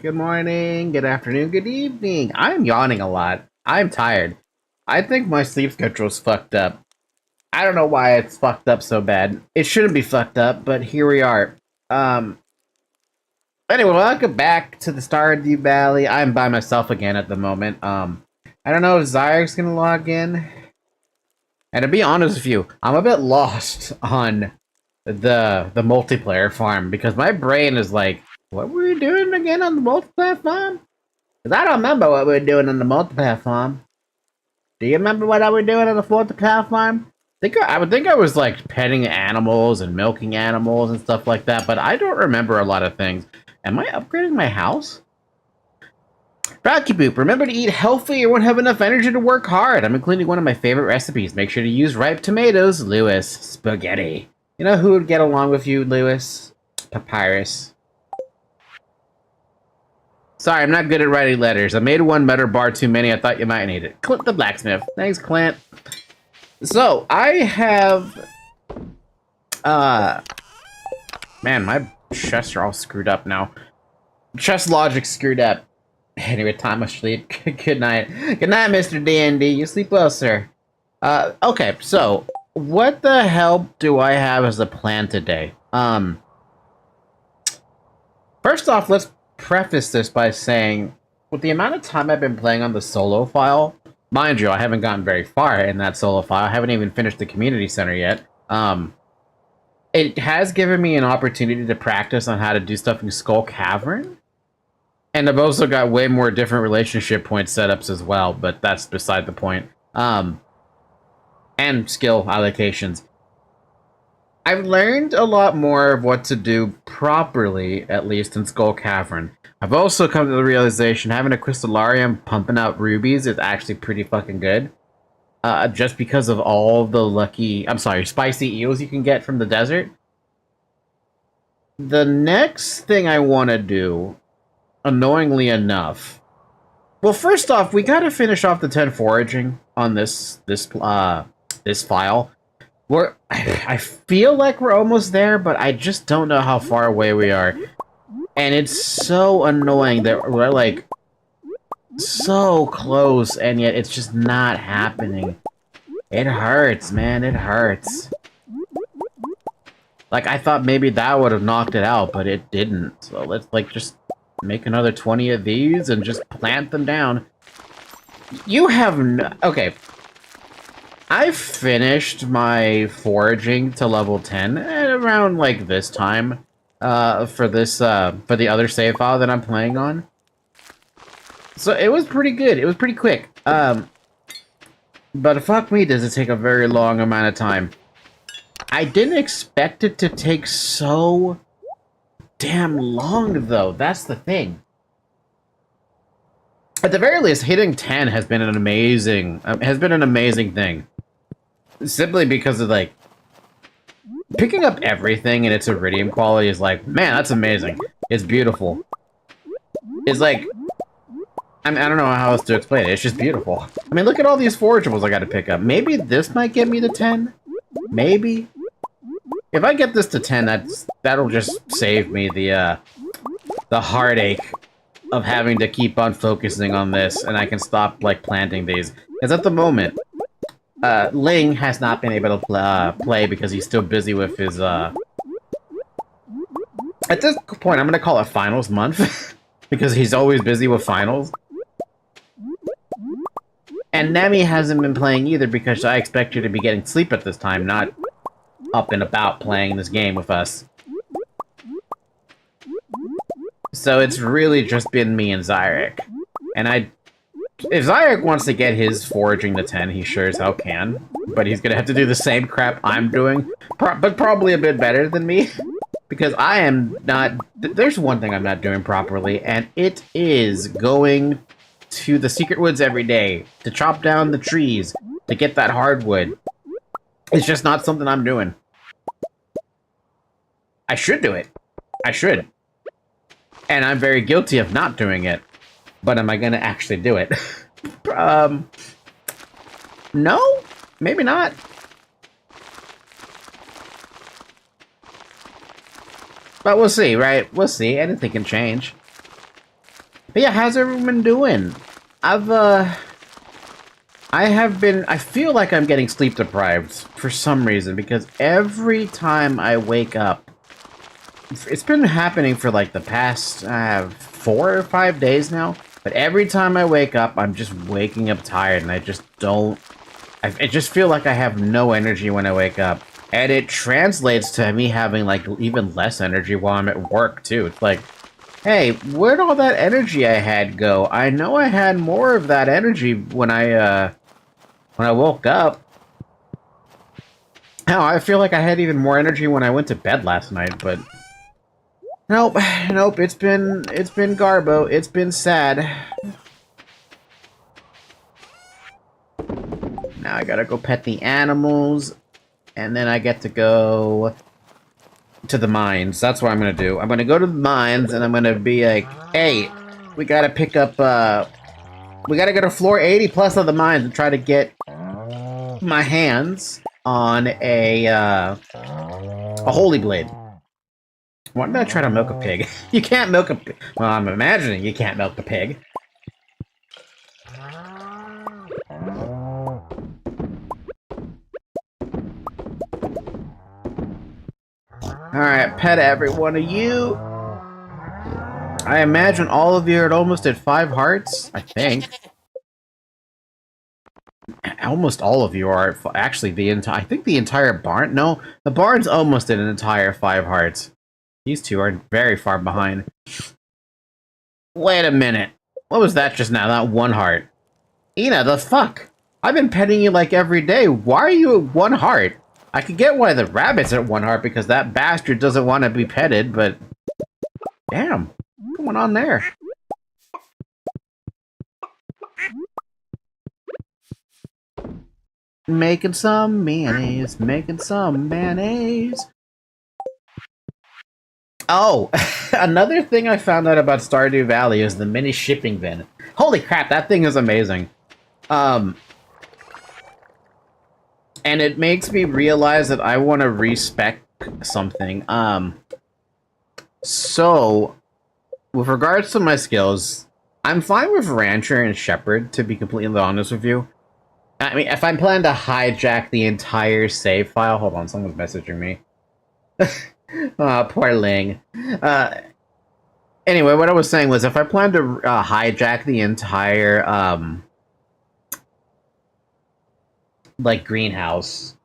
Good morning, good afternoon, good evening. I'm yawning a lot. I'm tired. I think my sleep schedule's fucked up. I don't know why it's fucked up so bad. It shouldn't be fucked up, but here we are. Um, anyway, welcome back to the Stardew Valley. I'm by myself again at the moment. I don't know if Zyric's gonna log in. And to be honest with you, I'm a bit lost on the multiplayer farm because my brain is like, what were we doing again on the multiplayer farm? Because I don't remember what we were doing on the multiplayer farm. Do you remember what I was doing on the multiplayer farm? I would think I was like petting animals and milking animals and stuff like that, but I don't remember a lot of things. Am I upgrading my house? Rocky Boop, remember to eat healthy or won't have enough energy to work hard. I'm including one of my favorite recipes. Make sure to use ripe tomatoes. Lewis, spaghetti. You know who would get along with you, Lewis? Papyrus. Sorry, I'm not good at writing letters. I made one letter bar too many. I thought you might need it. Clint the blacksmith. Thanks, Clint. So, I have... Man, my chests are all screwed up now. Chest logic screwed up. Anyway, time of sleep. Good night. Good night, Mr. D&D. You sleep well, sir. Okay, so... What the hell do I have as a plan today? First off, let's preface this by saying, with the amount of time I've been playing on the solo file, mind you, I haven't gotten very far in that solo file. I haven't even finished the community center yet. It has given me an opportunity to practice on how to do stuff in Skull Cavern. And I've also got way more different relationship point setups as well, but that's beside the point. And skill allocations. I've learned a lot more of what to do properly, at least in Skull Cavern. I've also come to the realization having a Crystallarium pumping out rubies is actually pretty fucking good. Just because of all the spicy eels you can get from the desert. The next thing I want to do, annoyingly enough, well, first off, we gotta finish off the 10 foraging on this file. I feel like we're almost there, but I just don't know how far away we are. And it's so annoying that we're, like, so close, and yet it's just not happening. It hurts, man, it hurts. Like, I thought maybe that would have knocked it out, but it didn't. So let's, like, just make another 20 of these and just plant them down. You have no... Okay. I finished my foraging to level 10 at around, like, this time. For the other save file that I'm playing on. So it was pretty good. It was pretty quick. But fuck me, does it take a very long amount of time. I didn't expect it to take so damn long, though. That's the thing. At the very least, hitting 10 has been an amazing thing. Simply because of, like, picking up everything in its Iridium quality is like, man, that's amazing. It's beautiful. It's like, I don't know how else to explain it. It's just beautiful. I mean, look at all these forageables I gotta pick up. Maybe this might get me to 10? Maybe? If I get this to 10, that'll just save me the heartache of having to keep on focusing on this, and I can stop, like, planting these. Because at the moment, Ling has not been able to play because he's still busy with his, At this point, I'm gonna call it finals month, because he's always busy with finals. And Nemi hasn't been playing either because I expect her to be getting sleep at this time, not up and about playing this game with us. So it's really just been me and Zyrek. And if Zyrek wants to get his foraging to 10, he sure as hell can. But he's gonna have to do the same crap I'm doing, but probably a bit better than me. Because I am not... There's one thing I'm not doing properly, and it is going to the Secret Woods every day to chop down the trees to get that hardwood. It's just not something I'm doing. I should do it. I should. And I'm very guilty of not doing it. But am I gonna actually do it? No? Maybe not. But we'll see, right? We'll see. Anything can change. But yeah, how's everyone been doing? I feel like I'm getting sleep deprived for some reason, because every time I wake up, it's been happening for like the past 4 or 5 days now, but every time I wake up, I'm just waking up tired, and I just feel like I have no energy when I wake up. And it translates to me having, like, even less energy while I'm at work, too. It's like, hey, where'd all that energy I had go? I know I had more of that energy when I woke up. Hell, I feel like I had even more energy when I went to bed last night, but... Nope, it's been Garbo. It's been sad. Now I gotta go pet the animals. And then I get to go to the mines. That's what I'm gonna do. I'm gonna go to the mines, and I'm gonna be like, hey, we gotta pick up, we gotta go to floor 80 plus of the mines and try to get my hands on a holy blade. Why did I try to milk a pig? You can't milk a pig. Well, I'm imagining you can't milk a pig. Alright, pet every one of you. I imagine all of you are almost at 5 hearts, I think. Almost all of you are actually the entire. I think the entire barn. No, the barn's almost at an entire 5 hearts. These two are very far behind. Wait a minute. What was that just now? That 1 heart. Ina, the fuck? I've been petting you like every day. Why are you at 1 heart? I could get why the rabbit's at 1 heart because that bastard doesn't want to be petted, but damn, what's going on there? Making some mayonnaise, making some mayonnaise. Oh, another thing I found out about Stardew Valley is the mini shipping bin. Holy crap, that thing is amazing. And it makes me realize that I want to respec something. So, with regards to my skills, I'm fine with Rancher and Shepherd, to be completely honest with you. I mean, if I'm planning to hijack the entire save file... Hold on, someone's messaging me. Poor Ling. Anyway, what I was saying was, if I plan to hijack the entire, like, greenhouse,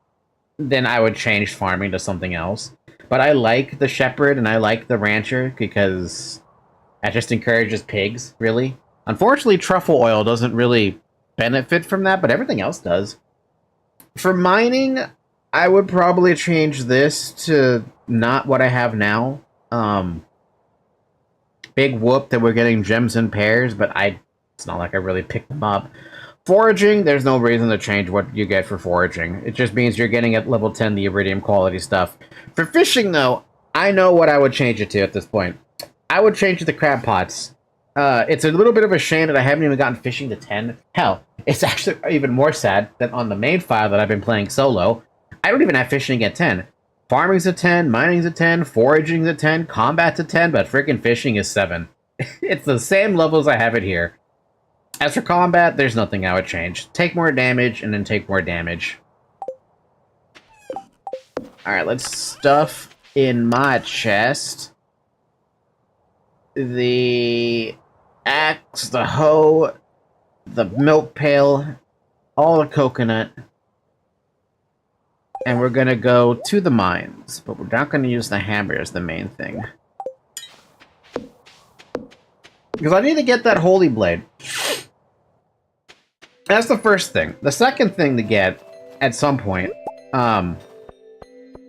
then I would change farming to something else. But I like the Shepherd and I like the Rancher because that just encourages pigs, really. Unfortunately, truffle oil doesn't really benefit from that, but everything else does. For mining, I would probably change this to not what I have now. Big whoop that we're getting gems in pairs, but it's not like I really picked them up. Foraging, there's no reason to change what you get for foraging. It just means you're getting at level 10 the Iridium quality stuff. For fishing, though, I know what I would change it to at this point. I would change it to crab pots. It's a little bit of a shame that I haven't even gotten fishing to 10. Hell, it's actually even more sad that on the main file that I've been playing solo, I don't even have fishing at 10. Farming's a 10, mining's a 10, foraging's a 10, combat's a 10, but freaking fishing is 7. It's the same levels I have it here. As for combat, there's nothing I would change. Take more damage, and then take more damage. Alright, let's stuff in my chest the axe, the hoe, the milk pail, all the coconut. And we're gonna go to the mines, but we're not gonna use the hammer as the main thing. Because I need to get that holy blade. That's the first thing. The second thing to get, at some point,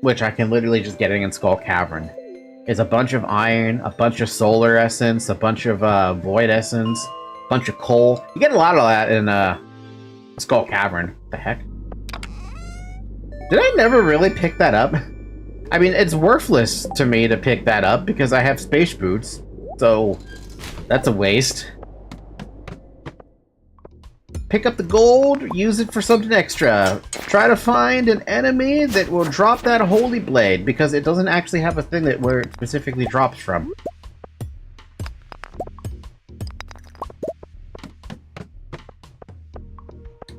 which I can literally just get in Skull Cavern, is a bunch of iron, a bunch of solar essence, a bunch of void essence, a bunch of coal. You get a lot of that in Skull Cavern. What the heck? Did I never really pick that up? I mean, it's worthless to me to pick that up because I have space boots, so that's a waste. Pick up the gold, use it for something extra. Try to find an enemy that will drop that holy blade because it doesn't actually have a thing that where it specifically drops from.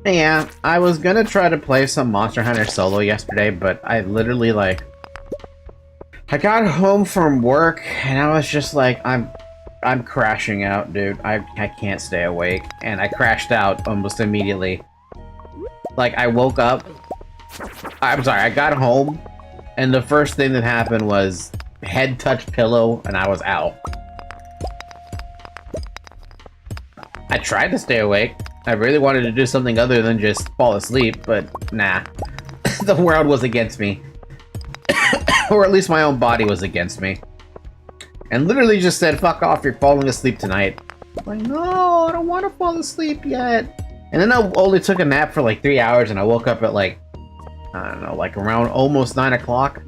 Yeah, I was gonna try to play some Monster Hunter solo yesterday, but I literally, like... I got home from work, and I was just like, I'm crashing out, dude. I can't stay awake. And I crashed out almost immediately. Like, I woke up... I'm sorry, I got home, and the first thing that happened was head touched pillow, and I was out. I tried to stay awake. I really wanted to do something other than just fall asleep, but nah. The world was against me. Or at least my own body was against me. And literally just said, fuck off, you're falling asleep tonight. I'm like, no, I don't want to fall asleep yet. And then I only took a nap for like 3 hours and I woke up at like, I don't know, like around almost 9 o'clock.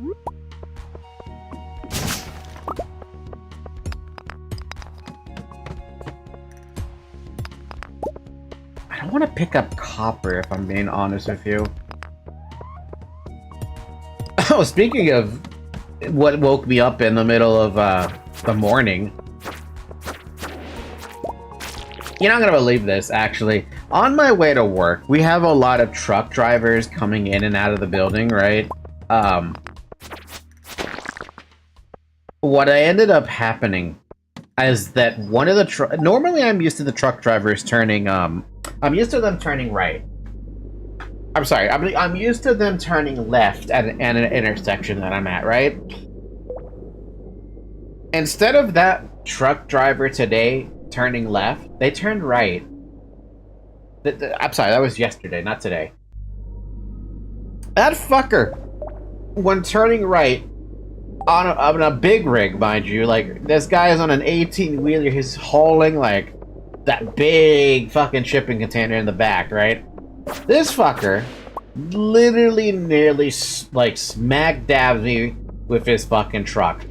I want to pick up copper, if I'm being honest with you. Oh, speaking of what woke me up in the middle of the morning. You're not gonna believe this, actually. On my way to work, we have a lot of truck drivers coming in and out of the building, right? What ended up happening is that one of the normally I'm used to the truck drivers turning, I'm used to them turning right. I'm sorry. I'm used to them turning left at an intersection that I'm at, right? Instead of that truck driver today turning left, they turned right. I'm sorry, that was yesterday, not today. That fucker, when turning right, on a big rig, mind you, like, this guy is on an 18-wheeler, he's hauling, like, that big fucking shipping container in the back, right? This fucker literally nearly, like, smack dabs me with his fucking truck.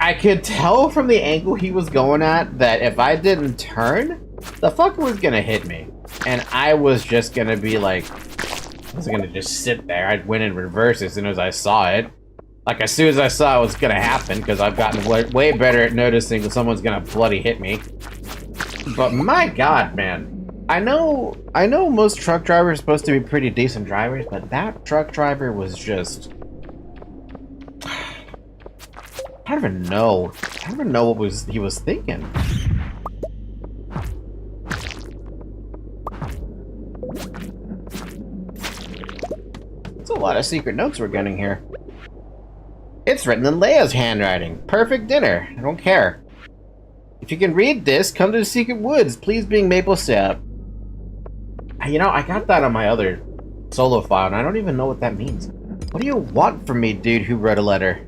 I could tell from the angle he was going at that if I didn't turn, the fucker was gonna hit me. And I was just gonna be like, I was gonna just sit there. I went in reverse as soon as I saw it. Like, as soon as I saw it was gonna happen, because I've gotten way better at noticing when someone's gonna bloody hit me. But my god, man. I know most truck drivers are supposed to be pretty decent drivers, but that truck driver was just... I don't even know what he was thinking. It's a lot of secret notes we're getting here. It's written in Leia's handwriting. Perfect dinner. I don't care. If you can read this, come to the secret woods. Please bring maple syrup. You know, I got that on my other solo file, and I don't even know what that means. What do you want from me, dude who wrote a letter?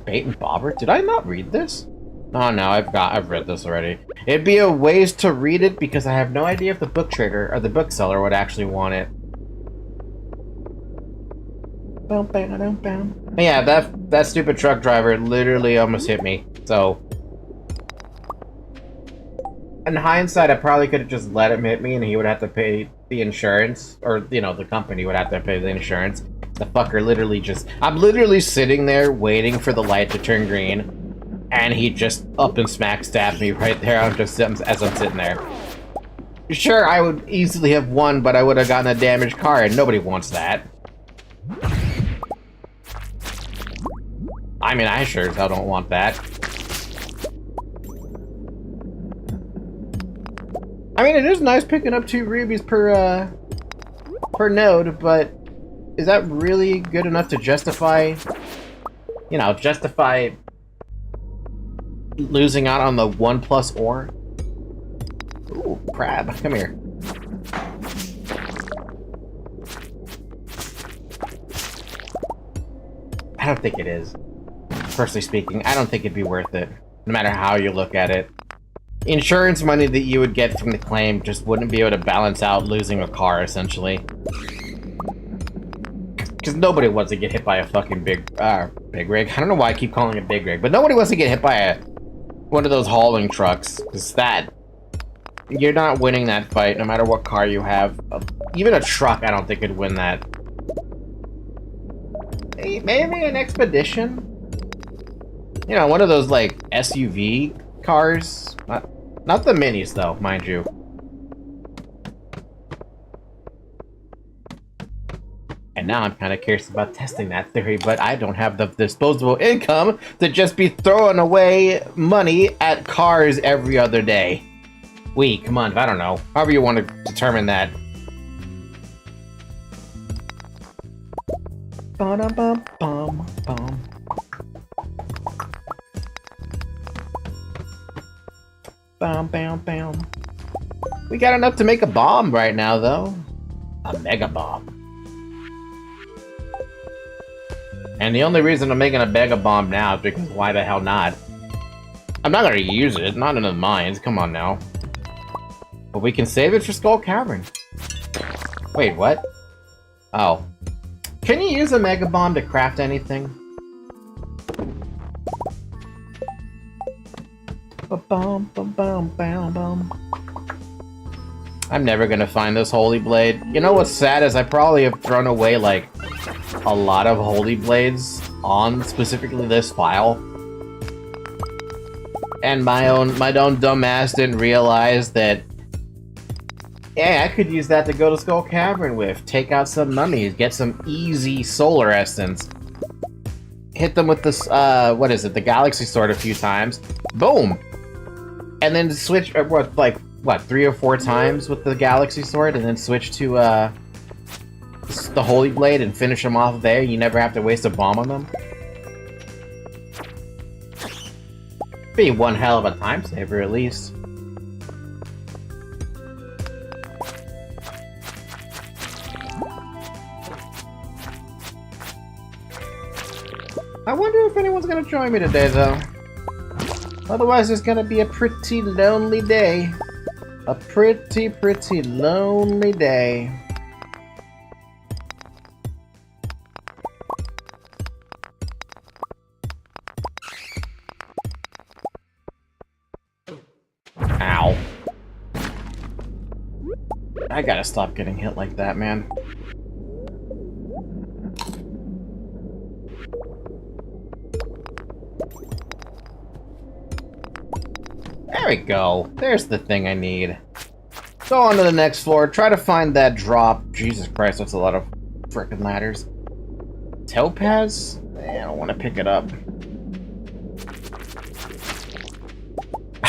Bait and bobber? Did I not read this? Oh no, I've read this already. It'd be a waste to read it because I have no idea if the book trader or the bookseller would actually want it. But yeah, that stupid truck driver literally almost hit me. So, in hindsight, I probably could have just let him hit me, and he would have to pay the insurance, or you know, the company would have to pay the insurance. The fucker literally I'm literally sitting there waiting for the light to turn green, and he just up and smack stabbed me right there. As I'm sitting there. Sure, I would easily have won, but I would have gotten a damaged car, and nobody wants that. I mean, I sure as hell don't want that. I mean, it is nice picking up 2 rubies per node, but is that really good enough to justify, you know, losing out on the 1+ ore? Ooh, crab, come here. I don't think it is. Personally speaking, I don't think it'd be worth it, no matter how you look at it. Insurance money that you would get from the claim just wouldn't be able to balance out losing a car, essentially. Because nobody wants to get hit by a fucking big rig. I don't know why I keep calling it big rig, but nobody wants to get hit by one of those hauling trucks. Because you're not winning that fight, no matter what car you have. Even a truck, I don't think could win that. Maybe an expedition? You know, one of those, like, SUV cars. Not the minis, though, mind you. And now I'm kind of curious about testing that theory, but I don't have the disposable income to just be throwing away money at cars every other day. Week, month, I don't know. However you want to determine that. Ba-dum-bum-bum-bum. Bam, bam, bam. We got enough to make a bomb right now, though. A mega bomb. And the only reason I'm making a mega bomb now is because why the hell not? I'm not gonna use it, not in the mines, come on now. But we can save it for Skull Cavern. Wait, what? Oh. Can you use a mega bomb to craft anything? I'm never gonna find this holy blade. You know what's sad is I probably have thrown away like a lot of holy blades on specifically this file. And my own dumb ass didn't realize that, yeah, I could use that to go to Skull Cavern with, take out some mummies, get some easy solar essence. Hit them with this, what is it, the Galaxy Sword a few times. Boom! And then switch, like, what, 3 or 4 times with the Galaxy Sword and then switch to the Holy Blade and finish them off there. You never have to waste a bomb on them. Be one hell of a time saver, at least. I wonder if anyone's gonna join me today, though. Otherwise, it's gonna be a pretty lonely day. A pretty lonely day. Ow. I gotta stop getting hit like that, man. There we go. There's the thing I need. Go on to the next floor. Try to find that drop. Jesus Christ, that's a lot of frickin' ladders. Topaz? I don't want to pick it up.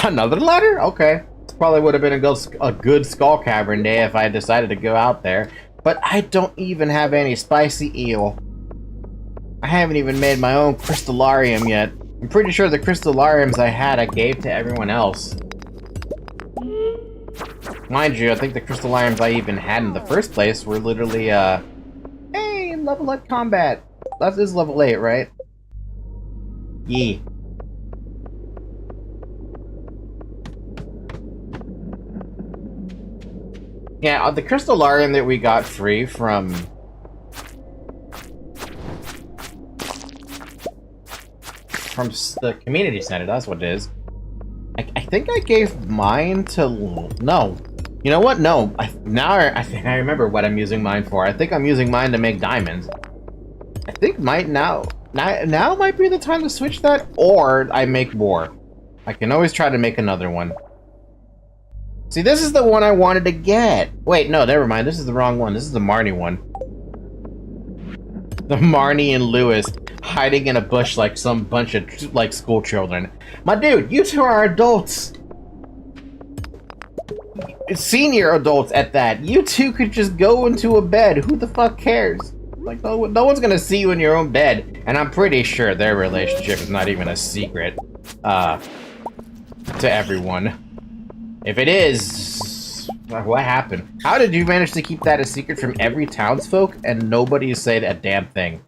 Another ladder? Okay. This probably would have been a good Skull Cavern day if I had decided to go out there. But I don't even have any spicy eel. I haven't even made my own crystallarium yet. I'm pretty sure the crystallariums I had I gave to everyone else. Mind you, I think the crystallariums I even had in the first place were literally, hey, level up combat. That is level 8, right? Yee. Yeah, the crystallarium that we got free from... the community center, that's what it is. I think I gave mine to... No. You know what? No. I think I remember what I'm using mine for. I think I'm using mine to make diamonds. I think now might be the time to switch that, or I make more. I can always try to make another one. See, this is the one I wanted to get. Wait, no, never mind. This is the wrong one. This is the Marnie one. The Marnie and Lewis hiding in a bush like some bunch of, like, school children. My dude, you two are adults. Senior adults at that. You two could just go into a bed. Who the fuck cares? Like, no one's gonna see you in your own bed. And I'm pretty sure their relationship is not even a secret, to everyone. If it is, what happened? How did you manage to keep that a secret from every townsfolk and nobody said a damn thing?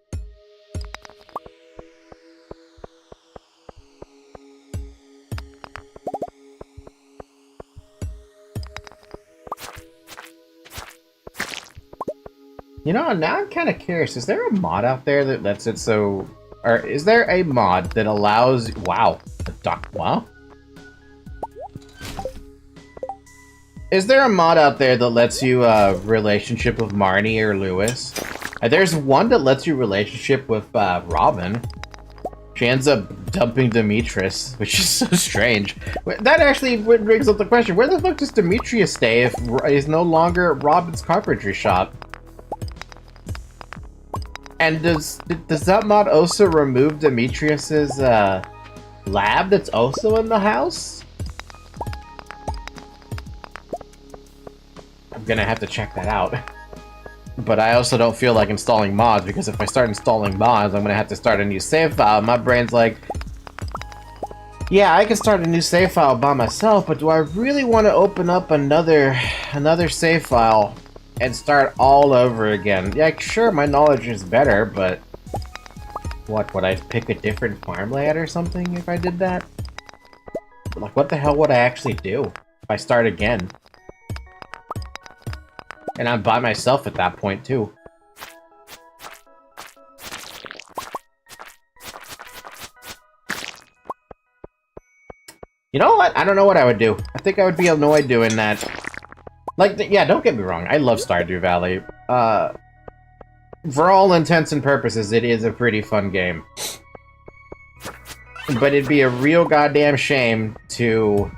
You know, now I'm kind of curious. Is there a mod out there that lets it so... Or is there a mod that allows... Wow. Wow. Is there a mod out there that lets you, relationship with Marnie or Lewis? There's one that lets you relationship with, Robin. She ends up dumping Demetrius, which is so strange. That actually brings up the question, where the fuck does Demetrius stay if he's no longer at Robin's carpentry shop? And does that mod also remove Demetrius's, lab that's also in the house? I'm gonna have to check that out. But I also don't feel like installing mods, because if I start installing mods, I'm gonna have to start a new save file. My brain's like, yeah, I can start a new save file by myself, but do I really want to open up another save file and start all over again? Yeah, sure, my knowledge is better, but what, would I pick a different farm layout or something if I did that? Like, what the hell would I actually do if I start again? And I'm by myself at that point, too. You know what? I don't know what I would do. I think I would be annoyed doing that. Like, yeah, don't get me wrong. I love Stardew Valley. For all intents and purposes, it is a pretty fun game. But it'd be a real goddamn shame to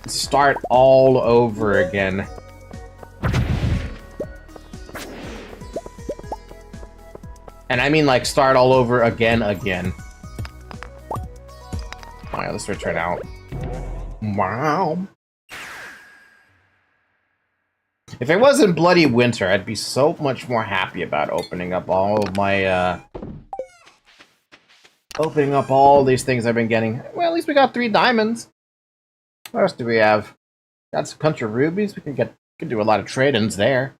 start all over again. And I mean, like, start all over again. Alright, let's return out. Wow. If it wasn't bloody winter, I'd be so much more happy about opening up all of my, opening up all these things I've been getting. Well, at least we got 3 diamonds. What else do we have? Got some bunch of rubies. We can do a lot of trade-ins there.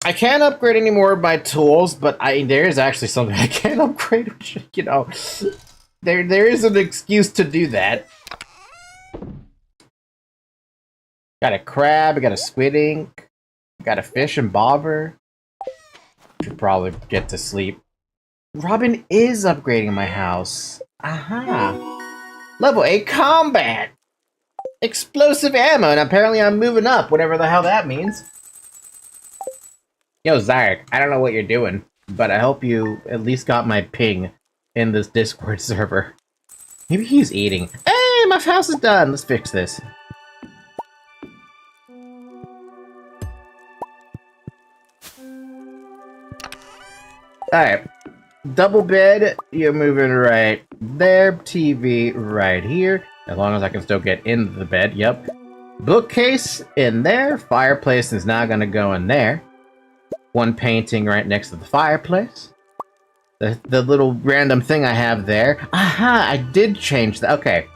I can't upgrade any more of my tools, but there is actually something I can upgrade. You know, there is an excuse to do that. Got a crab. I got a squid ink. Got a fish and bobber. Should probably get to sleep. Robin is upgrading my house. Aha. Level 8 combat. Explosive ammo, and apparently I'm moving up, whatever the hell that means. Yo, Zarek, I don't know what you're doing, but I hope you at least got my ping in this Discord server. Maybe he's eating. Hey, my house is done. Let's fix this. Alright. Double bed, you're moving right there. TV right here. As long as I can still get in the bed, yep. Bookcase in there. Fireplace is now gonna go in there. One painting right next to the fireplace. The little random thing I have there. Aha, I did change that. Okay.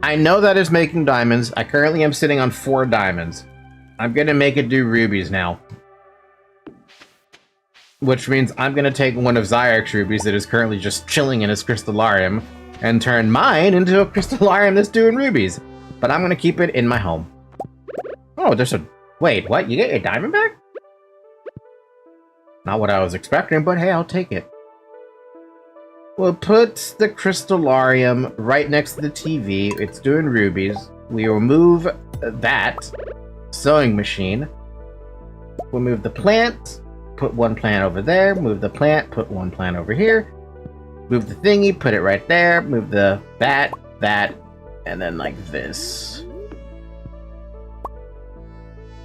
I know that is making diamonds. I currently am sitting on 4 diamonds. I'm gonna make it do rubies now. Which means I'm gonna take one of Zyrek's rubies that is currently just chilling in his crystallarium and turn mine into a crystallarium that's doing rubies. But I'm gonna keep it in my home. Oh, there's a... Wait, what? You get your diamond back? Not what I was expecting, but hey, I'll take it. We'll put the crystallarium right next to the TV. It's doing rubies. We will move that sewing machine. We'll move the plant. Put 1 plant over there. Move the plant. Put 1 plant over here. Move the thingy. Put it right there. Move the that, and then like this.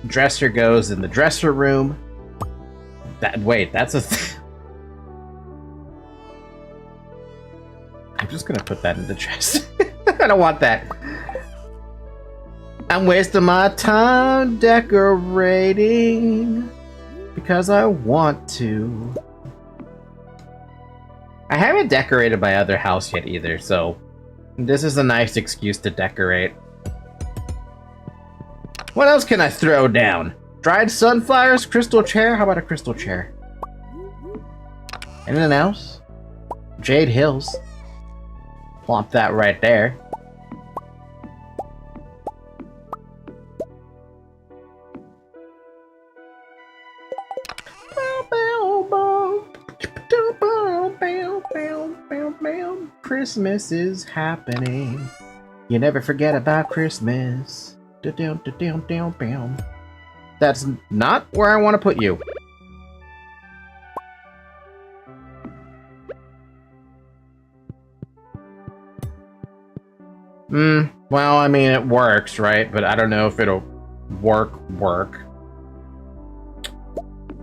Dresser goes in the dresser room. Wait, that's a... I'm just gonna put that in the chest. I don't want that. I'm wasting my time decorating because I want to. I haven't decorated my other house yet either, so this is a nice excuse to decorate. What else can I throw down? Dried sunflowers, crystal chair? How about a crystal chair? Anything else? Jade Hills. Plop that right there. Christmas is happening. You never forget about Christmas. That's not where I want to put you. Well, I mean, it works, right? But I don't know if it'll work.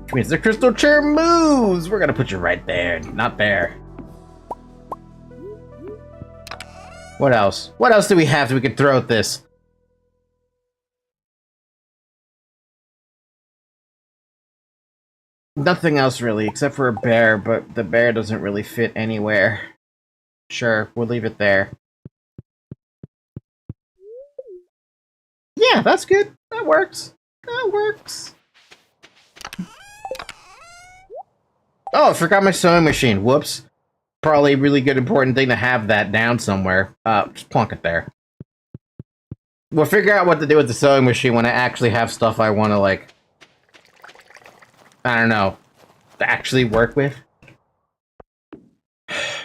Which means the crystal chair moves! We're gonna put you right there, not there. What else? What else do we have that we can throw at this? Nothing else really, except for a bear, but the bear doesn't really fit anywhere. Sure, we'll leave it there. Yeah, that's good. That works. That works. Oh, I forgot my sewing machine. Whoops. Probably a really good important thing to have that down somewhere. Just plunk it there. We'll figure out what to do with the sewing machine when I actually have stuff I want to, like... I don't know. To actually work with.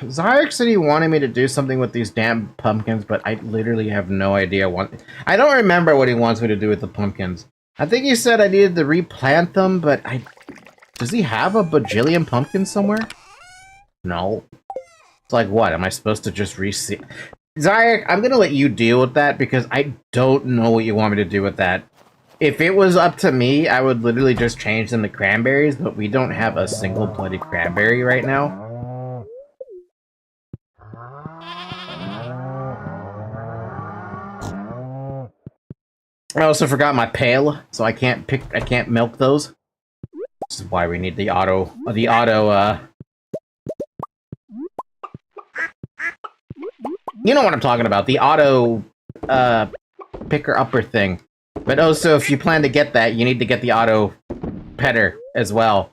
Zarek said he wanted me to do something with these damn pumpkins, but I literally have no idea what... I don't remember what he wants me to do with the pumpkins. I think he said I needed to replant them, but I... Does he have a bajillion pumpkins somewhere? No. It's like, what? Am I supposed to just reseed? Zarek, I'm gonna let you deal with that, because I don't know what you want me to do with that. If it was up to me, I would literally just change them to cranberries, but we don't have a single bloody cranberry right now. I also forgot my pail, so I can't milk those. This is why we need the auto, you know what I'm talking about, the auto, picker-upper thing. But also, if you plan to get that, you need to get the auto petter as well.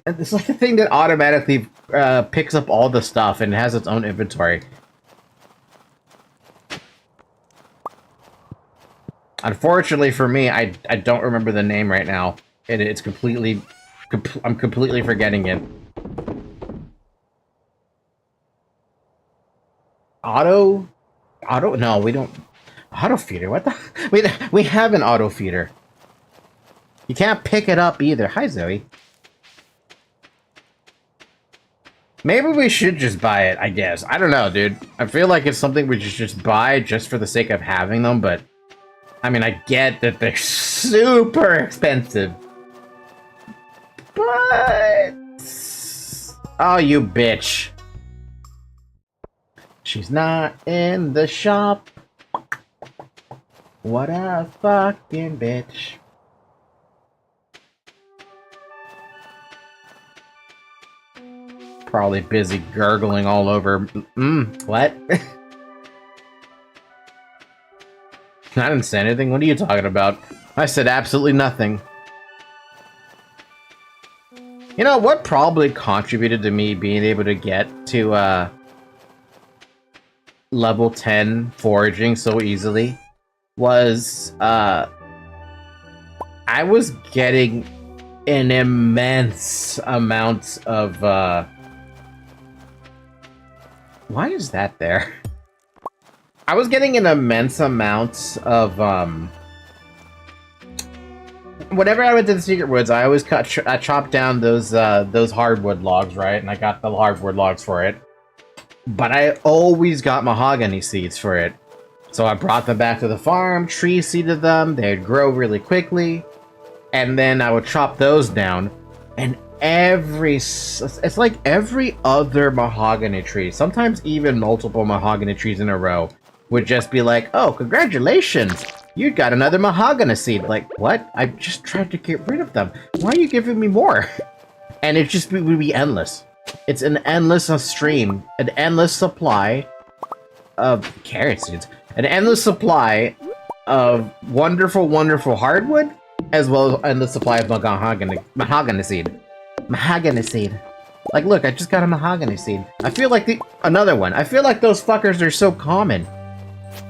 It's like a thing that automatically picks up all the stuff and has its own inventory. Unfortunately for me, I don't remember the name right now. It's completely... I'm completely forgetting it. Auto? No, we don't... Auto feeder? What the... We have an auto feeder. You can't pick it up either. Hi, Zoe. Maybe we should just buy it, I guess. I don't know, dude. I feel like it's something we should just buy just for the sake of having them, but... I mean, I get that they're super expensive. But... Oh, you bitch. She's not in the shop. What a fucking bitch. Probably busy gurgling all over. What? I didn't say anything. What are you talking about? I said absolutely nothing. You know, what probably contributed to me being able to get to, level 10 foraging so easily was, I was getting an immense amount of, why is that there? I was getting an immense amount of, whenever I went to the Secret Woods, I always I chopped down those hardwood logs, right? And I got the hardwood logs for it. But I always got mahogany seeds for it. So I brought them back to the farm, tree seeded them, they'd grow really quickly, and then I would chop those down, and it's like every other mahogany tree, sometimes even multiple mahogany trees in a row, would just be like, oh, congratulations! You got another mahogany seed. Like, what? I just tried to get rid of them. Why are you giving me more? And it just would be endless. It's an endless stream, an endless supply of carrot seeds, an endless supply of wonderful, wonderful hardwood, as well as an endless supply of mahogany seed. Mahogany seed. Like, look, I just got a mahogany seed. I feel like another one. I feel like those fuckers are so common.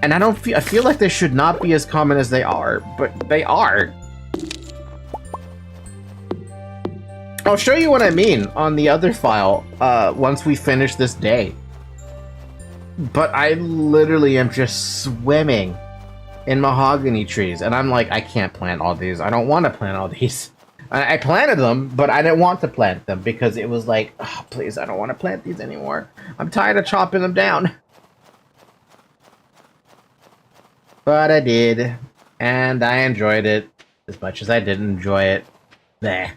And I feel like they should not be as common as they are, but they are. I'll show you what I mean on the other file, once we finish this day. But I literally am just swimming in mahogany trees, and I'm like, I can't plant all these. I don't want to plant all these. I planted them, but I didn't want to plant them because it was like, oh, please, I don't want to plant these anymore. I'm tired of chopping them down. But I did, and I enjoyed it as much as I didn't enjoy it. Bleh.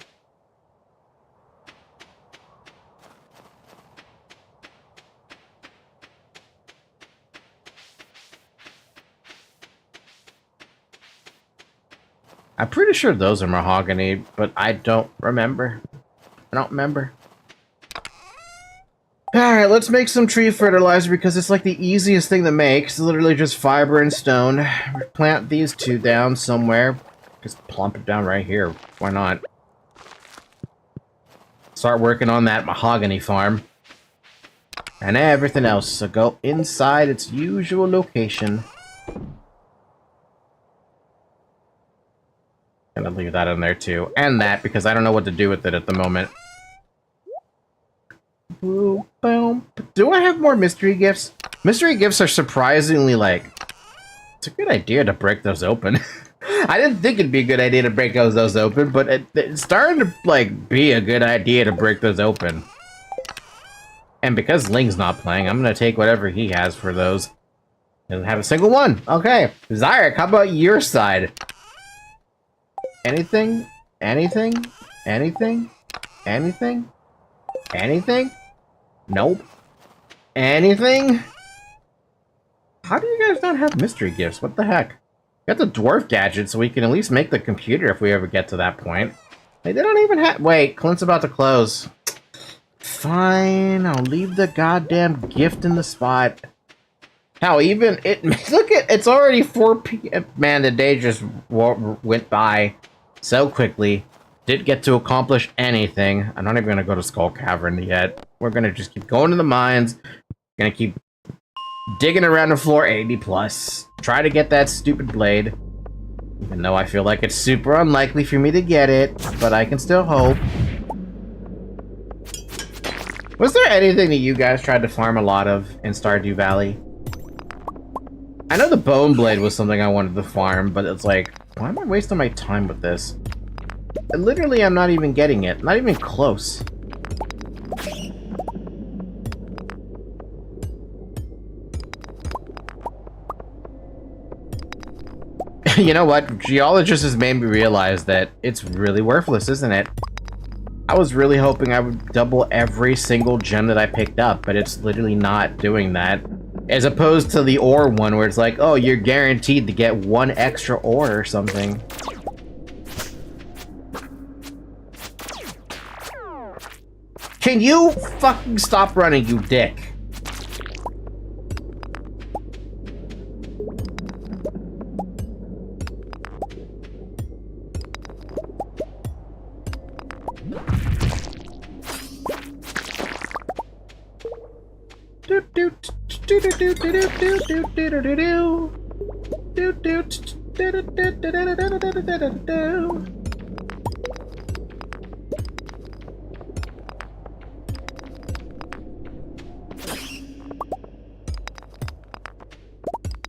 I'm pretty sure those are mahogany, but I don't remember. I don't remember. Alright, let's make some tree fertilizer because it's like the easiest thing to make. It's literally just fiber and stone. Plant these two down somewhere. Just plump it down right here. Why not? Start working on that mahogany farm. And everything else. So go inside its usual location. Gonna leave that in there too. And that, because I don't know what to do with it at the moment. Boom, boom. Do I have more mystery gifts? Mystery gifts are surprisingly, like... It's a good idea to break those open. I didn't think it'd be a good idea to break those open, but it's starting to, like, be a good idea to break those open. And because Ling's not playing, I'm gonna take whatever he has for those. Doesn't have a single one. Okay. Zyrek, how about your side? Anything? Anything? Anything? Anything? Anything? Nope. Anything? How do you guys not have mystery gifts? What the heck? Got the dwarf gadget, so we can at least make the computer if we ever get to that point. They don't even have... Wait, Clint's about to close. Fine, I'll leave the goddamn gift in the spot. Hell, even it... Look at... It's already 4 p.m. Man, the day just went by so quickly. Didn't get to accomplish anything. I'm not even going to go to Skull Cavern yet. We're going to just keep going to the mines. Going to keep digging around the floor 80 plus. Try to get that stupid blade. Even though I feel like it's super unlikely for me to get it. But I can still hope. Was there anything that you guys tried to farm a lot of in Stardew Valley? I know the bone blade was something I wanted to farm, but it's like, why am I wasting my time with this? Literally, I'm not even getting it. Not even close. You know what? Geologist has made me realize that it's really worthless, isn't it? I was really hoping I would double every single gem that I picked up, but it's literally not doing that. As opposed to the ore one, where it's like, oh, you're guaranteed to get 1 extra ore or something. Can you fucking stop running, you dick?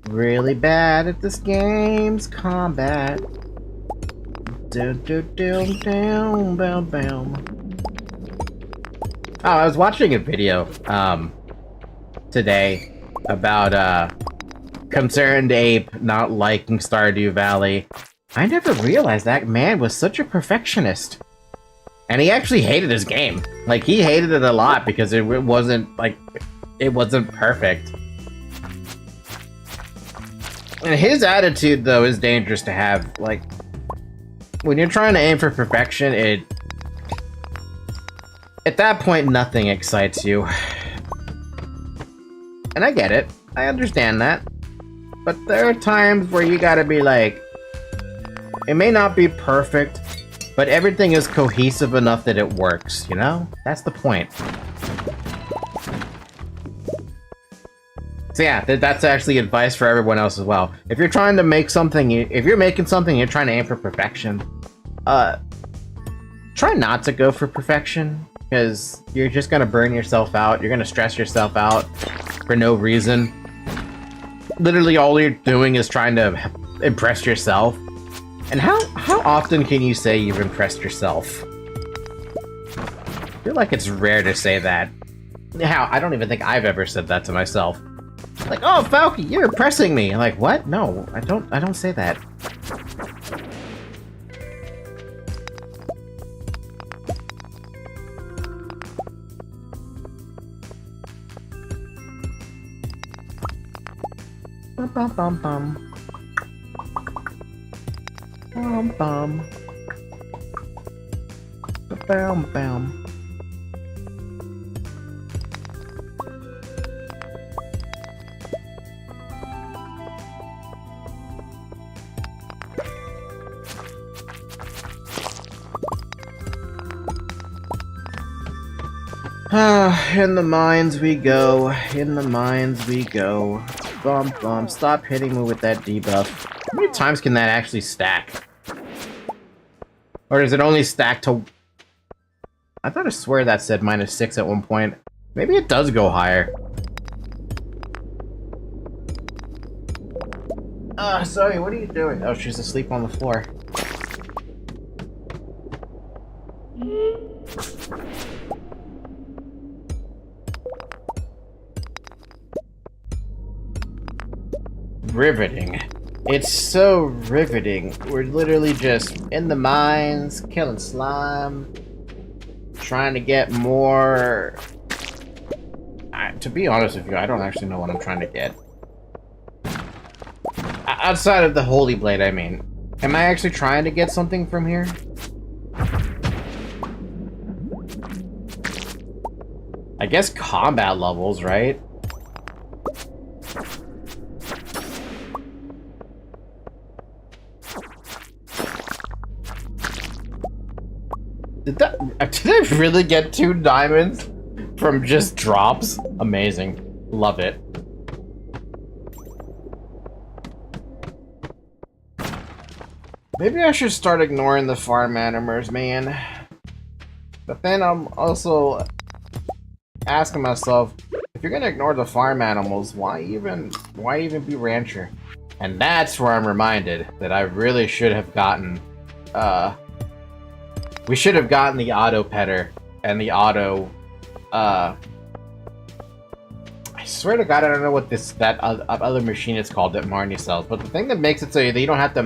Really bad at this game's combat. Oh, I was watching a video today about Concerned Ape not liking Stardew Valley. I never realized that man was such a perfectionist. And he actually hated his game. Like, he hated it a lot because it wasn't, like, it wasn't perfect. And his attitude, though, is dangerous to have. Like, when you're trying to aim for perfection, at that point, nothing excites you. And I get it. I understand that. But there are times where you gotta be like, it may not be perfect, but everything is cohesive enough that it works, you know? That's the point. So yeah, that's actually advice for everyone else as well. If you're trying to make something, if you're making something, you're trying to aim for perfection, try not to go for perfection, because you're just gonna burn yourself out. You're gonna stress yourself out for no reason. Literally, all you're doing is trying to impress yourself. And how often can you say you've impressed yourself? I feel like it's rare to say that. How? I don't even think I've ever said that to myself. Like, oh, Falky, you're impressing me. I'm like, what? No, I don't say that. Bum bum bum bum. Bum bum. Bum bum. In the mines we go. In the mines we go. Bum bum. Stop hitting me with that debuff. How many times can that actually stack? Or does it only stack to... I thought I swear that said -6 at one point. Maybe it does go higher. Sorry, what are you doing? Oh, she's asleep on the floor. Riveting. It's so riveting. We're literally just in the mines, killing slime, trying to get more... to be honest with you, I don't actually know what I'm trying to get. Outside of the Holy Blade, I mean. Am I actually trying to get something from here? I guess combat levels, right? Did I really get 2 diamonds from just drops? Amazing. Love it. Maybe I should start ignoring the farm animals, man. But then I'm also asking myself, if you're gonna ignore the farm animals, why even be rancher? And that's where I'm reminded that I really should have gotten, we should have gotten the auto petter and the auto, I swear to God, I don't know what that other machine is called that Marnie sells, but the thing that makes it so that you don't have to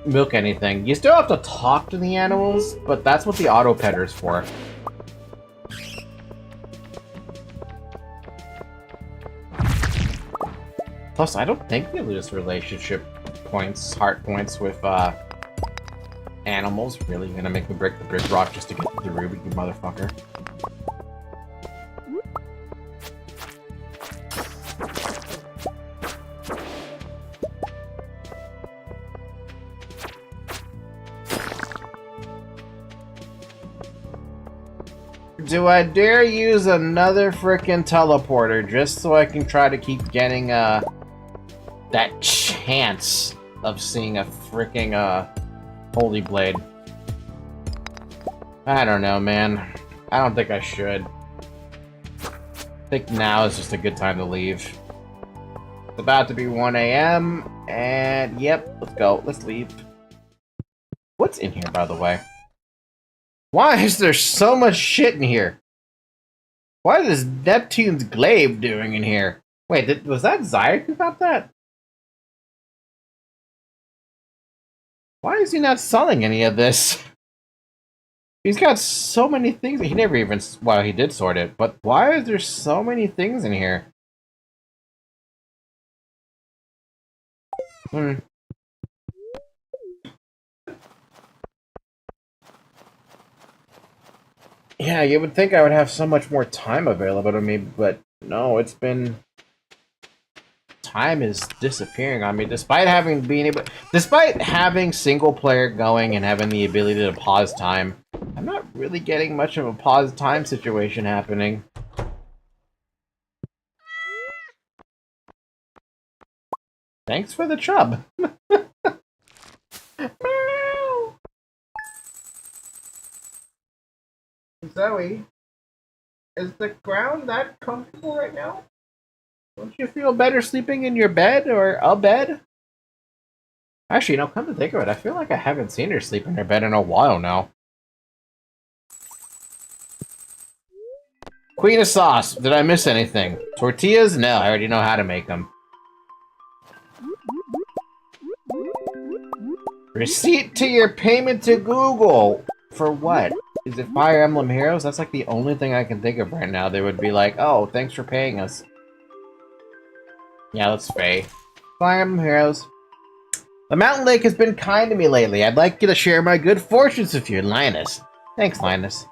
milk anything. You still have to talk to the animals, but that's what the auto petter is for. Plus, I don't think we lose relationship points, heart points with animals. Really? You're gonna make me break the bridge rock just to get to the ruby, you motherfucker. Do I dare use another frickin' teleporter just so I can try to keep getting that chance of seeing a fricking Holy Blade? I don't know, man. I don't think I should. I think now is just a good time to leave. It's about to be 1 AM, and yep, let's go. Let's leave. What's in here, by the way? Why is there so much shit in here? What is Neptune's glaive doing in here? Wait, was that Zyre who got that? Why is he not selling any of this? He's got so many things. He never even... Well, he did sort it, but why is there so many things in here? Yeah, you would think I would have so much more time available to me, but no, it's been... Time is disappearing on me, despite having single player going and having the ability to pause time. I'm not really getting much of a pause time situation happening. Thanks for the chub. Zoe, is the ground that comfortable right now? Don't you feel better sleeping in your bed or a bed? Actually, no, come to think of it, I feel like I haven't seen her sleep in her bed in a while now. Queen of sauce, did I miss anything? Tortillas? No, I already know how to make them. Receipt to your payment to Google! For what? Is it Fire Emblem Heroes? That's like the only thing I can think of right now. They would be like, oh, thanks for paying us. Yeah, let's Faye. Fire Emblem Heroes. The Mountain Lake has been kind to me lately. I'd like you to share my good fortunes with you, Linus. Thanks, Linus.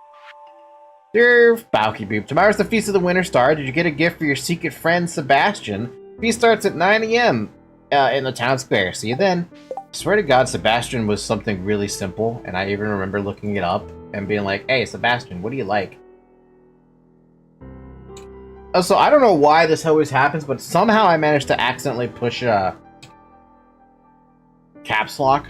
Dear Balky Boop, tomorrow's the Feast of the Winter Star. Did you get a gift for your secret friend, Sebastian? Feast starts at 9 AM in the town square. See you then. I swear to God, Sebastian was something really simple, and I even remember looking it up and being like, hey, Sebastian, what do you like? So I don't know why this always happens, but somehow I managed to accidentally push caps lock.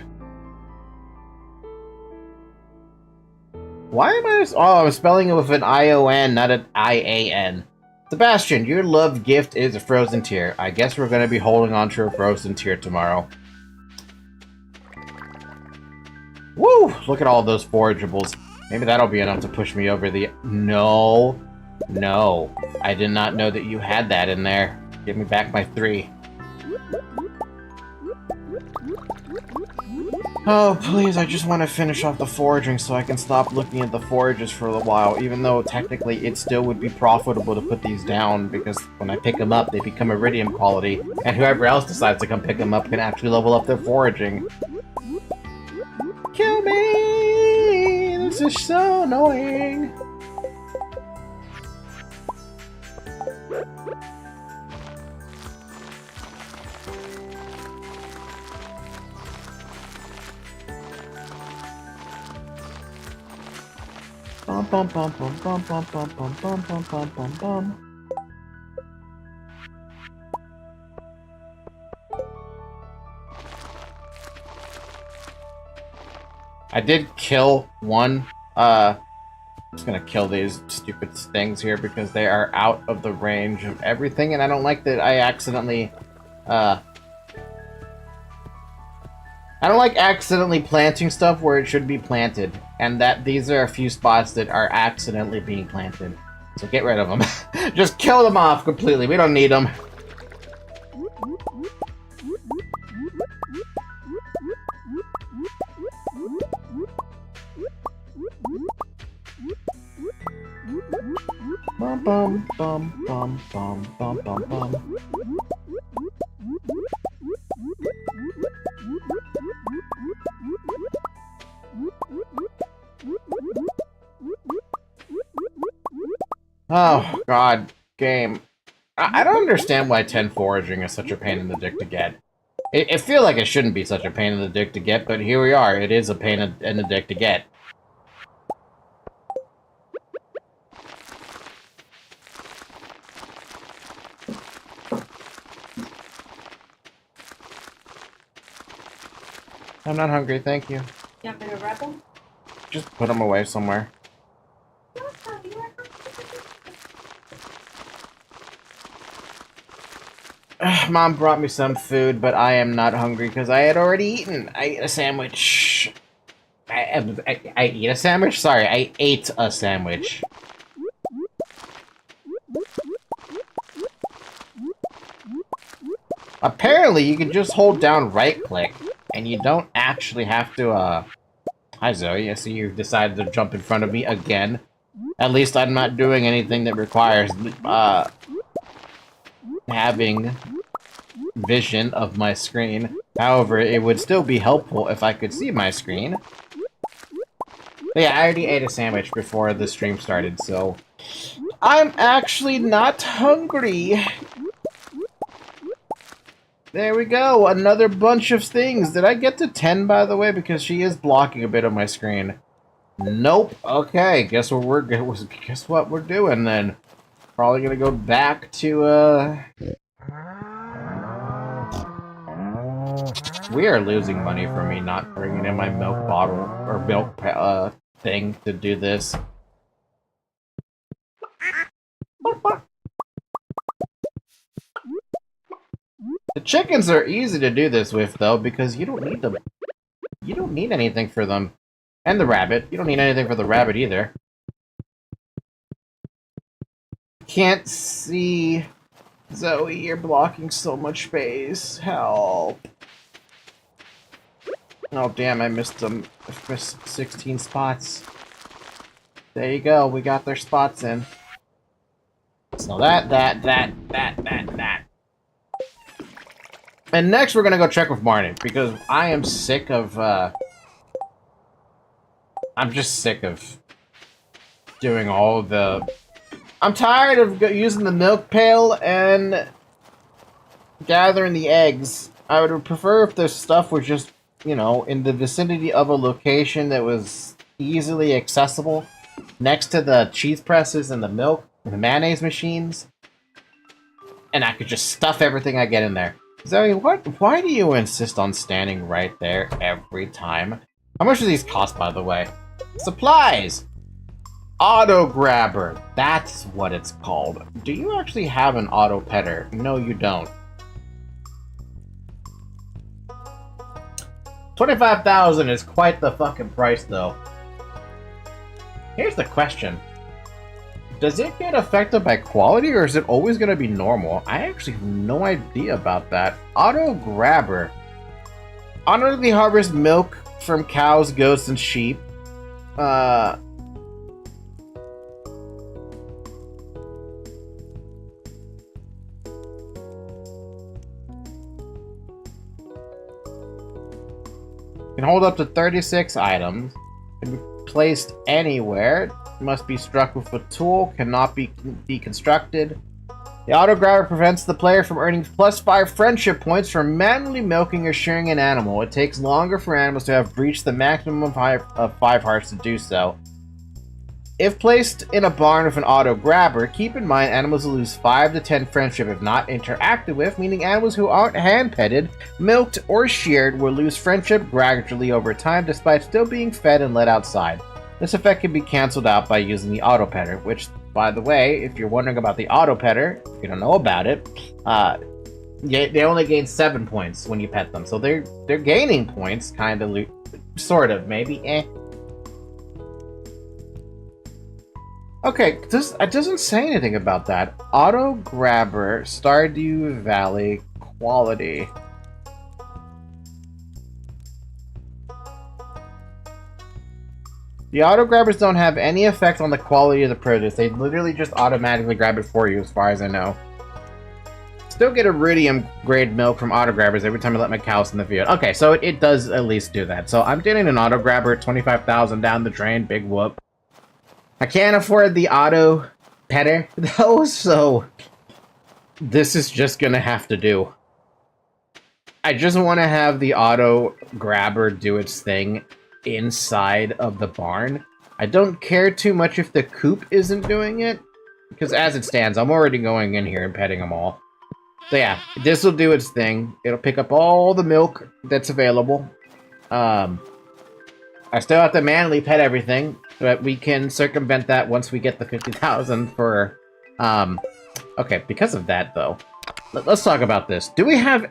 Why am I... Oh, I'm spelling it with an I-O-N, not an I-A-N. Sebastian, your love gift is a frozen tear. I guess we're going to be holding on to a frozen tear tomorrow. Woo! Look at all those forageables. Maybe that'll be enough to push me over the... No. No. I did not know that you had that in there. Give me back my 3. Oh, please, I just want to finish off the foraging so I can stop looking at the forages for a while, even though technically it still would be profitable to put these down, because when I pick them up, they become Iridium quality, and whoever else decides to come pick them up can actually level up their foraging. Kill me! This is so annoying! Bum bum bum bum bum bum bum bum bum bum bum bum bum. I did kill one. I'm just gonna kill these stupid things here because they are out of the range of everything, and I don't like that I accidentally, I don't like accidentally planting stuff where it should be planted, and that these are a few spots that are accidentally being planted. So get rid of them. Just kill them off completely. We don't need them. Bum bum bum bum bum bum bum bum. Oh, God, game. I don't understand why 10 foraging is such a pain in the dick to get. It feels like it shouldn't be such a pain in the dick to get, but here we are. It is a pain in the dick to get. I'm not hungry, thank you. You want me to wrap them? Just put them away somewhere. Mom brought me some food, but I am not hungry because I had already eaten. I ate a sandwich. I eat a sandwich? Sorry, I ate a sandwich. Apparently, you can just hold down right-click, and you don't actually have to, Hi, Zoe. I see you decided to jump in front of me again. At least I'm not doing anything that requires, having vision of my screen. However, it would still be helpful if I could see my screen. But yeah, I already ate a sandwich before the stream started, so I'm actually not hungry. There we go, another bunch of things. Did I get to 10, by the way? Because she is blocking a bit of my screen. Nope. Okay, guess what we're doing then? Probably gonna go back to, We are losing money for me not bringing in my milk bottle, or milk, thing to do this. The chickens are easy to do this with, though, because you don't need them. You don't need anything for them. And the rabbit. You don't need anything for the rabbit, either. Can't see... Zoe, you're blocking so much space. Help. Oh, damn, I missed them. I missed 16 spots. There you go, we got their spots in. So that. And next we're gonna go check with Marnie, because I am sick of, I'm just sick of doing all the... I'm tired of using the milk pail and gathering the eggs. I would prefer if this stuff was just, you know, in the vicinity of a location that was easily accessible, next to the cheese presses and the milk and the mayonnaise machines, and I could just stuff everything I get in there. Zoe, why do you insist on standing right there every time? How much do these cost, by the way? Supplies! Auto grabber. That's what it's called. Do you actually have an auto petter? No, you don't. 25,000 is quite the fucking price, though. Here's the question. Does it get affected by quality, or is it always going to be normal? I actually have no idea about that. Auto grabber. Honorably harvest milk from cows, goats, and sheep. Can hold up to 36 items. Can be placed anywhere. Must be struck with a tool. Cannot be deconstructed. The auto grabber prevents the player from earning +5 friendship points for manually milking or shearing an animal. It takes longer for animals to have reached the maximum of 5 hearts to do so. If placed in a barn with an auto grabber, keep in mind animals will lose 5 to 10 friendship if not interacted with, meaning animals who aren't hand-petted, milked, or sheared will lose friendship gradually over time despite still being fed and let outside. This effect can be cancelled out by using the auto petter, which, by the way, if you're wondering about the auto petter, if you don't know about it, they only gain 7 points when you pet them, so they're gaining points, kind of, sort of, maybe, Okay, it doesn't say anything about that. Auto grabber, Stardew Valley, quality. The auto grabbers don't have any effect on the quality of the produce. They literally just automatically grab it for you, as far as I know. Still get Iridium grade milk from auto grabbers every time I let my cows in the field. Okay, so it does at least do that. So I'm getting an auto grabber, 25,000 down the drain, big whoop. I can't afford the auto petter though, so this is just gonna have to do. I just want to have the auto grabber do its thing inside of the barn. I don't care too much if the coop isn't doing it, because as it stands, I'm already going in here and petting them all. So yeah, this will do its thing. It'll pick up all the milk that's available. I still have to manually pet everything, but we can circumvent that once we get the 50,000 for, okay, because of that, though. Let's talk about this. Do we have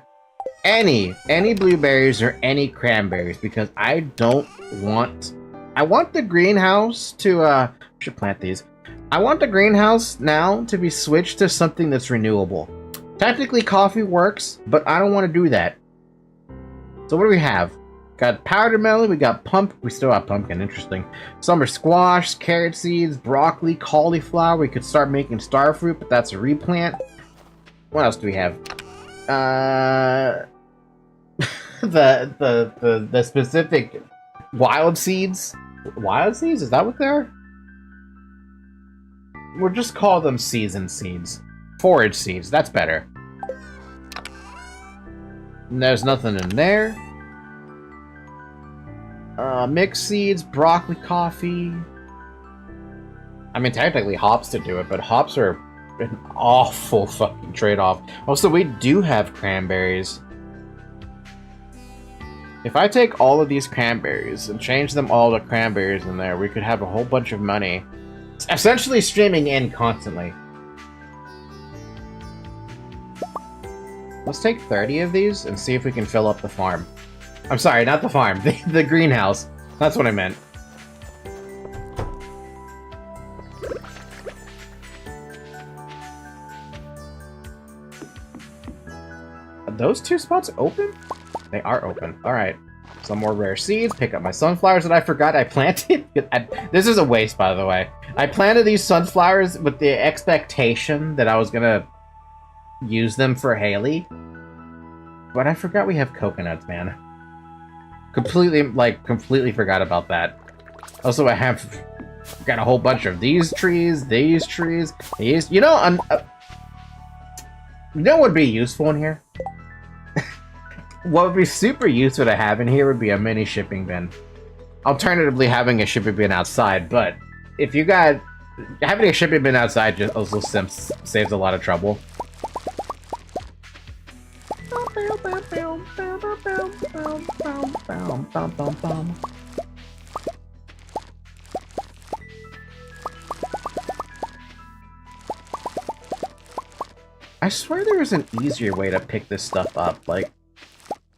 any blueberries or any cranberries? Because I don't want... I want the greenhouse to, should plant these. I want the greenhouse now to be switched to something that's renewable. Technically, coffee works, but I don't want to do that. So what do we have? Got powdered melon, we got we still have pumpkin, interesting. Summer squash, carrot seeds, broccoli, cauliflower. We could start making starfruit, but that's a replant. What else do we have? The specific wild seeds. Wild seeds? Is that what they're? We'll just call them season seeds. Forage seeds, that's better. And there's nothing in there. Mixed seeds, broccoli, coffee. I mean, technically hops to do it, but hops are an awful fucking trade-off. Also, we do have cranberries. If I take all of these cranberries and change them all to cranberries in there, we could have a whole bunch of money. It's essentially streaming in constantly. Let's take 30 of these and see if we can fill up the farm. I'm sorry, not the farm. The greenhouse. That's what I meant. Are those two spots open? They are open. Alright. Some more rare seeds. Pick up my sunflowers that I forgot I planted. This is a waste, by the way. I planted these sunflowers with the expectation that I was gonna use them for Haley. But I forgot we have coconuts, man. Completely forgot about that. Also, I have got a whole bunch of these trees, these. You know, you know what would be useful in here? What would be super useful to have in here would be a mini shipping bin. Alternatively, having a shipping bin outside, but if you got... Having a shipping bin outside just also saves a lot of trouble. I swear there was an easier way to pick this stuff up, like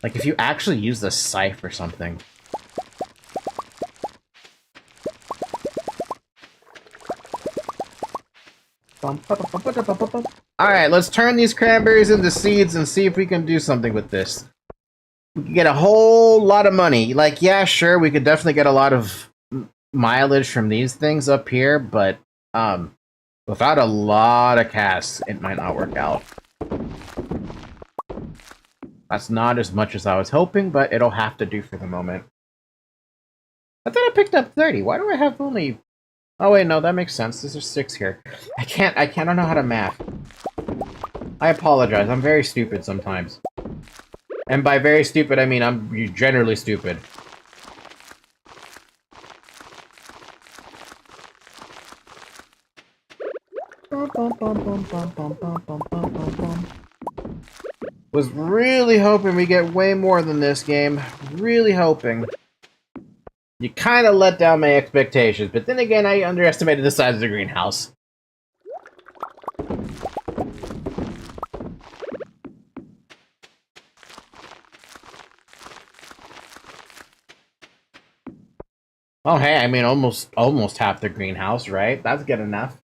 if you actually use the scythe or something. Alright, let's turn these cranberries into seeds and see if we can do something with this. we could get a whole lot of money. Like, yeah, sure, we could definitely get a lot of mileage from these things up here, but without a lot of casts, it might not work out. That's not as much as I was hoping, but it'll have to do for the moment. I thought I picked up 30. Why do I have only... Oh wait, no, that makes sense. There's 6 here. I don't know how to math. I apologize. I'm very stupid sometimes. And by very stupid, I mean I'm generally stupid. Was really hoping we get way more than this game. Really hoping. You kind of let down my expectations, but then again, I underestimated the size of the greenhouse. Oh, hey, I mean, almost half the greenhouse, right? That's good enough.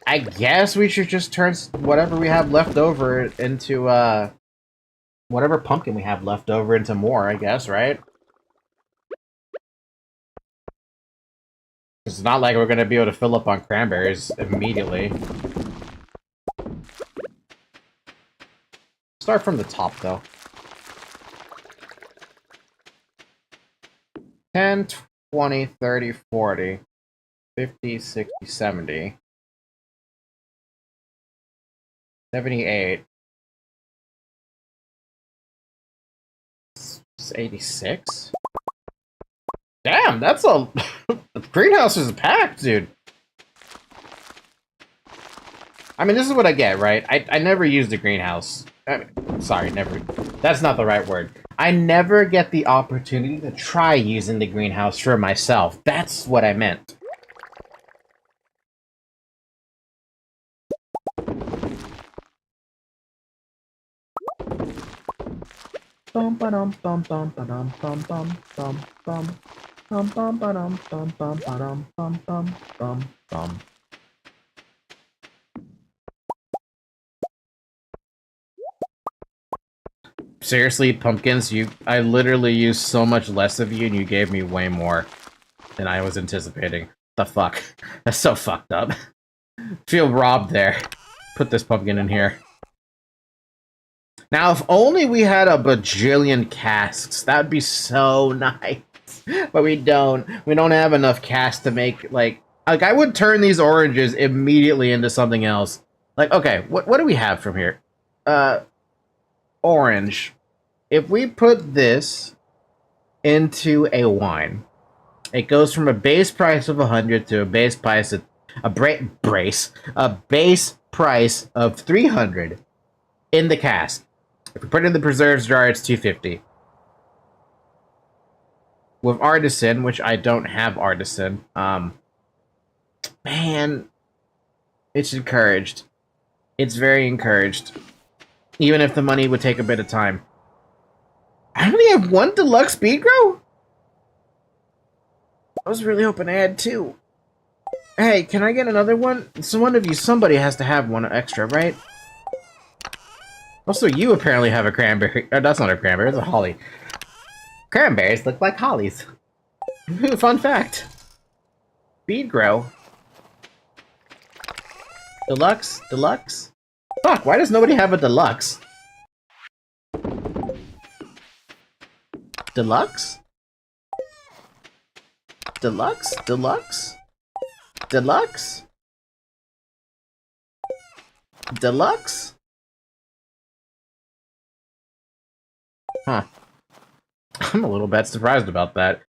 I guess we should just turn whatever we have left over into, whatever pumpkin we have left over into more, I guess, right? It's not like we're gonna be able to fill up on cranberries immediately. Start from the top, though. 10, 20, 30, 40, 50, 60, 70. 78. It's 86? Damn, that's a... The greenhouse is packed, dude. I mean, this is what I get, right? I never use the greenhouse. I mean, sorry, never... That's not the right word. I never get the opportunity to try using the greenhouse for myself. That's what I meant. Bum ba-dum bum bum ba-dum bum bum bum bum bum bum ba-dum bum bum ba-dum bum bum bum bum. Seriously, pumpkins, I literally used so much less of you and you gave me way more than I was anticipating. The fuck? That's so fucked up. Feel robbed there. Put this pumpkin in here. Now, if only we had a bajillion casks, that would be so nice. But we don't. We don't have enough casks to make, like I would turn these oranges immediately into something else. Like, okay, what do we have from here? Orange. If we put this into a wine, it goes from a base price of 100 to a base price of a base price of 300 in the cask. If we put it in the preserves jar, it's 250. With artisan, which I don't have artisan, man, it's encouraged. It's very encouraged. Even if the money would take a bit of time. I only have 1 deluxe speed grow? I was really hoping I had 2. Hey, can I get another one? So somebody has to have 1 extra, right? Also, you apparently have a cranberry. Oh, that's not a cranberry, it's a holly. Cranberries look like hollies. Fun fact. Speed grow. Deluxe? Deluxe? Fuck, why does nobody have a deluxe? Deluxe? Deluxe? Deluxe? Deluxe? Deluxe? Huh. I'm a little bit surprised about that.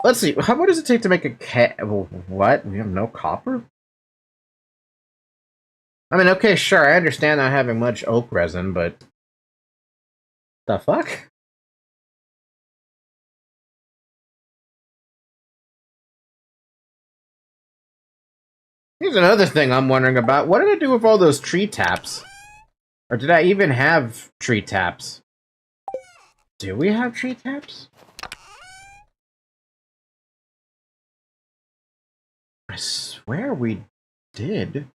Let's see, what does it take to make a what? We have no copper? I mean, okay, sure, I understand not having much oak resin, but... The fuck? Here's another thing I'm wondering about. What did I do with all those tree taps? Or did I even have tree taps? Do we have tree taps? I swear we did.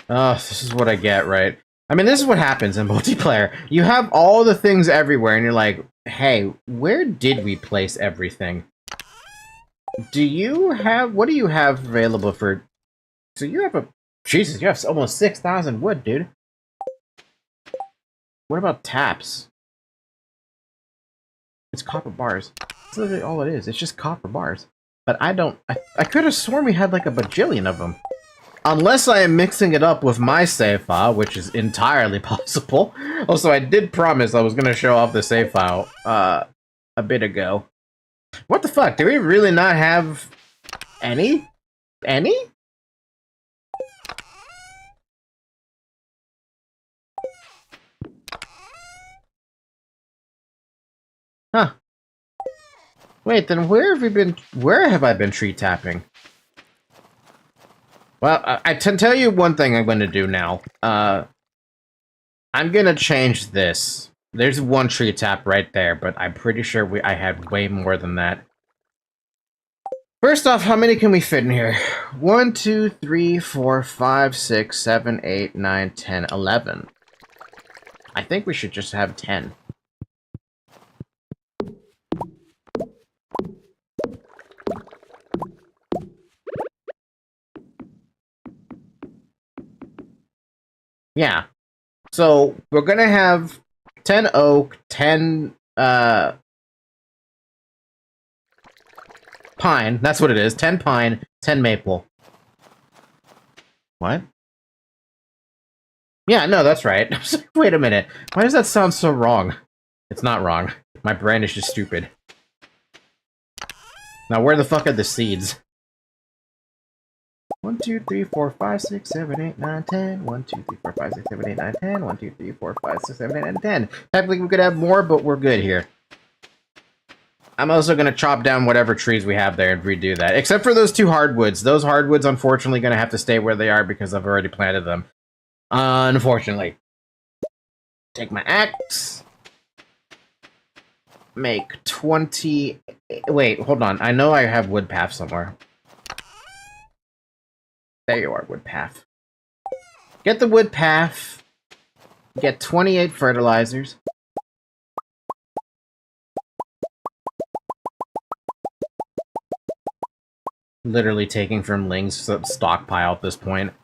Oh, this is what I get, right? I mean, this is what happens in multiplayer. You have all the things everywhere, and you're like, hey, where did we place everything? Do you have... What do you have available for... So you have a... Jesus, you have almost 6,000 wood, dude. What about taps? It's copper bars. That's literally all it is. It's just copper bars. But I don't... I could have sworn we had like a bajillion of them. Unless I am mixing it up with my save file, which is entirely possible. Also, I did promise I was going to show off the save file a bit ago. What the fuck? Do we really not have any? Any? Huh. Wait, then where have we been... Where have I been tree tapping? Well, I can tell you one thing I'm going to do now. I'm going to change this. There's one tree tap right there, but I'm pretty sure I had way more than that. First off, how many can we fit in here? 1, 2, 3, 4, 5, 6, 7, 8, 9, 10, 11. I think we should just have 10. Yeah. So, we're gonna have 10 oak, 10, pine. That's what it is. 10 pine, 10 maple. What? Yeah, no, that's right. Wait a minute. Why does that sound so wrong? It's not wrong. My brain is just stupid. Now, where the fuck are the seeds? 1, 2, 3, 4, 5, 6, 7, 8, 9, 10. 1, 2, 3, 4, 5, 6, 7, 8, 9, 10. 1, 2, 3, 4, 5, 6, 7, 8, 9, 10. Technically, we could have more, but we're good here. I'm also going to chop down whatever trees we have there and redo that. Except for those 2 hardwoods. Those hardwoods, unfortunately, going to have to stay where they are because I've already planted them. Unfortunately. Take my axe. Make 20... Wait, hold on. I know I have wood path somewhere. There you are, wood path. Get the wood path. Get 28 fertilizers. Literally taking from Ling's stockpile at this point.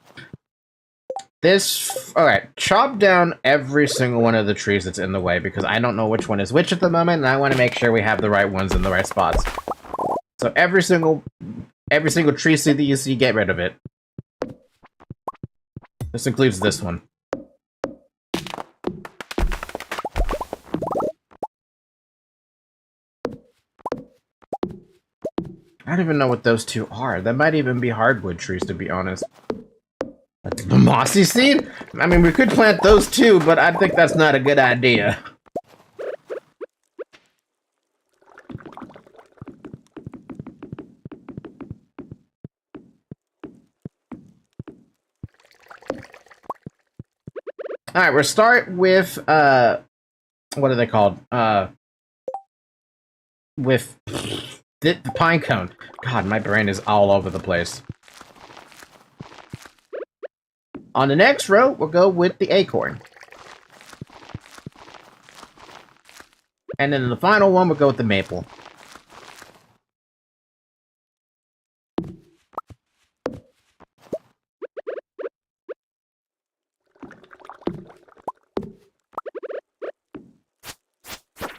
Alright, chop down every single one of the trees that's in the way, because I don't know which one is which at the moment, and I want to make sure we have the right ones in the right spots. So every single tree seed that you see, get rid of it. This includes this one. I don't even know what those 2 are. That might even be hardwood trees, to be honest. A mossy seed? I mean, we could plant those too, but I think that's not a good idea. Alright, we'll start with, what are they called? With the pine cone. God, my brain is all over the place. On the next row, we'll go with the acorn. And then in the final one, we'll go with the maple.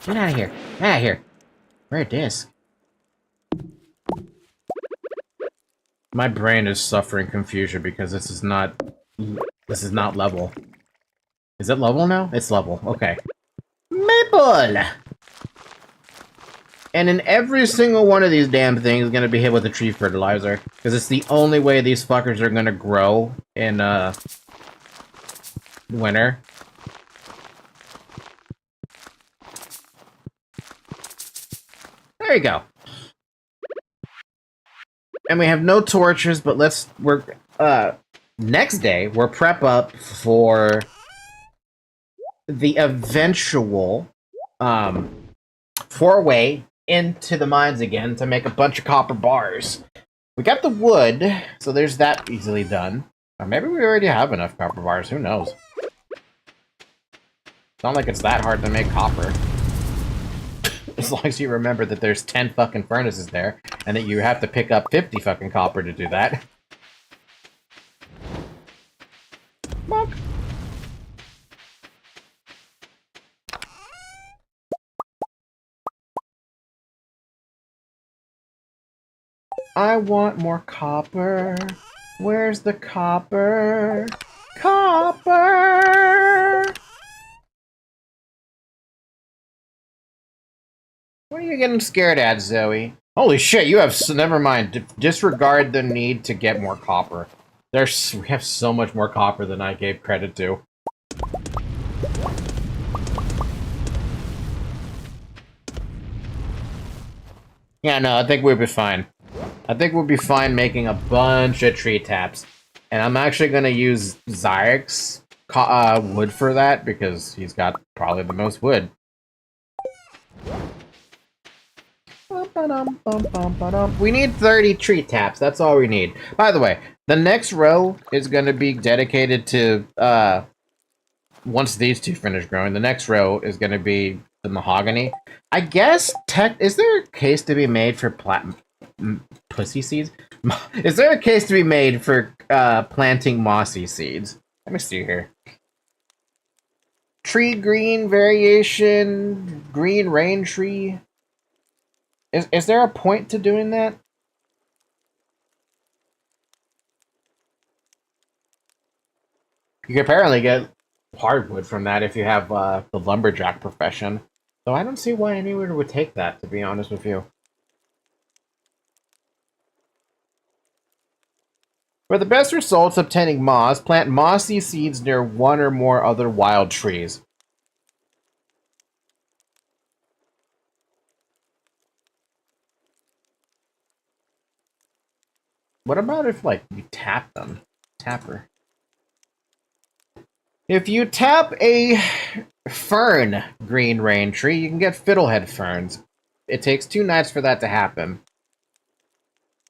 Get out of here. Get out of here. Rare disc. My brain is suffering confusion because this is not level. Is it level now? It's level. Okay. Maple! And in every single one of these damn things is gonna be hit with a tree fertilizer. Because it's the only way these fuckers are gonna grow in, winter. There you go. And we have no torches, but next day, we'll prep up for the eventual, foray into the mines again to make a bunch of copper bars. We got the wood, so there's that easily done. Or maybe we already have enough copper bars, who knows? It's not like it's that hard to make copper. As long as you remember that there's 10 fucking furnaces there, and that you have to pick up 50 fucking copper to do that. Bonk. I want more copper. Where's the copper? Copper! What are you getting scared at, Zoe? Holy shit, you have... Never mind. Disregard the need to get more copper. We have so much more copper than I gave credit to. Yeah, no, I think we'll be fine. I think we'll be fine making a bunch of tree taps. And I'm actually going to use Zyrex wood for that, because he's got probably the most wood. We need 30 tree taps, that's all we need. By the way, the next row is going to be dedicated to, once these two finish growing, the next row is going to be the mahogany. I guess, is there a case to be made for pussy seeds? Is there a case to be made for planting mossy seeds? Let me see here. Tree green variation, green rain tree. Is there a point to doing that? You can apparently get hardwood from that if you have the lumberjack profession. So I don't see why anyone would take that, to be honest with you. For the best results obtaining moss, plant mossy seeds near one or more other wild trees. What about if, like, you tap them? Tapper. If you tap a fern green rain tree, you can get fiddlehead ferns. It takes 2 nights for that to happen.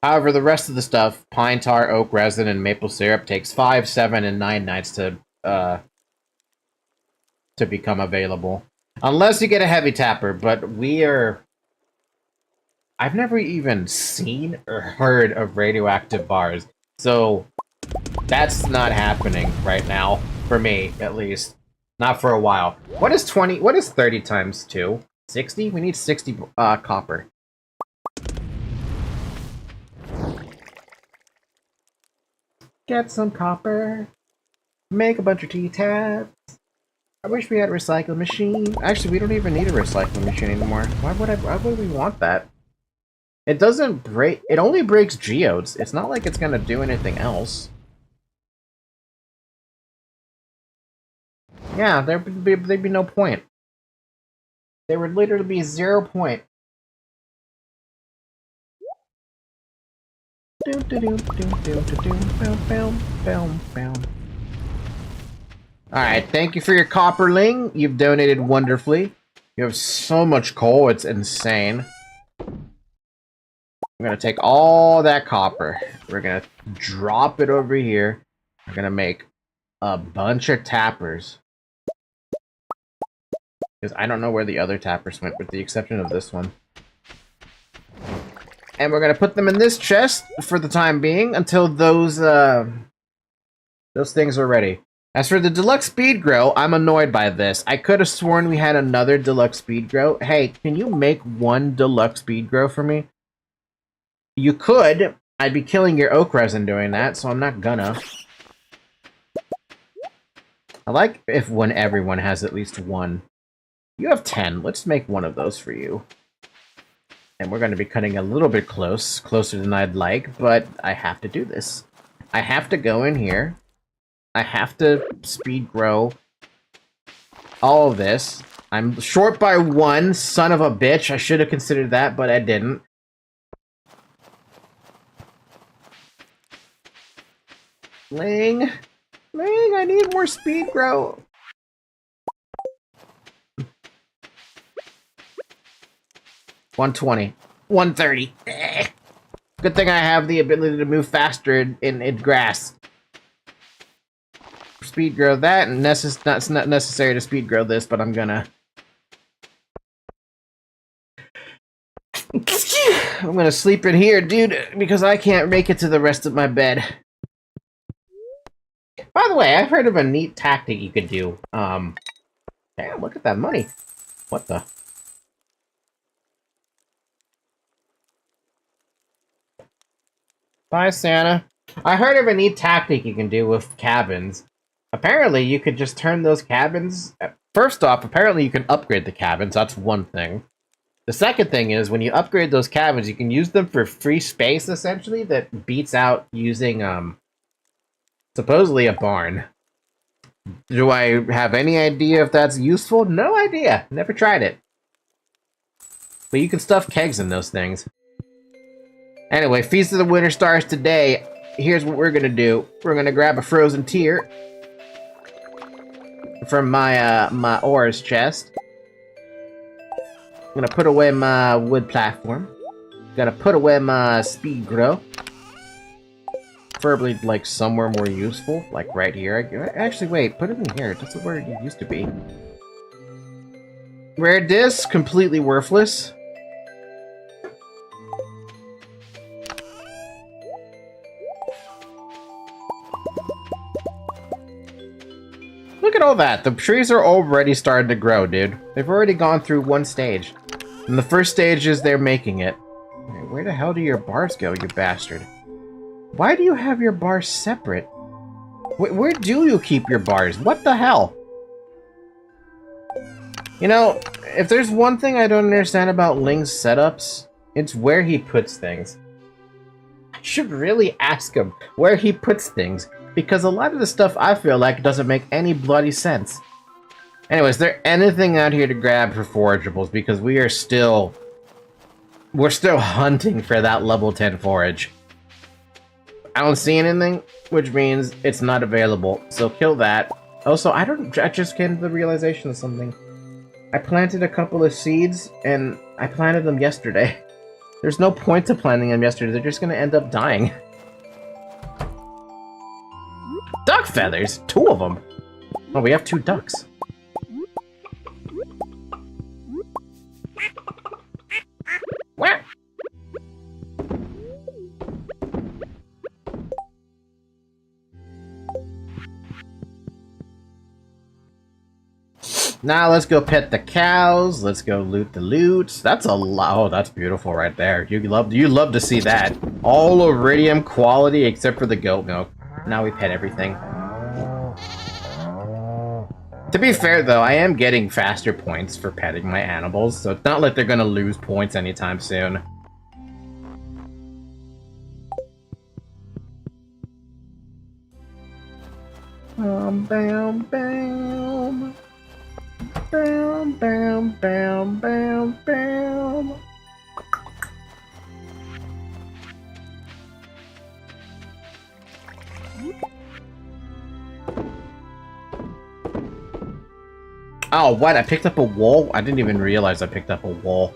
However, the rest of the stuff, pine tar, oak resin, and maple syrup, takes 5, 7, and 9 nights to become available. Unless you get a heavy tapper, but I've never even seen or heard of radioactive bars, so that's not happening right now, for me, at least. Not for a while. What is 30 times 2? 60? We need 60 copper. Get some copper. Make a bunch of tea tabs. I wish we had a recycling machine. Actually, we don't even need a recycling machine anymore. Why would we want that? It doesn't break... It only breaks geodes. It's not like it's gonna do anything else. Yeah, there'd be no point. There would literally be 0 point. Alright, thank you for your copperling. You've donated wonderfully. You have so much coal, it's insane. I'm gonna take all that copper. We're gonna drop it over here. We're gonna make a bunch of tappers. Because I don't know where the other tappers went, with the exception of this one. And we're gonna put them in this chest for the time being until those things are ready. As for the deluxe speed grow, I'm annoyed by this. I could have sworn we had another deluxe speed grow. Hey, can you make 1 deluxe speed grow for me? You could. I'd be killing your oak resin doing that, so I'm not gonna. I like when everyone has at least 1. You have 10. Let's make 1 of those for you. And we're going to be cutting a little bit closer than I'd like, but I have to do this. I have to go in here. I have to speed grow all of this. I'm short by 1, son of a bitch. I should have considered that, but I didn't. Ling, I need more speed grow. $120. $130. Good thing I have the ability to move faster in grass. Speed grow that, and it's not necessary to speed grow this, but I'm gonna... I'm gonna sleep in here, dude, because I can't make it to the rest of my bed. By the way, I've heard of a neat tactic you could do. Damn, look at that money. What the... Bye, Santa. I heard of a neat tactic you can do with cabins. Apparently, you could just turn those cabins... First off, apparently you can upgrade the cabins. That's one thing. The second thing is, when you upgrade those cabins, you can use them for free space, essentially, that beats out using, supposedly a barn. Do I have any idea if that's useful? No idea. Never tried it. But you can stuff kegs in those things. Anyway, Feast of the Winter Stars today. Here's what we're gonna do. We're gonna grab a frozen tear from my my ores chest. I'm gonna put away my wood platform. Gotta put away my speed grow. Preferably, like, somewhere more useful. Like, right here. Actually, wait. Put it in here. That's where it used to be. Rare disc. Completely worthless. Look at all that. The trees are already starting to grow, dude. They've already gone through one stage. And the first stage is they're making it. Where the hell do your bars go, you bastard? Why do you have your bars separate? Where do you keep your bars? What the hell? You know, if there's one thing I don't understand about Ling's setups, it's where he puts things. I should really ask him where he puts things, because a lot of the stuff I feel like doesn't make any bloody sense. Anyway, is there anything out here to grab for forageables? Because we're still hunting for that level 10 forage. I don't see anything, which means it's not available. So kill that. Also, I just came to the realization of something. I planted a couple of seeds, and I planted them yesterday. There's no point to planting them yesterday. They're just gonna end up dying. Duck feathers? 2 of them. Oh, we have 2 ducks. Where? Now let's go pet the cows. Let's go loot the loot. That's a lot. Oh, that's beautiful right there. You love to see that. All Iridium quality except for the goat milk. Now we pet everything. To be fair though, I am getting faster points for petting my animals, so it's not like they're gonna lose points anytime soon. Bam, bam, bam. Bam, bam, bam, bam, bam. Oh, what? I picked up a wall? I didn't even realize I picked up a wall.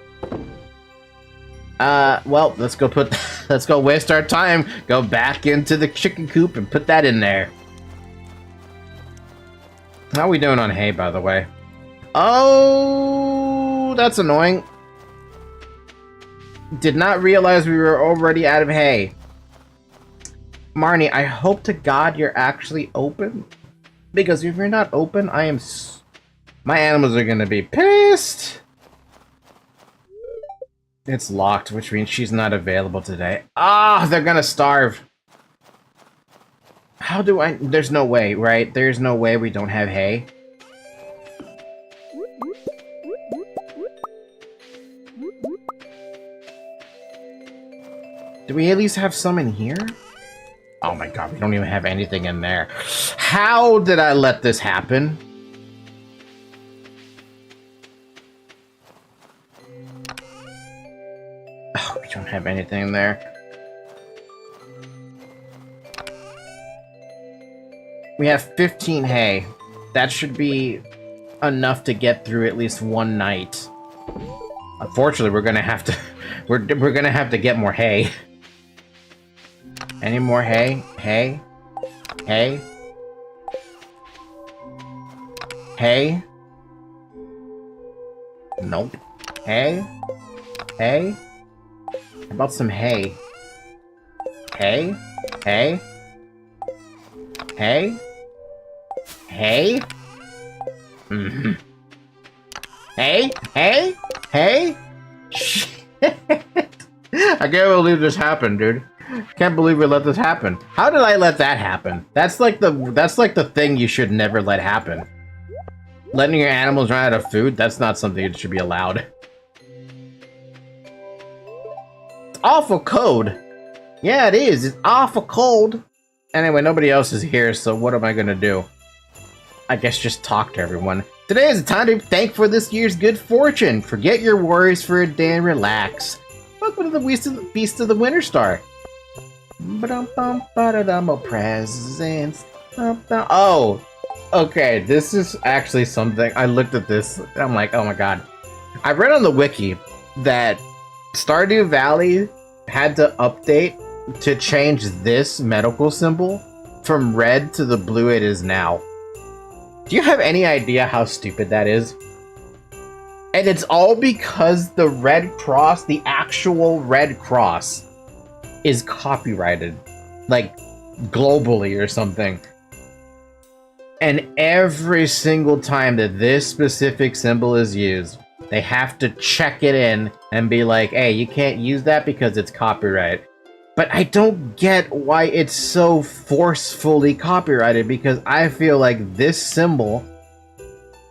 Well, let's go waste our time. Go back into the chicken coop and put that in there. How are we doing on hay, by the way? Oh, that's annoying. Did not realize we were already out of hay. Marnie, I hope to God you're actually open. Because if you're not open, my animals are gonna be pissed. It's locked, which means she's not available today. Ah, they're gonna starve. How do I... There's no way, right? There's no way we don't have hay. Do we at least have some in here? Oh my god, we don't even have anything in there. How did I let this happen? Oh, we don't have anything in there. We have 15 hay. That should be enough to get through at least one night. Unfortunately, we're gonna have to we're gonna have to get more hay. Any more hay? Hay? Hay? Hay? Nope. Hay? Hay? How about some hay? Hay? Hay? Hay? Hay? Mm-hmm. Hey? Hey? Hey? Shit. I can't believe this happened, dude. Can't believe we let this happen. How did I let that happen? That's like the thing you should never let happen. Letting your animals run out of food, that's not something that should be allowed. It's awful cold. Yeah, it is. It's awful cold. Anyway, nobody else is here, so what am I gonna do? I guess just talk to everyone. Today is the time to thank for this year's good fortune. Forget your worries for a day and relax. Welcome to the Feast of the Winter Star. Presents. Oh, okay. This is actually something. I looked at this and I'm like, oh my god. I read on the wiki that Stardew Valley had to update to change this medical symbol from red to the blue it is now. Do you have any idea how stupid that is? And it's all because the Red Cross, the actual Red Cross, is copyrighted. Like, globally or something. And every single time that this specific symbol is used, they have to check it in and be like, hey, you can't use that because it's copyright. But I don't get why it's so forcefully copyrighted, because I feel like this symbol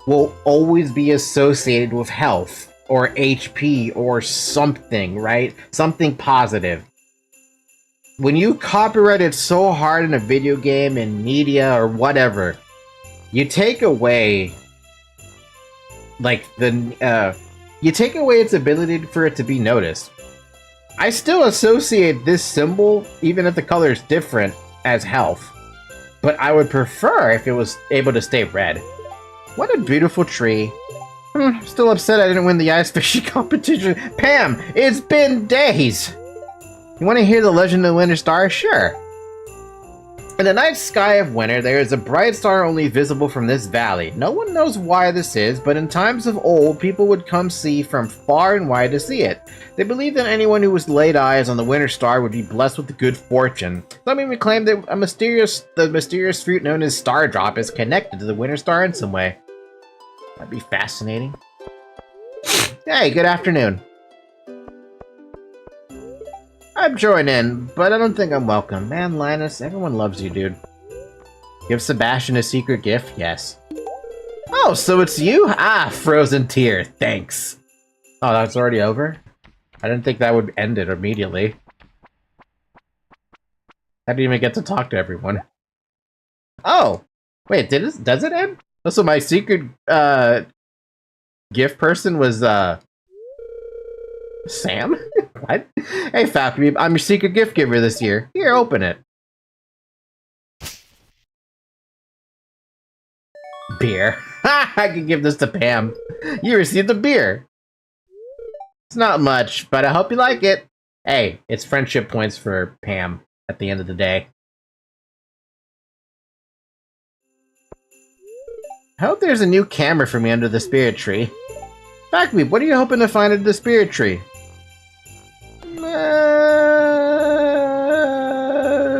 will always be associated with health or HP or something, right? Something positive. When you copyright it so hard in a video game, in media, or whatever, you take away, like, you take away its ability for it to be noticed. I still associate this symbol, even if the color is different, as health. But I would prefer if it was able to stay red. What a beautiful tree. Still upset I didn't win the ice fishing competition. Pam, it's been days! You want to hear the legend of the Winter Star? Sure. In the night sky of winter, there is a bright star only visible from this valley. No one knows why this is, but in times of old, people would come see from far and wide to see it. They believed that anyone who was laid eyes on the Winter Star would be blessed with good fortune. Some even claim that the mysterious fruit known as Star Drop is connected to the Winter Star in some way. That'd be fascinating. Hey, good afternoon. I'd join in, but I don't think I'm welcome. Man, Linus, everyone loves you, dude. Give Sebastian a secret gift? Yes. Oh, so it's you? Ah, frozen tear. Thanks. Oh, that's already over? I didn't think that would end it immediately. I didn't even get to talk to everyone. Oh! Wait, does it end? Oh, so my secret, gift person was, Sam? What? Hey, Falcon, I'm your secret gift giver this year. Here, open it. Beer. Ha! I can give this to Pam. You received a beer. It's not much, but I hope you like it. Hey, it's friendship points for Pam at the end of the day. I hope there's a new camera for me under the spirit tree. Falcon, what are you hoping to find under the spirit tree?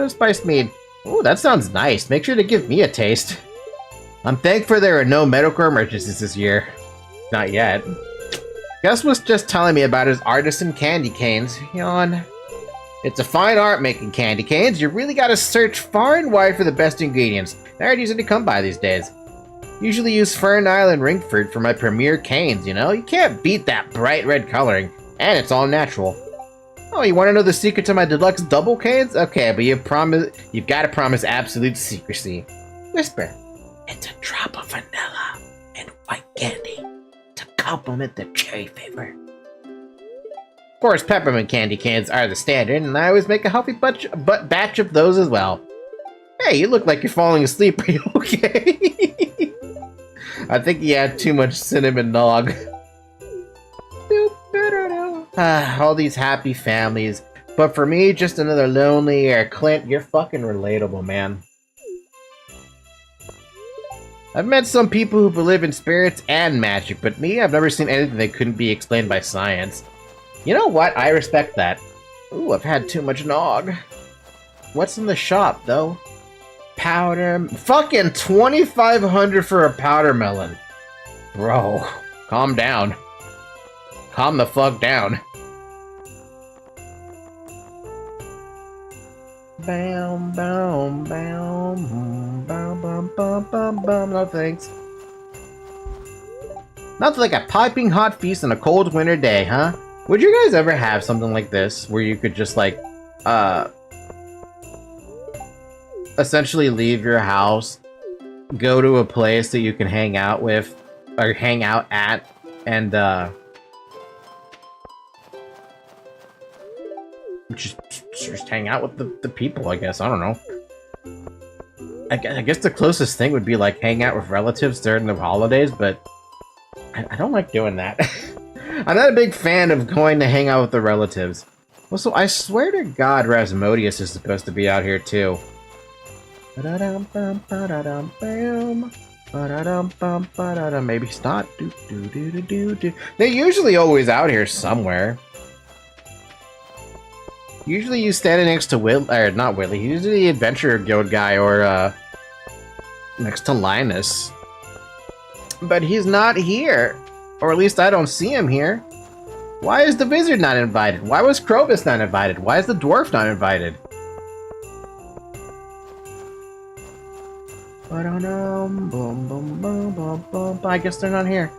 Spiced mead. Ooh, that sounds nice. Make sure to give me a taste. I'm thankful there are no medical emergencies this year. Not yet. Gus was just telling me about his artisan candy canes. Yawn. It's a fine art making candy canes. You really gotta search far and wide for the best ingredients. They're hard easy to come by these days. Usually use Fern Island ring fruit for my premier canes, you know? You can't beat that bright red coloring. And it's all natural. Oh, you want to know the secret to my deluxe double canes? Okay, but you've got to promise absolute secrecy. Whisper. It's a drop of vanilla and white candy to complement the cherry flavor. Of course, peppermint candy cans are the standard, and I always make a healthy batch of those as well. Hey, you look like you're falling asleep. Are you okay? I think you had too much cinnamon nog. All these happy families But for me, just another lonely year. Clint, you're fucking relatable, man. I've met some people who believe in spirits and magic, but me, I've never seen anything that couldn't be explained by science. You know what? I respect that. Ooh, I've had too much nog. What's in the shop, though? Powder... Fucking 2,500 for a powder melon. Bro, calm down. Calm the fuck down. Bam, bam, bam, bam, bam, bam, bam, bam. No thanks. Nothing like a piping hot feast on a cold winter day, huh? Would you guys ever have something like this where you could just like, essentially leave your house, go to a place that you can hang out with, or hang out at, and just hang out with the people, I guess. I don't know. I guess the closest thing would be like hang out with relatives during the holidays, but I don't like doing that. I'm not a big fan of going to hang out with the relatives. Also, I swear to God, Rasmodius is supposed to be out here too. Maybe he's not. They're usually always out here somewhere. Usually you standing next to not Willie, he's usually the Adventure Guild guy, or next to Linus. But he's not here. Or at least I don't see him here. Why is the Wizard not invited? Why was Krobus not invited? Why is the Dwarf not invited? I guess they're not here.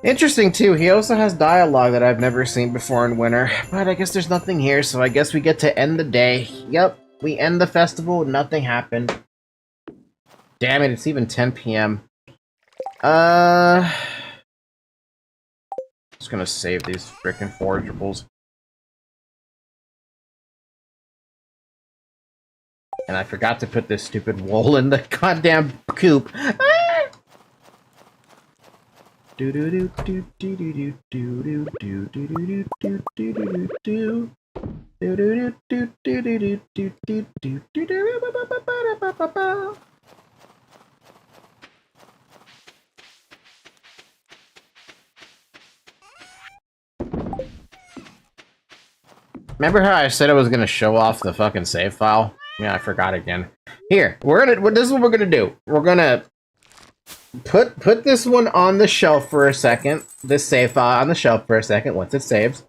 Interesting too, he also has dialogue that I've never seen before in winter, but I guess there's nothing here, so I guess we get to end the day. Yep, we end the festival, nothing happened. Damn it, it's even 10 p.m. Just gonna save these frickin' forageables. And I forgot to put this stupid wool in the goddamn coop. Remember how I said I was gonna show off the fucking save file? Yeah, I forgot again. Here, this is what we're gonna do. We're gonna put this one on the shelf for a second. This save file on the shelf for a second once it saves.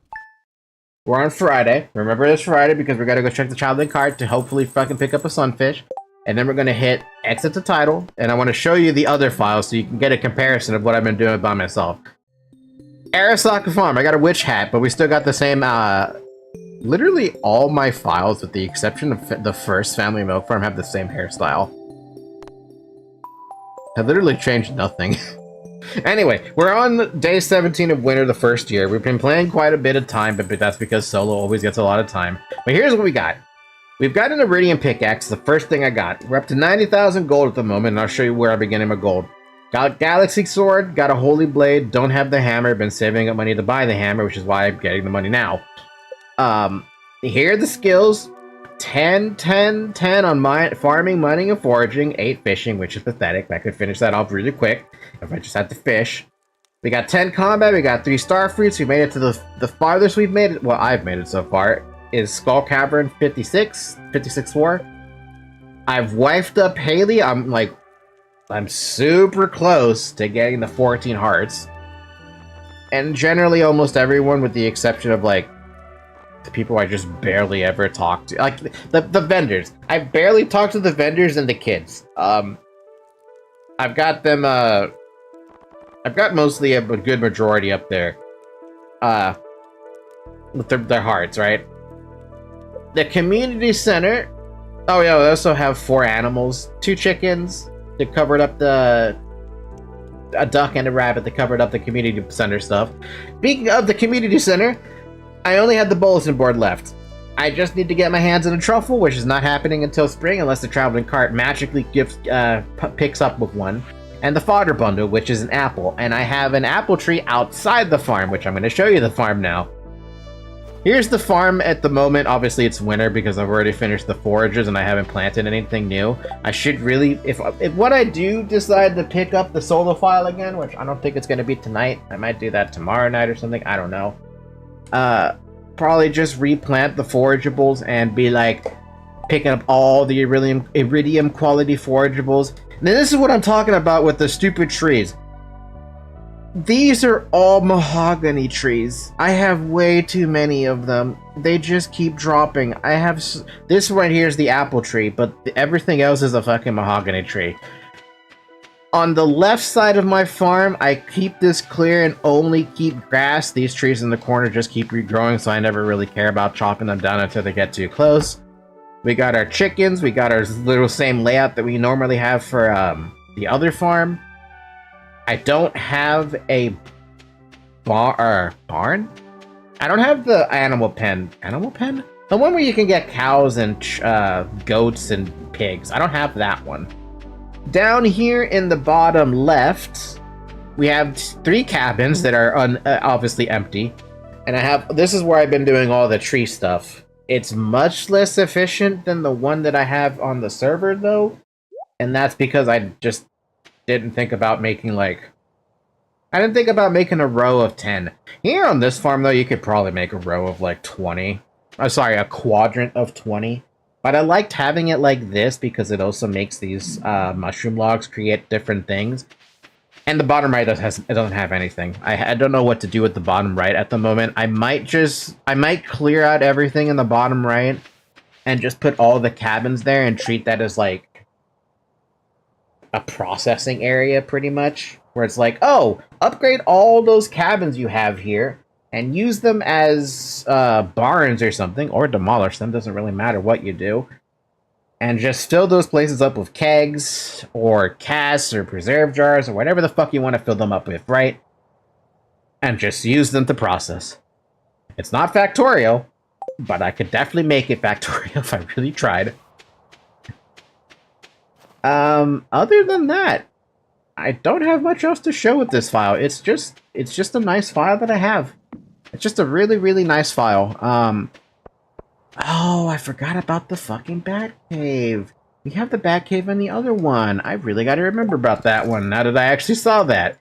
We're on Friday. Remember this Friday because we gotta go check the Traveling Cart to hopefully fucking pick up a sunfish. And then we're gonna hit exit to title, and I want to show you the other files so you can get a comparison of what I've been doing by myself. Arasaka Farm, I got a witch hat, but we still got the same, literally all my files, with the exception of the first Family Milk Farm, have the same hairstyle. I literally changed nothing. Anyway, we're on day 17 of winter, the first year. We've been playing quite a bit of time, but that's because solo always gets a lot of time. But here's what we got. We've got an Iridium pickaxe, the first thing I got. We're up to 90,000 gold at the moment, and I'll show you where I'm beginning my gold. Got Galaxy Sword, got a Holy Blade, don't have the hammer, been saving up money to buy the hammer, which is why I'm getting the money now. Here are the skills. 10, 10, 10 on farming, mining, and foraging. 8 fishing, which is pathetic. I could finish that off really quick if I just had to fish. We got 10 combat, we got 3 star fruits. We made it to the farthest we've made it. Well, I've made it so far. Is Skull Cavern 56 4. I've wifed up Haley. I'm super close to getting the 14 hearts. And generally almost everyone, with the exception of like the people I just barely ever talk to. Like the vendors. I barely talk to the vendors and the kids. I've got them I've got mostly a good majority up there. With their hearts, right? The community center. Oh yeah, we also have 4 animals, 2 chickens that covered up a duck and a rabbit that covered up the community center stuff. Speaking of the community center, I only have the bulletin board left. I just need to get my hands on a truffle, which is not happening until spring unless the Traveling Cart magically picks up with one. And the fodder bundle, which is an apple. And I have an apple tree outside the farm, which I'm going to show you the farm now. Here's the farm at the moment. Obviously, it's winter because I've already finished the forages and I haven't planted anything new. I should really, if what I do decide to pick up the solo file again, which I don't think it's going to be tonight. I might do that tomorrow night or something. I don't know. Probably just replant the forageables and be like picking up all the iridium quality forageables. Now, this is what I'm talking about with the stupid trees. These are all mahogany trees. I have way too many of them. They just keep dropping. I have... This right here is the apple tree, but everything else is a fucking mahogany tree. On the left side of my farm, I keep this clear and only keep grass. These trees in the corner just keep regrowing, so I never really care about chopping them down until they get too close. We got our chickens. We got our little same layout that we normally have for the other farm. I don't have a barn? I don't have the animal pen. Animal pen? The one where you can get cows and goats and pigs. I don't have that one. Down here in the bottom left, we have 3 cabins that are obviously empty. And this is where I've been doing all the tree stuff. It's much less efficient than the one that I have on the server, though. And that's because I just didn't think about making, I didn't think about making a row of 10. Here on this farm, though, you could probably make a row of, 20. Oh, sorry, a quadrant of 20. But I liked having it like this because it also makes these mushroom logs create different things. And the bottom right it doesn't have anything. I don't know what to do with the bottom right at the moment. I might clear out everything in the bottom right and just put all the cabins there and treat that as, a processing area, pretty much, where it's oh, upgrade all those cabins you have here and use them as barns or something, or demolish them, doesn't really matter what you do, and just fill those places up with kegs or casks or preserve jars or whatever the fuck you want to fill them up with, right? And just use them to process. It's not factorial, but I could definitely make it factorial if I really tried. Other than that, I don't have much else to show with this file. It's just a nice file that I have. It's just a really, really nice file. Oh, I forgot about the fucking Batcave. We have the Batcave in the other one. I really got to remember about that one now that I actually saw that.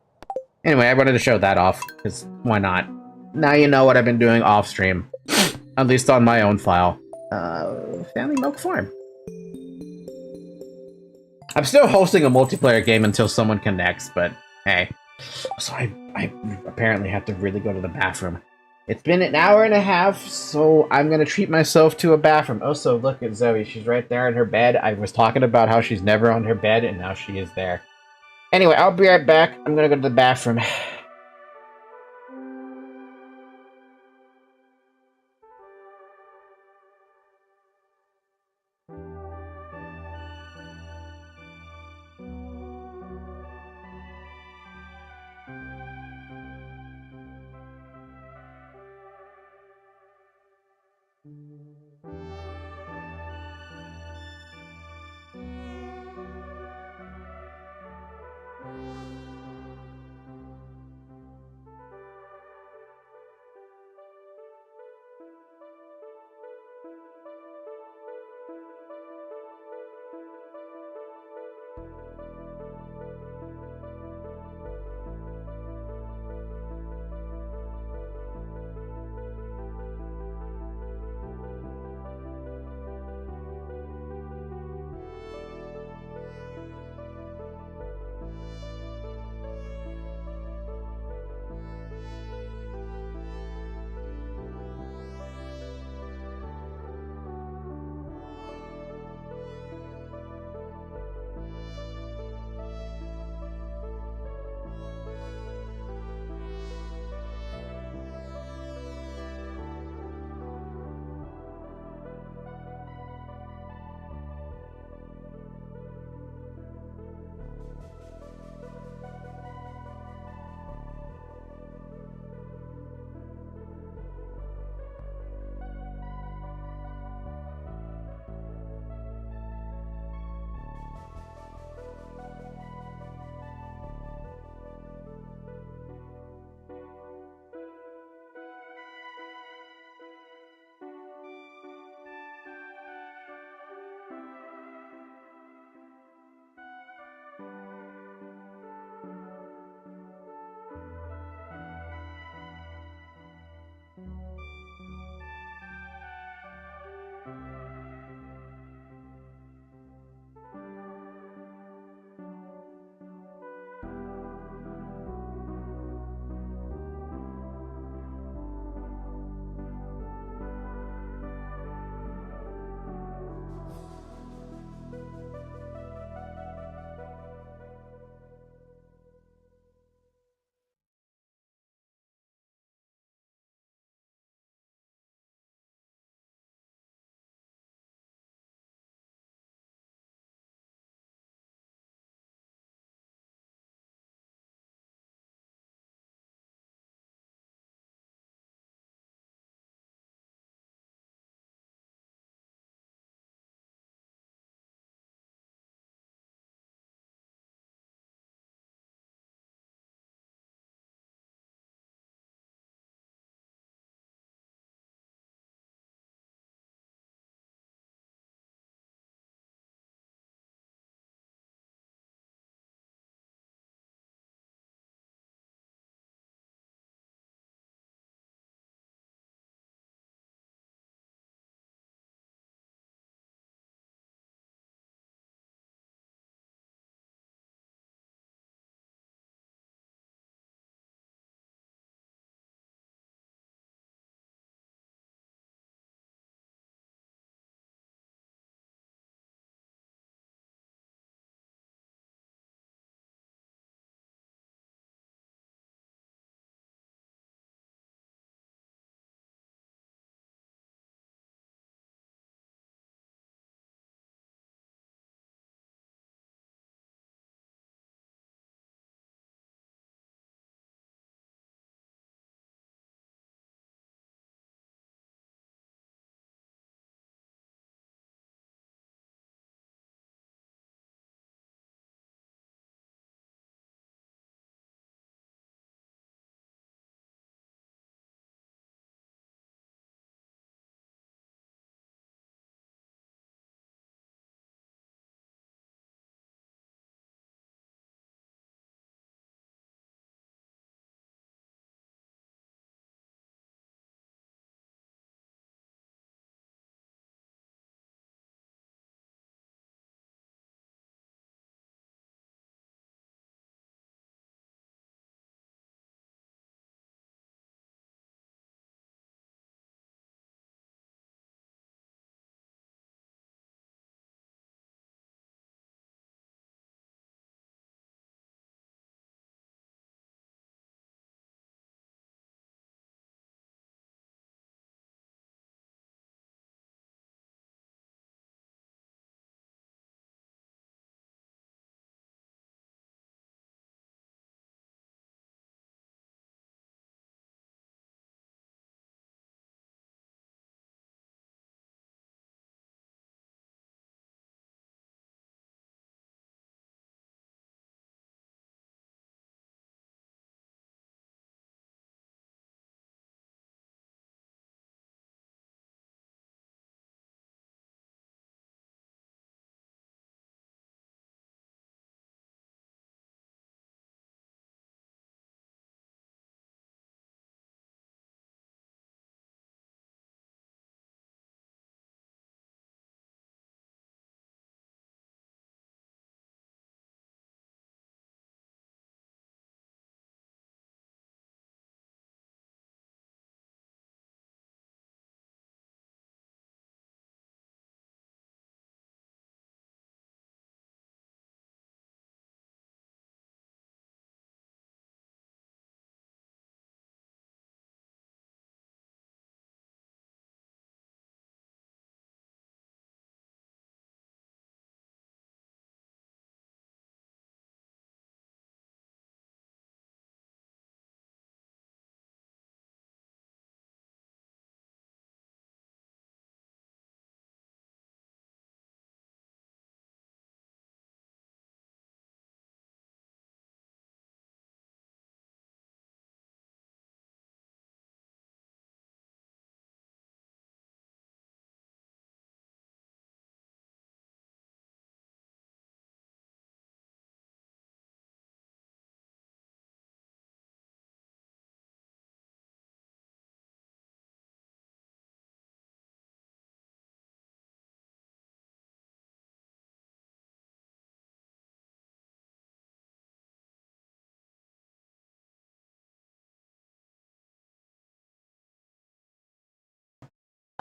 Anyway, I wanted to show that off, because why not? Now you know what I've been doing off-stream. At least on my own file. Family Milk Farm. I'm still hosting a multiplayer game until someone connects, but hey. So I apparently have to really go to the bathroom. It's been an hour and a half, so I'm gonna treat myself to a bathroom. Also, look at Zoe. She's right there in her bed. I was talking about how she's never on her bed, and now she is there. Anyway, I'll be right back. I'm gonna go to the bathroom.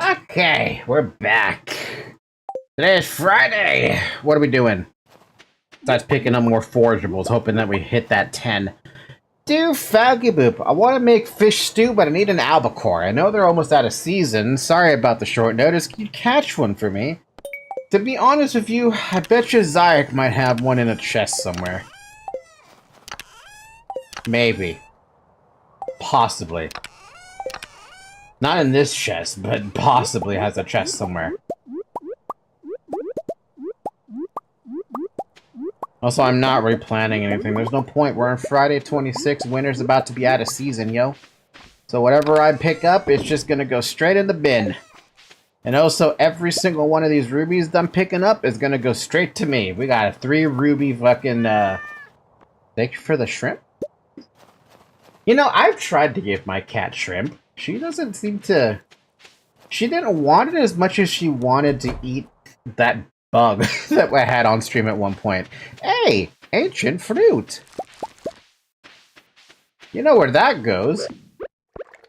Okay, we're back. Today is Friday. What are we doing? Besides picking up more forageables, hoping that we hit that 10. Dude, Falky Boop, I want to make fish stew, but I need an albacore. I know they're almost out of season. Sorry about the short notice. Can you catch one for me? To be honest with you, I bet you Zayak might have one in a chest somewhere. Maybe. Possibly. Not in this chest, but possibly has a chest somewhere. Also, I'm not replanning anything. There's no point. We're on Friday 26. Winter's about to be out of season, yo. So whatever I pick up, it's just gonna go straight in the bin. And also, every single one of these rubies that I'm picking up is gonna go straight to me. We got a 3 ruby fucking, Thank you for the shrimp? You know, I've tried to give my cat shrimp. She doesn't seem to... She didn't want it as much as she wanted to eat that bug that I had on stream at one point. Hey! Ancient fruit! You know where that goes.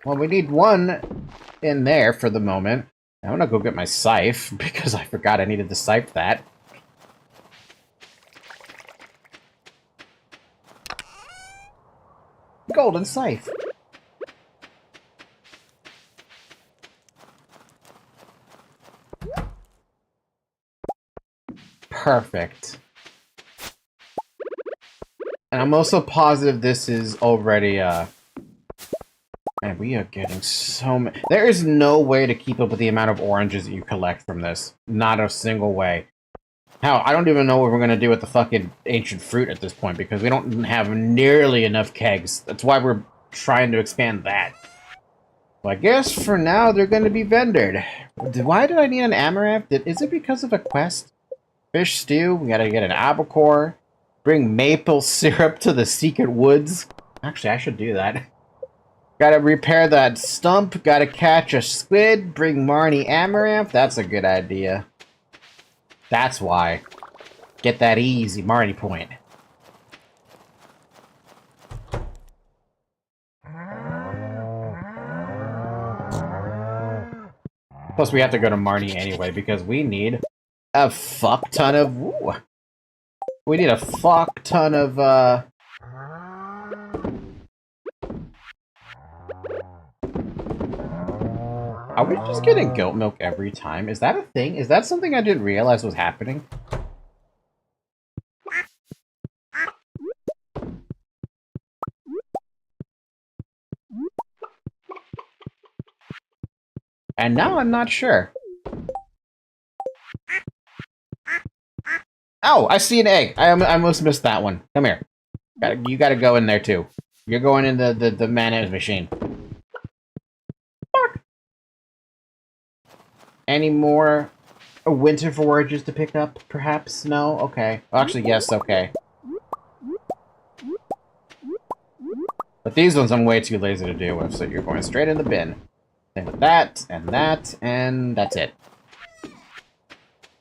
Well, we need one in there for the moment. I'm gonna go get my scythe, because I forgot I needed to scythe that. Golden scythe. Perfect. And I'm also positive this is already, Man, we are getting so many... There is no way to keep up with the amount of oranges that you collect from this. Not a single way. Hell, I don't even know what we're gonna do with the fucking ancient fruit at this point, because we don't have nearly enough kegs. That's why we're trying to expand that. Well, I guess for now they're gonna be vendored. Why did I need an amaranth? Is it because of a quest? Fish stew, we gotta get an albacore. Bring maple syrup to the secret woods. Actually, I should do that. Gotta repair that stump, gotta catch a squid, bring Marnie amaranth. That's a good idea. That's why. Get that easy Marnie point. Plus, we have to go to Marnie anyway, because we need a fuck ton of... Ooh. We need a fuck ton of, Are we just getting goat milk every time? Is that a thing? Is that something I didn't realize was happening? And now I'm not sure. Oh, I see an egg. I almost missed that one. Come here. You gotta go in there too. You're going in the mayonnaise machine. Any more winter forages to pick up, perhaps? No? Okay. Well, actually, yes, okay. But these ones I'm way too lazy to deal with, so you're going straight in the bin. Same with that, and that's it.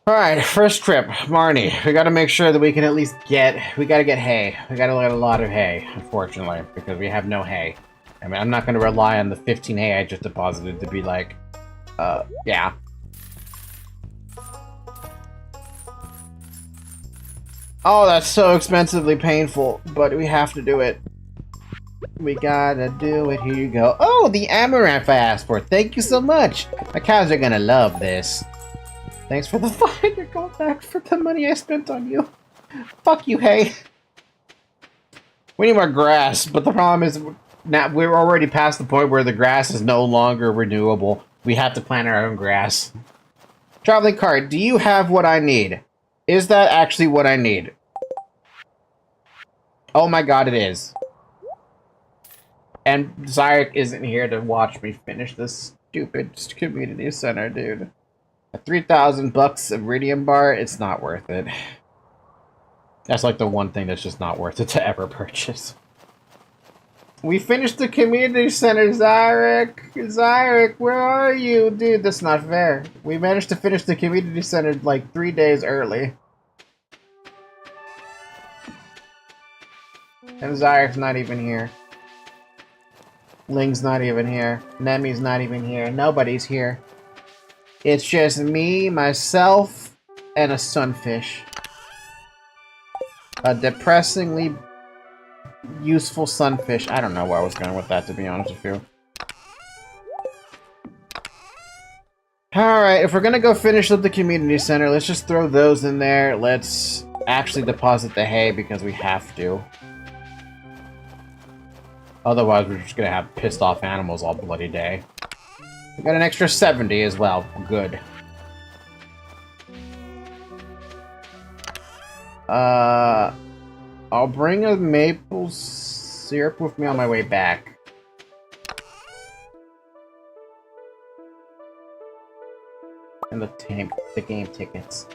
Alright, first trip, Marnie. We gotta make sure that we can at least get... We gotta get hay. We gotta get a lot of hay, unfortunately, because we have no hay. I mean, I'm not gonna rely on the 15 hay I just deposited to be like... yeah. Oh, that's so expensively painful, but we have to do it. We gotta do it. Here you go. Oh, the amaranth I asked for. Thank you so much. My cows are gonna love this. Thanks for the fine. You're going back for the money I spent on you. Fuck you, hey. We need more grass, but the problem is now we're already past the point where the grass is no longer renewable. We have to plant our own grass. Traveling cart, do you have what I need? Is that actually what I need? Oh my god, it is. And Zyric isn't here to watch me finish this stupid community center, dude. At 3,000 bucks Iridium bar, it's not worth it. That's like the one thing that's just not worth it to ever purchase. We finished the community center, Zyric! Zyric, where are you? Dude, that's not fair. We managed to finish the community center like 3 days early. And Zyric's not even here. Ling's not even here. Nemi's not even here. Nobody's here. It's just me, myself, and a sunfish. A depressingly useful sunfish. I don't know where I was going with that, to be honest with you. Alright, if we're gonna go finish up the community center, let's just throw those in there. Let's actually deposit the hay because we have to. Otherwise, we're just gonna have pissed off animals all bloody day. We got an extra 70 as well. Good. I'll bring a maple syrup with me on my way back. And the game tickets.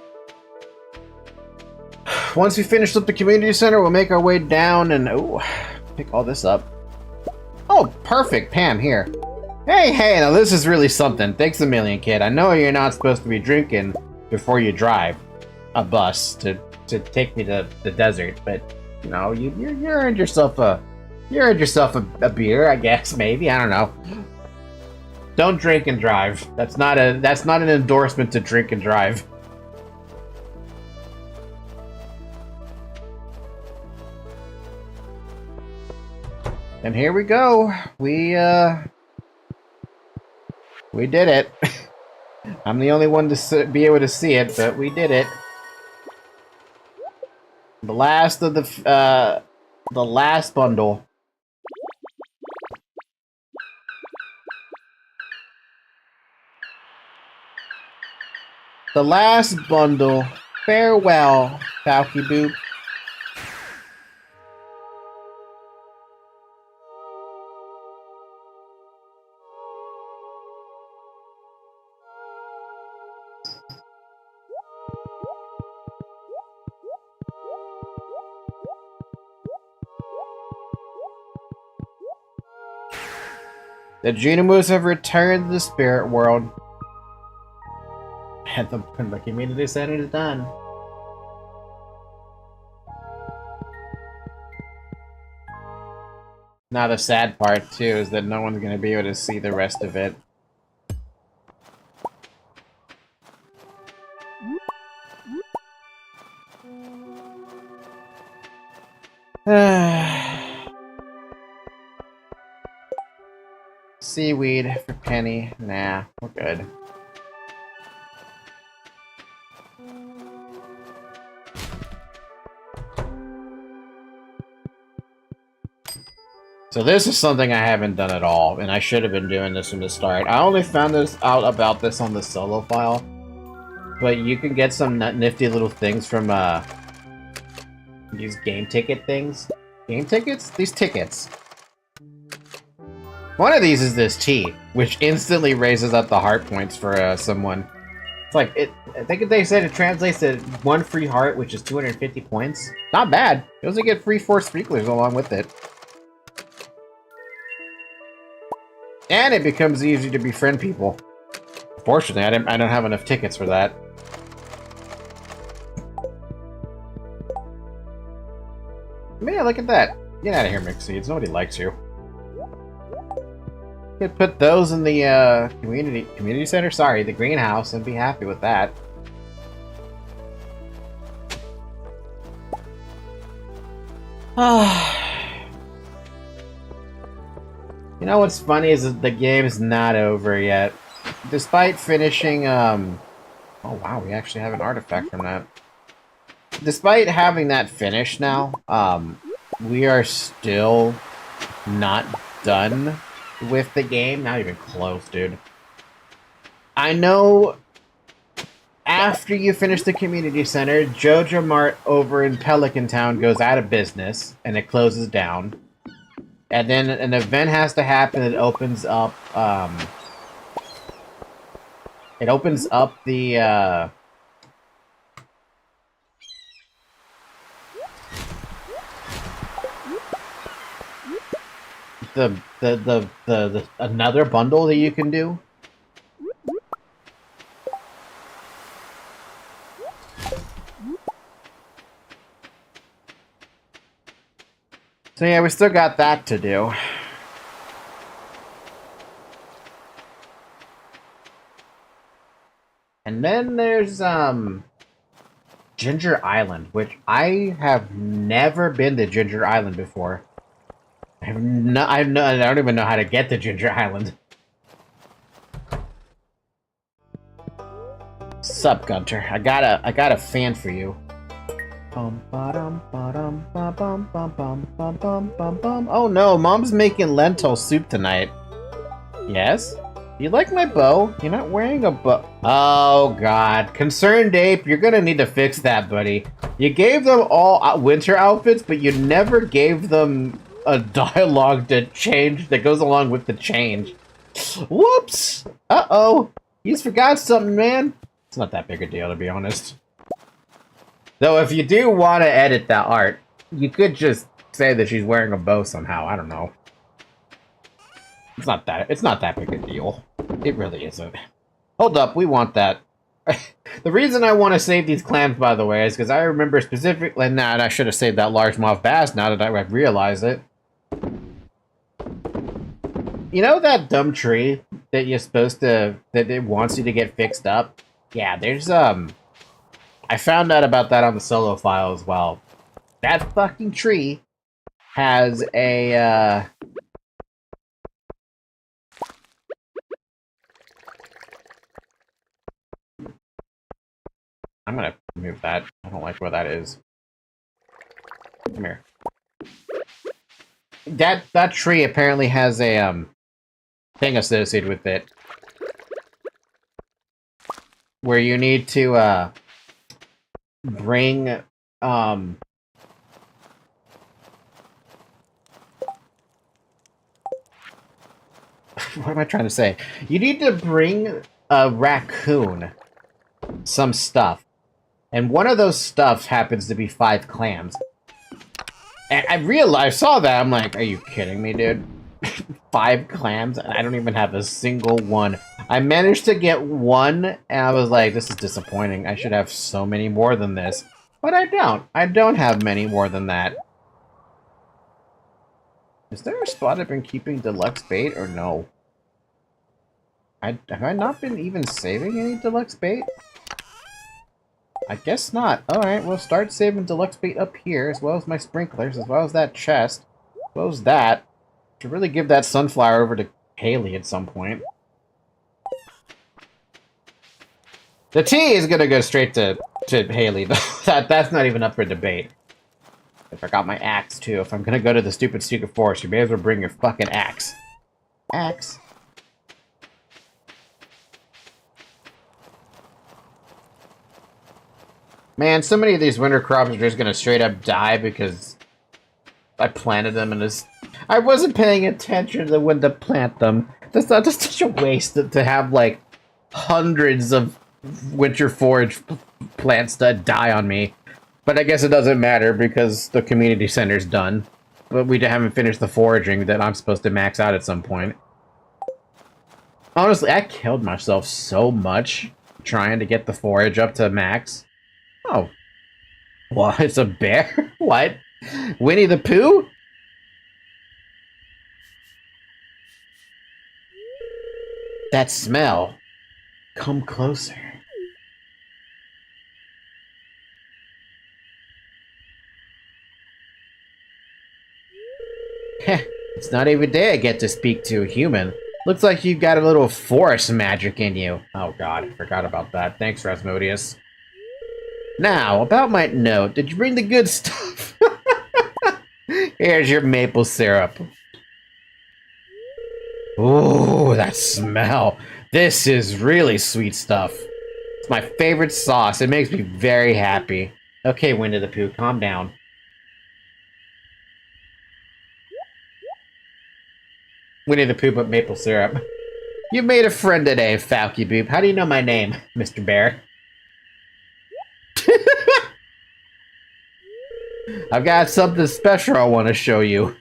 Once we finish up the community center, we'll make our way down and pick all this up. Oh, perfect, Pam, here. Hey, now this is really something. Thanks a million, kid. I know you're not supposed to be drinking before you drive a bus to take me to the desert, but you know, you earned yourself a beer, I guess, maybe. I don't know. Don't drink and drive. That's not an endorsement to drink and drive. And here we go. We did it. I'm the only one to be able to see it, but we did it. The last of the last bundle. The last bundle. Farewell, Falky Boop. The Genimus have returned to the spirit world. And the community center is done. Now the sad part, too, is that no one's going to be able to see the rest of it. Seaweed for Penny. Nah, we're good. So this is something I haven't done at all, and I should have been doing this from the start. I only found out about this on the solo file, but you can get some nifty little things from these game ticket things. Game tickets? These tickets. One of these is this tea, which instantly raises up the heart points for someone. It's like, I think they said it translates to 1 free heart, which is 250 points. Not bad. You also get free 4 sprinklers along with it. And it becomes easy to befriend people. Fortunately, I don't have enough tickets for that. Man, look at that. Get out of here, Mixed Seeds. Nobody likes you. Could put those in the community center. Sorry, the greenhouse, and be happy with that. You know what's funny is that the game is not over yet. Despite finishing, oh wow, we actually have an artifact from that. Despite having that finished now, we are still not done with the game. Not even close, dude. I know after you finish the community center, Jojo Mart over in Pelican Town goes out of business, and it closes down. And then an event has to happen that opens up, it opens up the, another bundle that you can do. So yeah, we still got that to do. And then there's, Ginger Island, which I have never been to Ginger Island before. I don't even know how to get to Ginger Island. Sup, Gunter? I got a fan for you. Oh no, Mom's making lentil soup tonight. Yes? You like my bow? You're not wearing a bow. Oh god. Concerned Ape, you're gonna need to fix that, buddy. You gave them all winter outfits, but you never gave them a dialogue to change that goes along with the change. Whoops! Uh-oh. You just forgot something, man. It's not that big a deal, to be honest. Though, if you do want to edit that art, you could just say that she's wearing a bow somehow. I don't know. It's not that big a deal. It really isn't. Hold up, we want that. The reason I want to save these clams, by the way, is because I remember specifically... Nah, I should have saved that largemouth bass now that I realize it. You know that dumb tree that you're supposed to... that it wants you to get fixed up? Yeah, there's, I found out about that on the solo file as well. That fucking tree has a, I'm gonna move that. I don't like where that is. Come here. That tree apparently has a, thing associated with it. Where you need to, bring, what am I trying to say? You need to bring a raccoon some stuff. And one of those stuff happens to be 5 clams. And I saw that, I'm like, are you kidding me, dude? 5 clams? And I don't even have a single one. I managed to get one, and I was like, this is disappointing. I should have so many more than this. But I don't. I don't have many more than that. Is there a spot I've been keeping deluxe bait, or no? Have I not been even saving any deluxe bait? I guess not. Alright, we'll start saving deluxe bait up here, as well as my sprinklers, as well as that chest, as well as that. Should really give that sunflower over to Haley at some point. The tea is gonna go straight to Haley, though. That's not even up for debate. I forgot my axe, too. If I'm gonna go to the stupid secret forest, you may as well bring your fucking axe. Axe. Man, so many of these winter crops are just gonna straight up die because I planted them and I wasn't paying attention to when to plant them. That's not just such a waste to have like hundreds of winter forage plants that die on me. But I guess it doesn't matter because the community center's done. But we haven't finished the foraging that I'm supposed to max out at some point. Honestly, I killed myself so much trying to get the forage up to max. Oh. Well, it's a bear? What? Winnie the Pooh? That smell. Come closer. Heh, it's not every day I get to speak to a human. Looks like you've got a little forest magic in you. Oh god, I forgot about that. Thanks, Rasmodius. Now, about my note, did you bring the good stuff? Here's your maple syrup. Ooh, that smell. This is really sweet stuff. It's my favorite sauce. It makes me very happy. Okay, Winnie the Pooh, calm down. Winnie the Pooh, but maple syrup. You made a friend today, Falky Boop. How do you know my name, Mr. Bear? I've got something special I want to show you.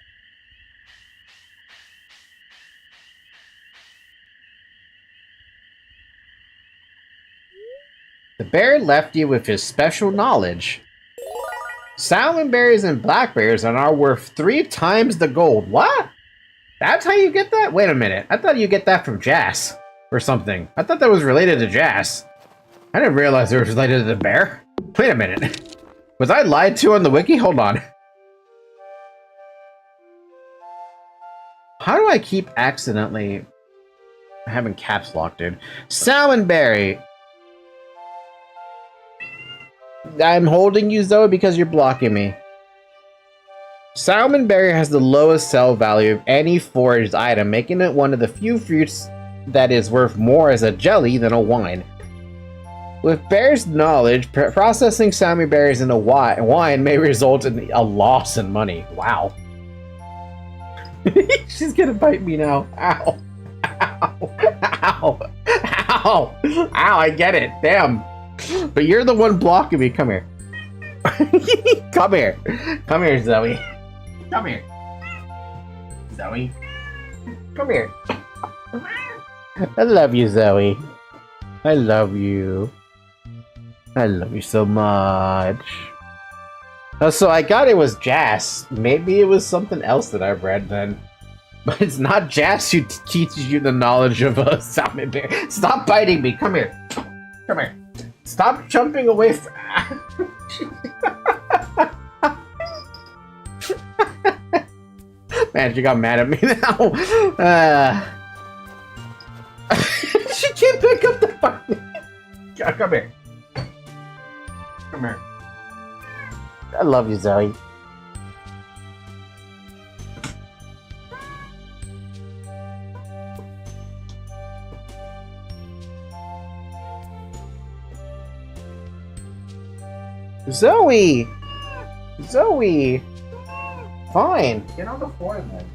The bear left you with his special knowledge. Salmon berries and blackberries are worth 3 times the gold. What? That's how you get that? Wait a minute. I thought you get that from Jas or something. I thought that was related to Jas. I didn't realize it was related to the bear. Wait a minute. Was I lied to on the wiki? Hold on. How do I keep accidentally having caps locked in? Salmonberry. I'm holding you, Zoe, because you're blocking me. Salmonberry has the lowest sell value of any foraged item, making it one of the few fruits that is worth more as a jelly than a wine. With Bear's knowledge, processing salmon berries into wine may result in a loss in money. Wow. She's gonna bite me now. Ow. Ow. Ow. Ow. Ow, I get it. Damn. But you're the one blocking me. Come here. Come here. Come here, Zoe. Come here. Zoe. Come here. I love you, Zoe. I love you. I love you so much. Oh, so I got it was Jas. Maybe it was something else that I've read then. But it's not Jas who teaches you the knowledge of a salmon bear. Stop biting me. Come here. Come here. Stop jumping away from... Man, she got mad at me now. She can't pick up the fucking... Come here. Come here. I love you, Zoe. Zoe! Zoe! Fine. Get on the floor then.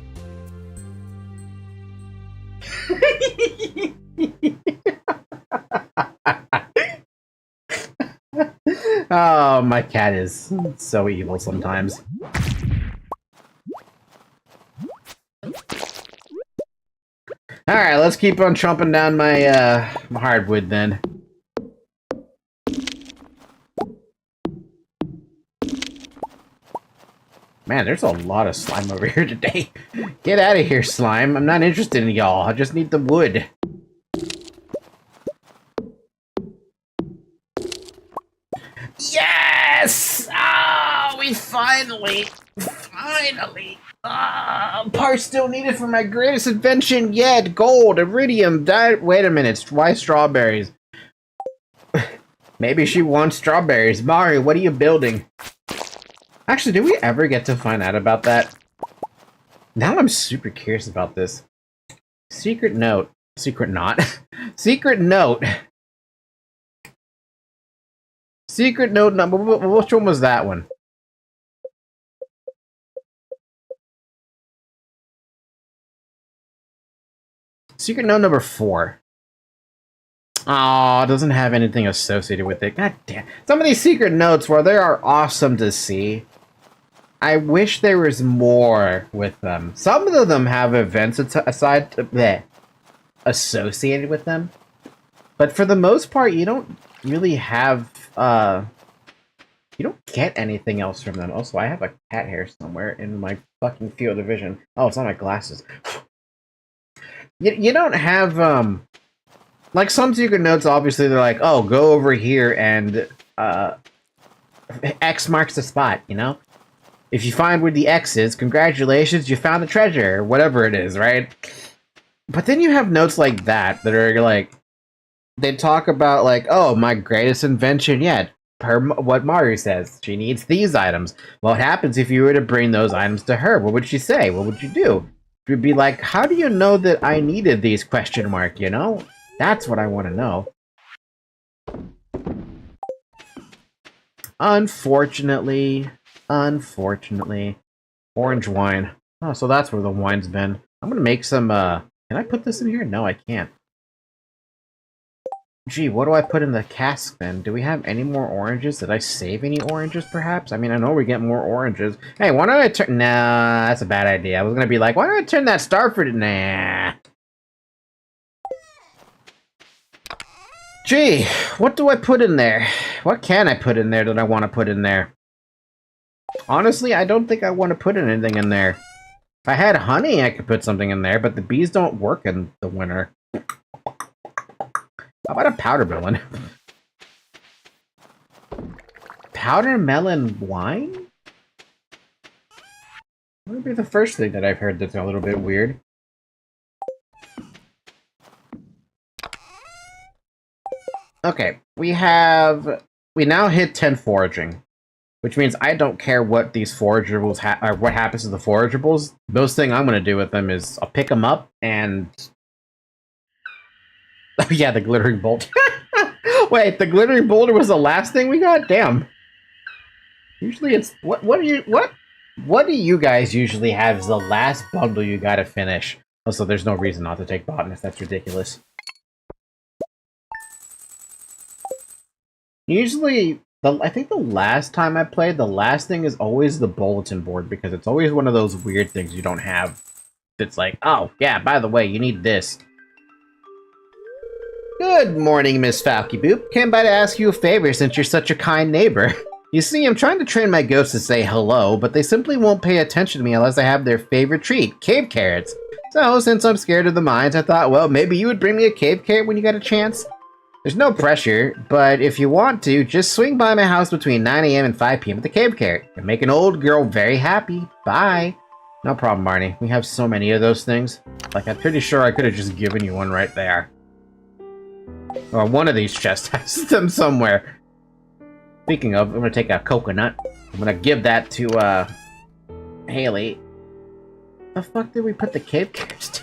Oh, my cat is so evil sometimes. Alright, let's keep on chomping down my hardwood then. Man, there's a lot of slime over here today. Get out of here, slime. I'm not interested in y'all. I just need the wood. Yes! Oh, we finally. Parts still needed for my greatest invention yet. Gold, iridium, wait a minute. Why strawberries? Maybe she wants strawberries. Mari, what are you building? Actually, did we ever get to find out about that? Now I'm super curious about this. Secret note. Secret not. Secret note. Secret note number... Which one was that one? Secret note number 4. Oh, it doesn't have anything associated with it. God damn. Some of these secret notes, while they are awesome to see, I wish there was more with them. Some of them have events associated with them. But for the most part, you don't really have... you don't get anything else from them. Also, I have a cat hair somewhere in my fucking field of vision. Oh, it's on my glasses. You don't have, like, some secret notes, obviously, they're like, oh, go over here and, X marks the spot, you know? If you find where the X is, congratulations, you found the treasure, or whatever it is, right? But then you have notes like that are, like, they talk about, like, oh, my greatest invention yet. Per what Maru says, she needs these items. What happens if you were to bring those items to her? What would she say? What would you do? She'd be like, how do you know that I needed these, question mark, you know? That's what I want to know. Unfortunately, orange wine. Oh, so that's where the wine's been. I'm gonna make some, can I put this in here? No, I can't. Gee, what do I put in the cask then? Do we have any more oranges? Did I save any oranges, perhaps? I mean, I know we get more oranges. Hey, why don't I turn... Nah, that's a bad idea. I was gonna be like, why don't I turn that star fruit... Nah. Gee, what do I put in there? What can I put in there that I want to put in there? Honestly, I don't think I want to put anything in there. If I had honey, I could put something in there, but the bees don't work in the winter. How about a powder melon? powder melon wine? That would be the first thing that I've heard that's a little bit weird. Okay, we now hit 10 foraging, which means I don't care what these forageables or what happens to the forageables. The most thing I'm going to do with them is I'll pick them up and... Oh yeah, the glittering bolt. Wait, the glittering boulder was the last thing we got? Damn. Usually it's... What do you guys usually have as the last bundle you gotta finish? Also, there's no reason not to take botanist. That's ridiculous. Usually, I think the last time I played, the last thing is always the bulletin board, because it's always one of those weird things you don't have. It's like, oh, yeah, by the way, you need this. Good morning, Miss Falky Boop. Came by to ask you a favor since you're such a kind neighbor. You see, I'm trying to train my ghosts to say hello, but they simply won't pay attention to me unless I have their favorite treat, cave carrots. So, since I'm scared of the mines, I thought, well, maybe you would bring me a cave carrot when you got a chance? There's no pressure, but if you want to, just swing by my house between 9 AM and 5 PM with the cave carrot. And make an old girl very happy. Bye. No problem, Barney. We have so many of those things. Like, I'm pretty sure I could have just given you one right there. Or one of these chests has them somewhere. Speaking of, I'm gonna take a coconut. I'm gonna give that to, Haley. The fuck did we put the cave carrots to?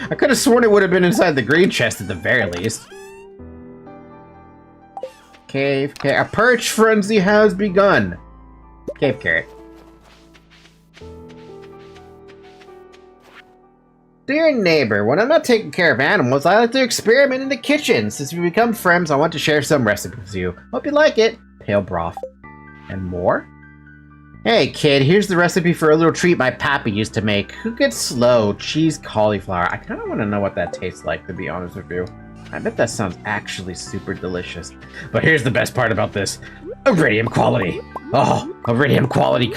I could have sworn it would have been inside the green chest at the very least. Cave carrot. A perch frenzy has begun. Cave carrot. Dear neighbor, when I'm not taking care of animals, I like to experiment in the kitchen. Since we become friends, I want to share some recipes with you. Hope you like it. Pale broth. And more? Hey kid, here's the recipe for a little treat my pappy used to make. Who gets slow? Cheese cauliflower. I kind of want to know what that tastes like, to be honest with you. I bet that sounds actually super delicious. But here's the best part about this. Iridium quality. Oh, Iridium quality.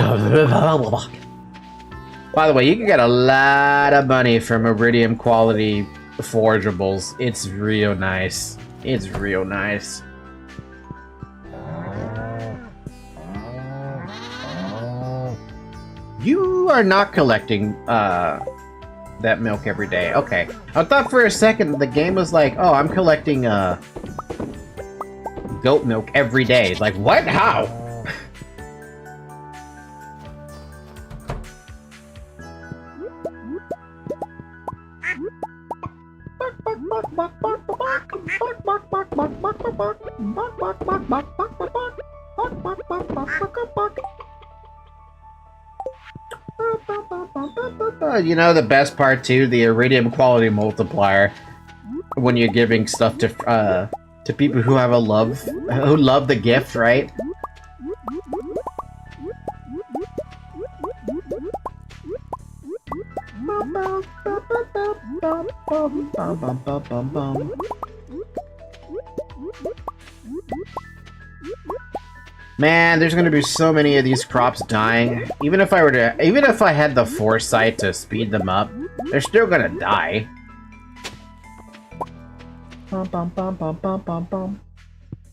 By the way, you can get a lot of money from Iridium quality forageables. It's real nice. It's real nice. You are not collecting, that milk every day. Okay. I thought for a second the game was like, oh, I'm collecting, goat milk every day. Like, what? How? You know the best part too, the Iridium quality multiplier, when you're giving stuff to people who have who love the gift, right? Man, there's gonna be so many of these crops dying. Even if I had the foresight to speed them up, they're still gonna die. Bum, bum, bum, bum, bum, bum, bum.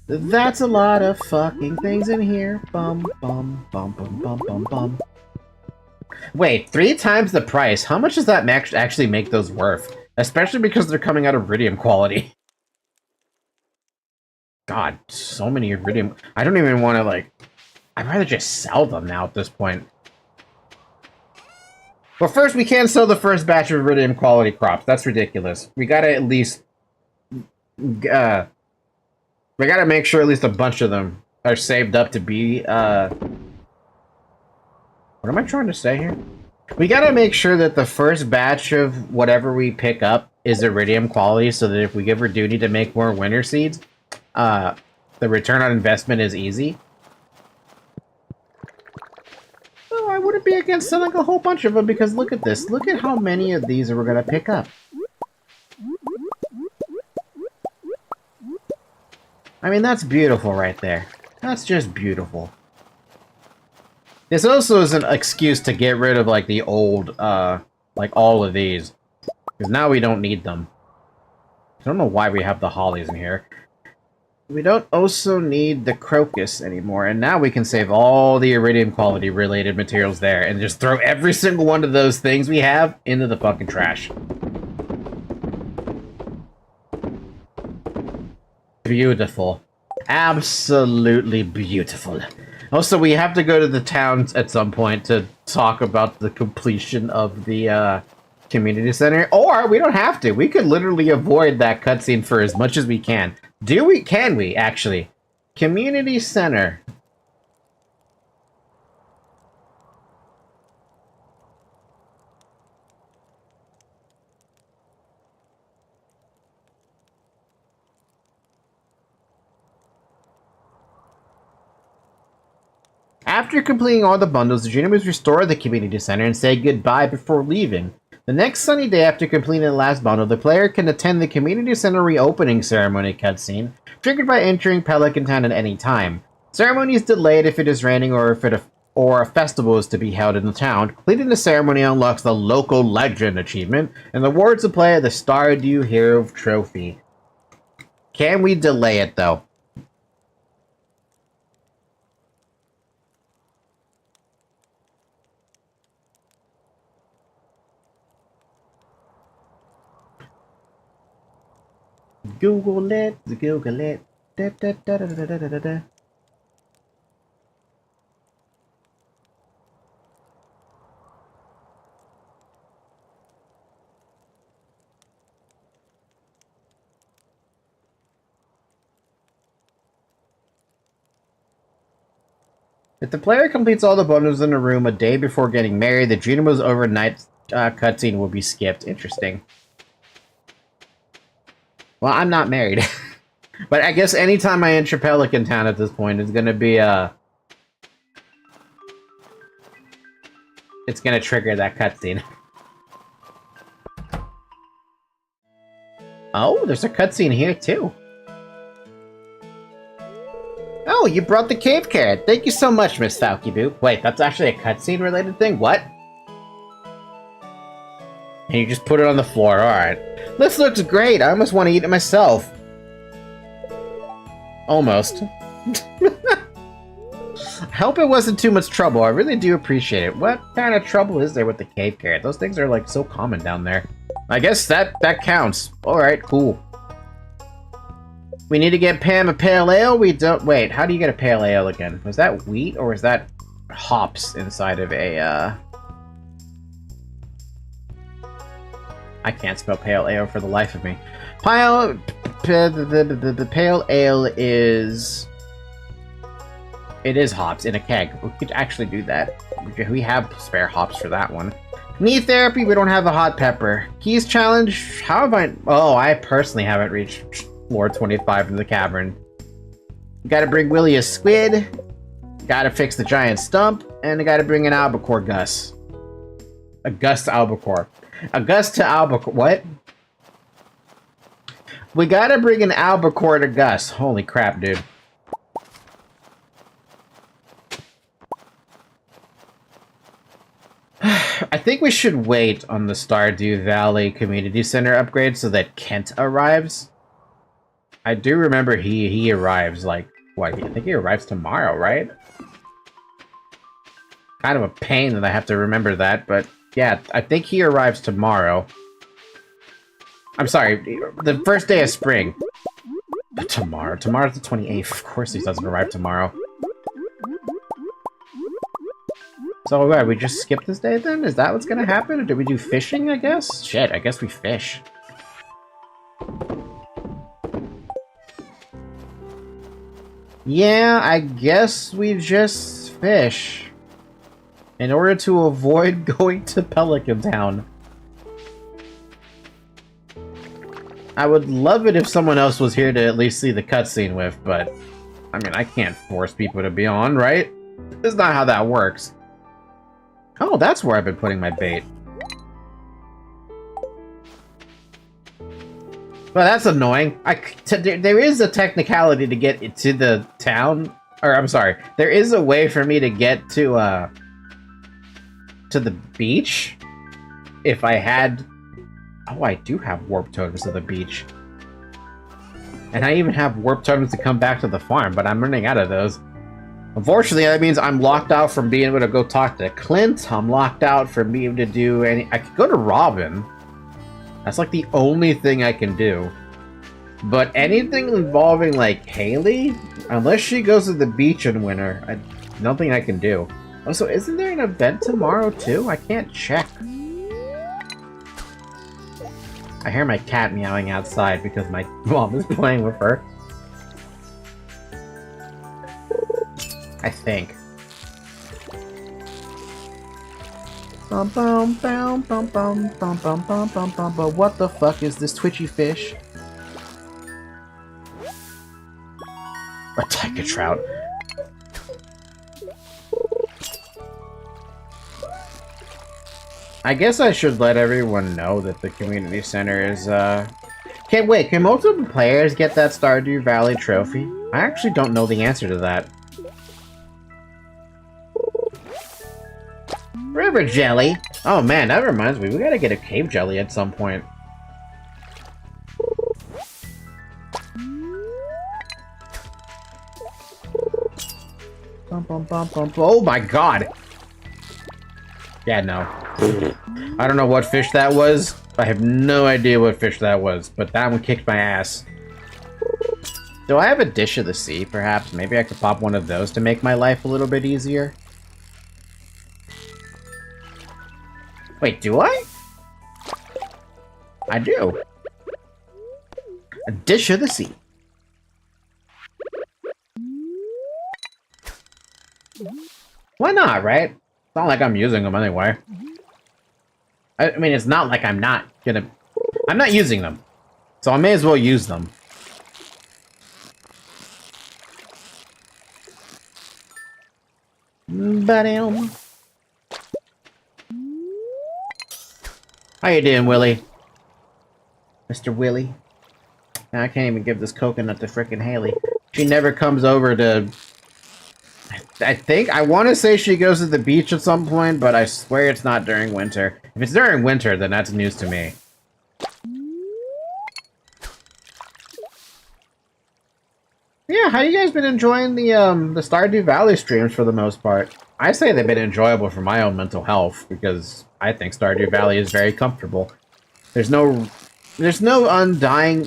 That's a lot of fucking things in here. Bum, bum, bum, bum, bum, bum, bum. Wait, 3 times the price? How much does that actually make those worth? Especially because they're coming out of Iridium quality. God, so many Iridium... I don't even want to, like... I'd rather just sell them now at this point. Well, first, we can't sell the first batch of Iridium quality crops. That's ridiculous. We gotta at least... we gotta make sure at least a bunch of them are saved up to be, What am I trying to say here? We gotta make sure that the first batch of whatever we pick up is Iridium quality, so that if we ever do need to make more winter seeds, the return on investment is easy. Well, I wouldn't be against selling a whole bunch of them, because look at this. Look at how many of these we're gonna pick up. I mean, that's beautiful right there. That's just beautiful. This also is an excuse to get rid of, like, the old, like, all of these. Because now we don't need them. I don't know why we have the hollies in here. We don't also need the crocus anymore, and now we can save all the iridium quality related materials there and just throw every single one of those things we have into the fucking trash. Beautiful. Absolutely beautiful. Also, we have to go to the towns at some point to talk about the completion of the community center. Or we don't have to. We could literally avoid that cutscene for as much as we can. Can we, actually? Community center. After completing all the bundles, the Juniors restore the community center and say goodbye before leaving. The next sunny day after completing the last bundle, the player can attend the community center reopening ceremony cutscene, triggered by entering Pelican Town at any time. Ceremony is delayed if it is raining or if a festival is to be held in the town. Completing the ceremony unlocks the Local Legend achievement and awards the player the Stardew Hero trophy. Can we delay it, though? Google it, Google it. Da, da, da, da, da, da, da, da. If the player completes all the bundles in a room a day before getting married, the Junimo's overnight cutscene will be skipped. Interesting. Well, I'm not married. But I guess anytime I enter Pelican Town at this point, it's gonna be, it's gonna trigger that cutscene. Oh, there's a cutscene here, too. Oh, you brought the cave carrot. Thank you so much, Miss Falky-Boo. Wait, that's actually a cutscene related thing? What? And you just put it on the floor, alright. This looks great. I almost want to eat it myself. Almost. I hope it wasn't too much trouble. I really do appreciate it. What kind of trouble is there with the cave carrot? Those things are, like, so common down there. I guess that counts. Alright, cool. We need to get Pam a pale ale? We don't... Wait, how do you get a pale ale again? Was that wheat, or was that hops inside of a, I can't spell pale ale for the life of me. The pale ale is... It is hops in a keg. We could actually do that. We have spare hops for that one. Need therapy, we don't have a hot pepper. Keys challenge, how have I... Oh, I personally haven't reached floor 25 in the Cavern. Gotta bring Willie a squid. Gotta fix the giant stump. And I gotta bring an albacore Gus. A Gus to albacore. A Gus to albacore... What? We gotta bring an albacore to Gus. Holy crap, dude. I think we should wait on the Stardew Valley Community Center upgrade so that Kent arrives. I do remember he arrives, like, what, I think he arrives tomorrow, right? Kind of a pain that I have to remember that, but yeah, I think he arrives tomorrow. I'm sorry, the first day of spring. But tomorrow's the 28th, of course he doesn't arrive tomorrow. So, what, we just skip this day then? Is that what's gonna happen? Or do we do fishing, I guess? Shit, I guess we fish. Yeah, I guess we just fish. In order to avoid going to Pelican Town. I would love it if someone else was here to at least see the cutscene with, but... I mean, I can't force people to be on, right? That's not how that works. Oh, that's where I've been putting my bait. Well, that's annoying. There is a technicality to get to the town. Or, I'm sorry. There is a way for me to get to the beach. If I had... Oh, I do have warp totems to the beach. And I even have warp totems to come back to the farm, but I'm running out of those. Unfortunately, that means I'm locked out from being able to go talk to Clint. I'm locked out from being able to do any... I could go to Robin. That's like the only thing I can do. But anything involving, like, Haley, unless she goes to the beach in winter, nothing I can do. Also, isn't there an event tomorrow, too? I can't check. I hear my cat meowing outside because my mom is playing with her. I think. But what the fuck is this twitchy fish? A tiger trout. I guess I should let everyone know that the community center is, Can't wait, can multiple players get that Stardew Valley trophy? I actually don't know the answer to that. River jelly? Oh man, that reminds me, we gotta get a cave jelly at some point. Oh my god! Yeah, no. I don't know what fish that was. I have no idea what fish that was, but that one kicked my ass. Do I have a dish of the sea, perhaps? Maybe I could pop one of those to make my life a little bit easier? Wait, do I? I do. A dish of the sea. Why not, right? It's not like I'm using them anyway. I mean, it's not like I'm not using them. So I may as well use them. Ba-dum. How you doing, Willie? Mr. Willie? Now, I can't even give this coconut to frickin' Haley. She never comes over to... I want to say she goes to the beach at some point, but I swear it's not during winter. If it's during winter, then that's news to me. Yeah, how you guys been enjoying the Stardew Valley streams for the most part? I say they've been enjoyable for my own mental health, because I think Stardew Valley is very comfortable. There's no undying...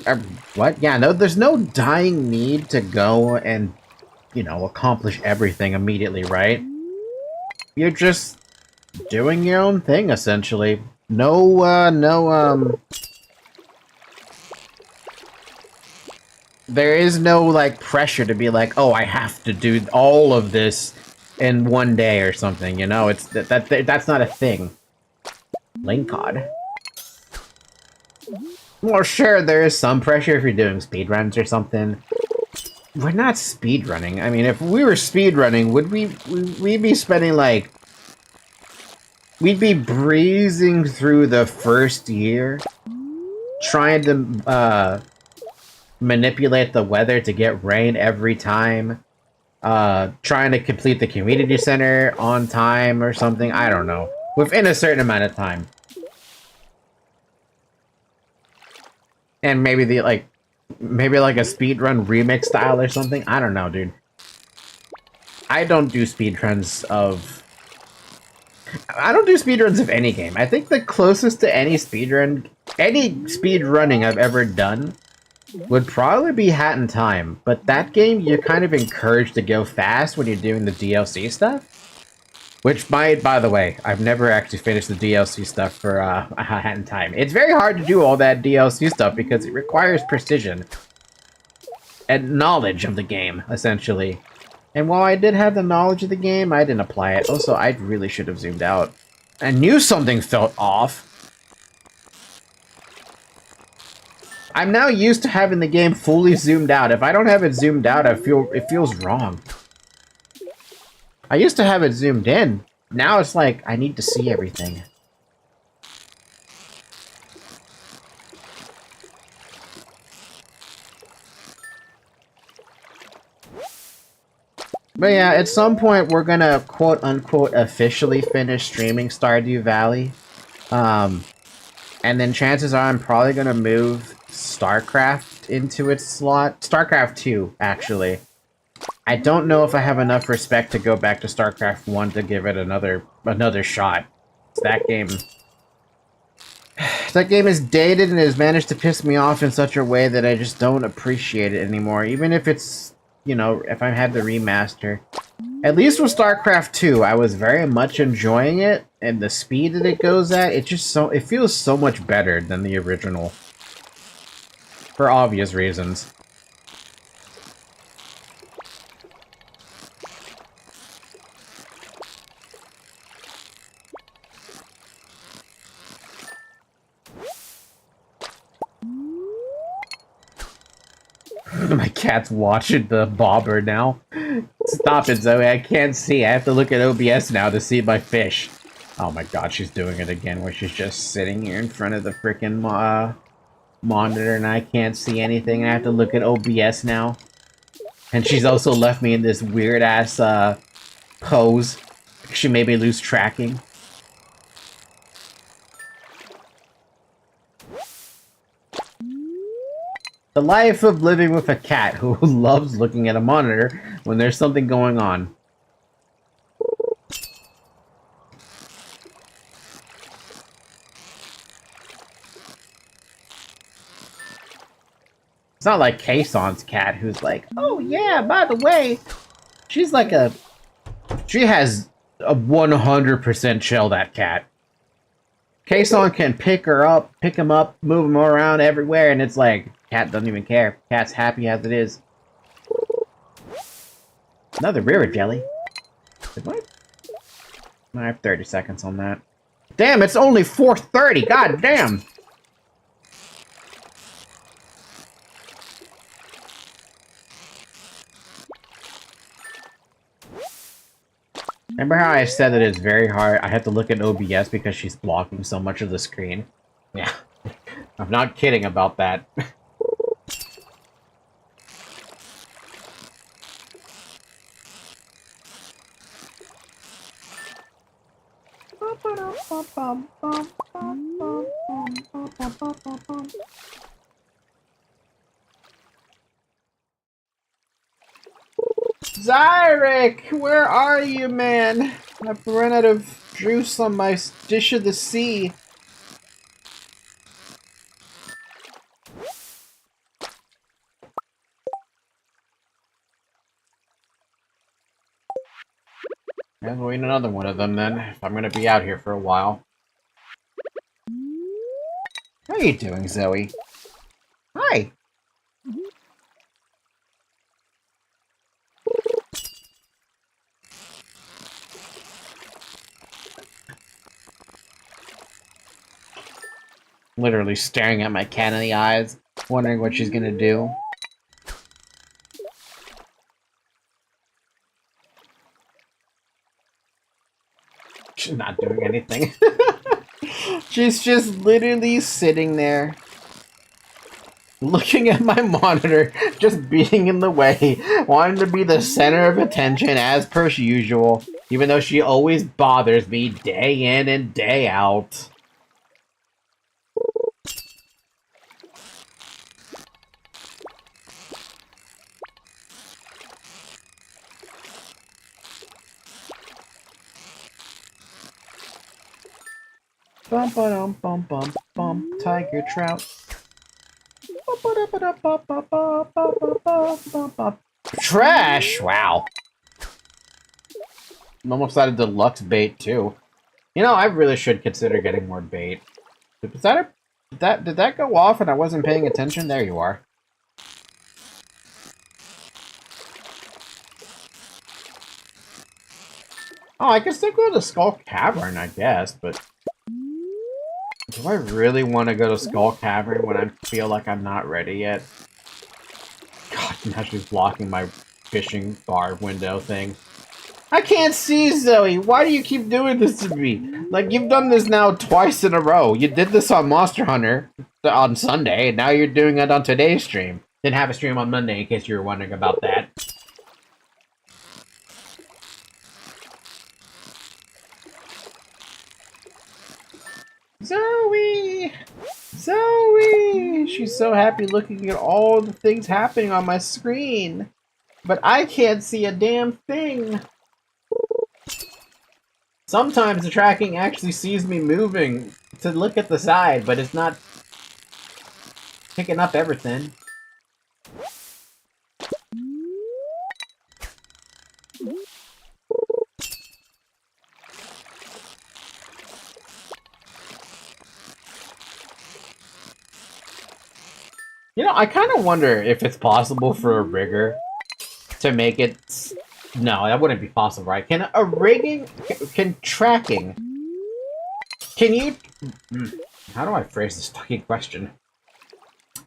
what? Yeah, no, there's no dying need to go and, you know, accomplish everything immediately, right? You're just doing your own thing, essentially. There is no, like, pressure to be like, oh, I have to do all of this in one day or something, you know? It's that's not a thing. Link cod. Well, sure, there is some pressure if you're doing speedruns or something. We're not speedrunning. I mean, if we were speedrunning, would we'd be spending, like... We'd be breezing through the first year, trying to, manipulate the weather to get rain every time, trying to complete the community center on time or something, I don't know. Within a certain amount of time. And maybe maybe like a speedrun remix style or something? I don't know, dude. I don't do speedruns of any game. I think the closest to any speedrunning I've ever done would probably be Hat in Time. But that game, you're kind of encouraged to go fast when you're doing the DLC stuff. Which, by the way, I've never actually finished the DLC stuff for Hat in Time. It's very hard to do all that DLC stuff because it requires precision and knowledge of the game, essentially. And while I did have the knowledge of the game, I didn't apply it. Also, I really should have zoomed out. I knew something felt off. I'm now used to having the game fully zoomed out. If I don't have it zoomed out, it feels wrong. I used to have it zoomed in. Now it's like, I need to see everything. But yeah, at some point we're gonna quote-unquote officially finish streaming Stardew Valley. And then chances are I'm probably gonna move StarCraft into its slot. StarCraft 2, actually. I don't know if I have enough respect to go back to StarCraft 1 to give it another shot. That game... That game is dated and has managed to piss me off in such a way that I just don't appreciate it anymore. Even if it's, you know, if I had the remaster. At least with StarCraft 2, I was very much enjoying it, and the speed that it goes at, it feels so much better than the original. For obvious reasons. My cat's watching the bobber now. Stop it, Zoe. I can't see. I have to look at OBS now to see my fish. Oh my god, she's doing it again, where she's just sitting here in front of the frickin' monitor and I can't see anything. I have to look at OBS now. And she's also left me in this weird-ass pose. She made me lose tracking. The life of living with a cat who loves looking at a monitor when there's something going on. It's not like Kayson's cat who's like, oh yeah, by the way, she's like a... She has a 100% chill, that cat. Kayson can pick him up, move him around everywhere, and it's like, cat doesn't even care. Cat's happy as it is. Another river jelly. What? I have 30 seconds on that. Damn, it's only 4:30. God damn. Remember how I said that it's very hard? I have to look at OBS because she's blocking so much of the screen? Yeah. I'm not kidding about that. Zyric, where are you, man? I've run out of juice on my dish of the sea. Yeah, we'll eat another one of them then, if I'm gonna be out here for a while. How are you doing, Zoe? Hi! Literally staring at my cat in the eyes, wondering what she's gonna do. She's not doing anything. She's just literally sitting there, looking at my monitor, just being in the way, wanting to be the center of attention as per usual, even though she always bothers me day in and day out. Bum ba dum bum bum bum, tiger trout. Trash! Wow. I'm almost out of deluxe bait too. You know, I really should consider getting more bait. Did that go off and I wasn't paying attention? There you are. Oh, I can still go to Skull Cavern, I guess, but... Do I really want to go to Skull Cavern when I feel like I'm not ready yet? God, now she's blocking my fishing bar window thing. I can't see, Zoe! Why do you keep doing this to me? Like, you've done this now twice in a row. You did this on Monster Hunter on Sunday, and now you're doing it on today's stream. Didn't have a stream on Monday, in case you were wondering about that. Zoe! Zoe! She she's so happy looking at all the things happening on my screen. But I can't see a damn thing. Sometimes the tracking actually sees me moving to look at the side, but it's not picking up everything. You know, I kind of wonder if it's possible for a rigger to make it... No, that wouldn't be possible, right? Can a rigging... Can tracking... Can you... How do I phrase this fucking question?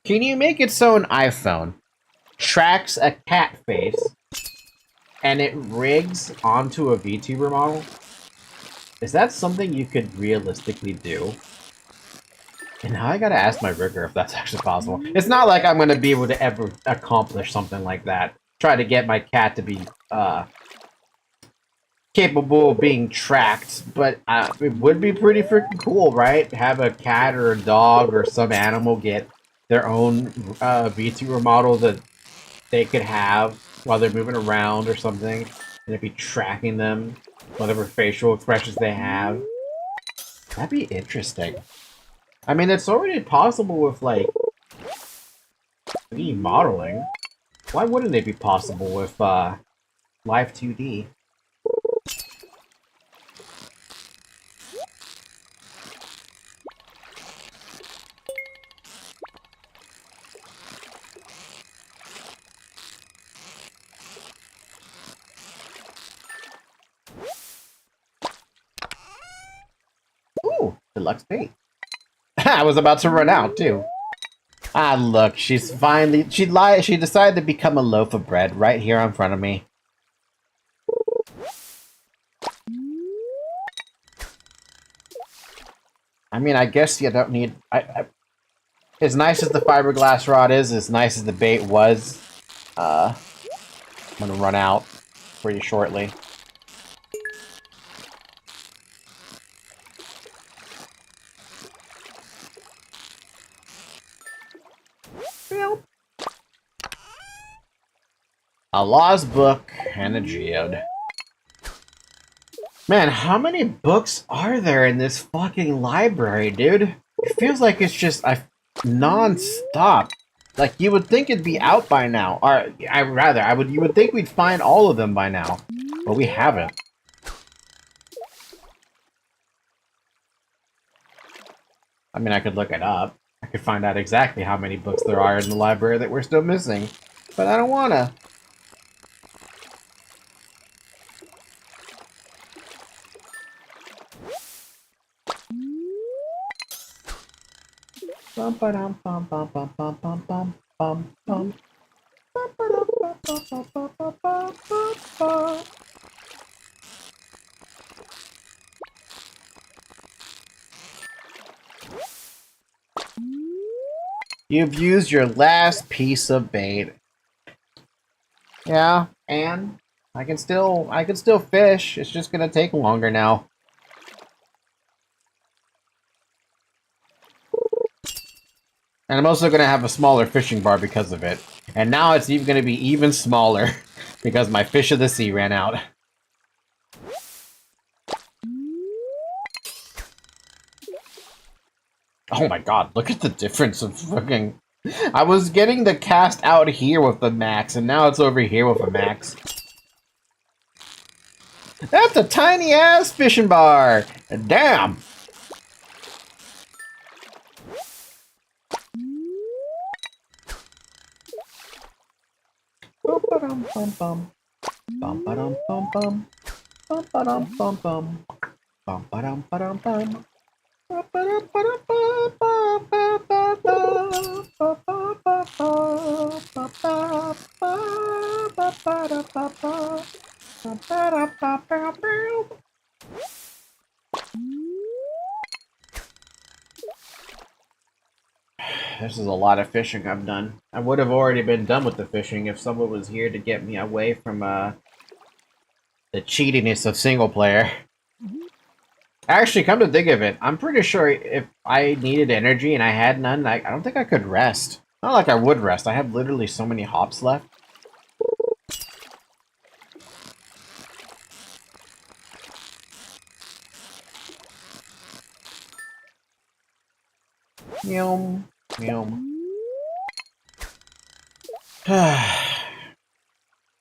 Can you make it so an iPhone tracks a cat face and it rigs onto a VTuber model? Is that something you could realistically do? And now I gotta ask my rigger if that's actually possible. It's not like I'm gonna be able to ever accomplish something like that. Try to get my cat to be, capable of being tracked, but it would be pretty freaking cool, right? Have a cat or a dog or some animal get their own, VTuber model that they could have while they're moving around or something, and it'd be tracking them, whatever facial expressions they have. That'd be interesting. I mean, it's already possible with, like, 3D modeling. Why wouldn't it be possible with, Live 2D? Ooh, deluxe paint. I was about to run out, too. Ah, look, she's finally... She decided to become a loaf of bread right here in front of me. I mean, I guess you don't need... as nice as the fiberglass rod is, as nice as the bait was, I'm gonna run out pretty shortly. A lost book and a geode. Man, how many books are there in this fucking library, dude? It feels like it's just non-stop. Like, you would think it'd be out by now. Or, you would think we'd find all of them by now. But we haven't. I mean, I could look it up. I could find out exactly how many books there are in the library that we're still missing. But I don't wanna. Bum ba dum bum bum bum bum bum bum bum bum. Bum ba dum bum bum bum bum bum bum bum. You've used your last piece of bait. Yeah, and I can still fish. It's just gonna take longer now. And I'm also going to have a smaller fishing bar because of it. And now it's even going to be even smaller because my fish of the sea ran out. Oh my god, look at the difference of fucking... I was getting the cast out here with the max, and now it's over here with a max. That's a tiny-ass fishing bar! Damn! Bum ba dum bum bum. Bum ba dum bum bum. Bum ba dum bum bum. Bum ba dum ba dum bum. Bum ba dum ba dum bum bum bum bum bum. Bum ba ba ba. Bum ba ba. Bum ba da ba ba. Bum ba da ba ba ba. This is a lot of fishing I've done. I would have already been done with the fishing if someone was here to get me away from, the cheatiness of single player. Actually, come to think of it, I'm pretty sure if I needed energy and I had none, I don't think I could rest. Not like I would rest. I have literally so many hops left. Meow. Meow.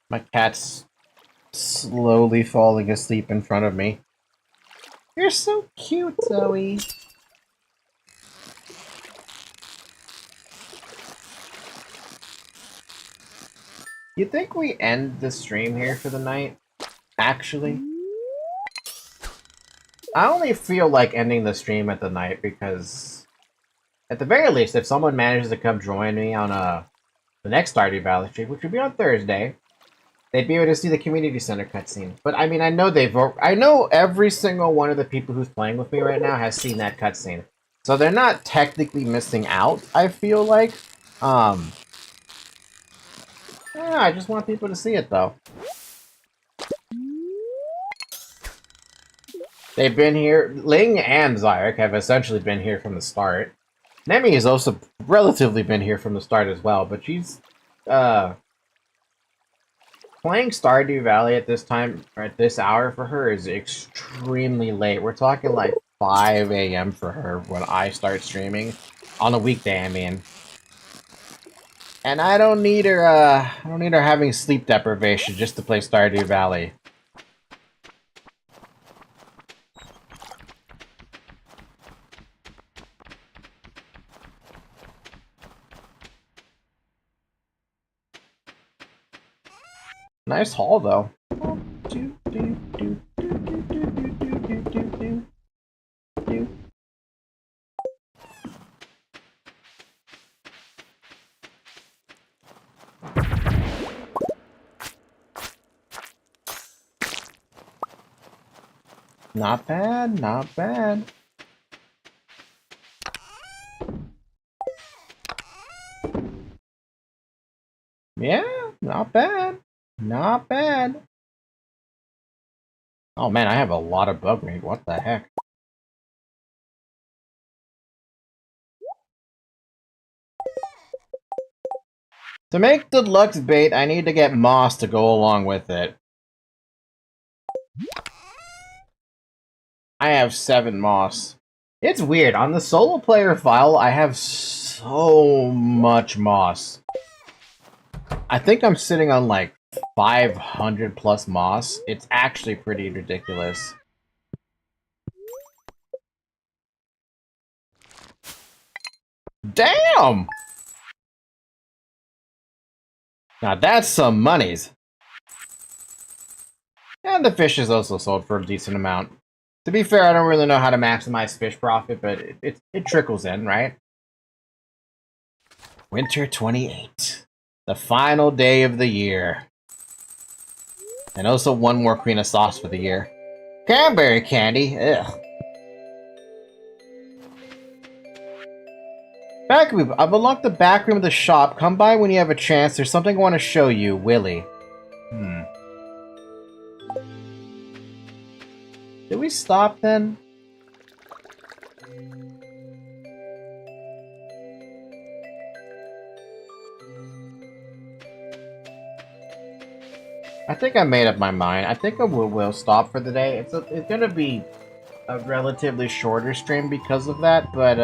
My cat's slowly falling asleep in front of me. You're so cute, Zoe. You think we end the stream here for the night? Actually? I only feel like ending the stream at the night because, at the very least, if someone manages to come join me on the next Stardew Valley stream, which will be on Thursday, they'd be able to see the community center cutscene. But I mean, I know every single one of the people who's playing with me right now has seen that cutscene, so they're not technically missing out. I feel like, yeah, I just want people to see it though. They've been here. Ling and Zyric have essentially been here from the start. Nemi has also relatively been here from the start as well, but she's playing Stardew Valley at this time, or at this hour for her is extremely late. We're talking like 5 a.m. for her when I start streaming. On a weekday, I mean. And I don't need her having sleep deprivation just to play Stardew Valley. Nice haul, though. Not bad, not bad. Yeah, not bad. Not bad. Oh man, I have a lot of bug meat. What the heck? To make the Lux bait, I need to get moss to go along with it. I have 7 moss. It's weird. On the solo player file, I have so much moss. I think I'm sitting on like 500 plus moss. It's actually pretty ridiculous. Damn! Now that's some monies. And the fish is also sold for a decent amount. To be fair, I don't really know how to maximize fish profit, but it trickles in, right? Winter 28. The final day of the year. And also one more Queen of Sauce for the year. Cranberry candy? Ugh. Back room. I've unlocked the back room of the shop. Come by when you have a chance. There's something I want to show you, Willie. Did we stop then? I think I made up my mind. I think I will stop for the day. It's gonna be a relatively shorter stream because of that, but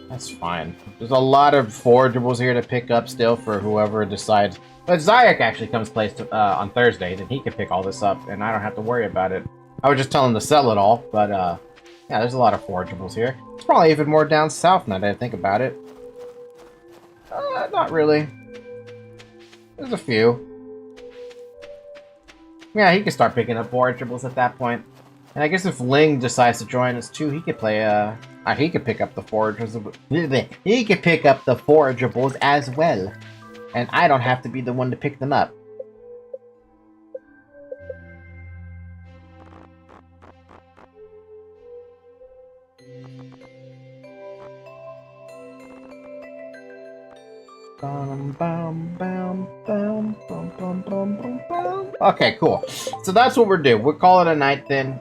that's fine. There's a lot of forageables here to pick up still for whoever decides. But Zayak actually comes place on Thursday, then he can pick all this up, and I don't have to worry about it. I would just tell him to sell it all, but yeah, there's a lot of forageables here. It's probably even more down south now that I think about it. Not really. There's a few. Yeah, he can start picking up forageables at that point. And I guess if Ling decides to join us too, he could play, he could pick up the forageables. He could pick up the forageables as well. And I don't have to be the one to pick them up. Okay, cool. So that's what we're doing. We'll call it a night then.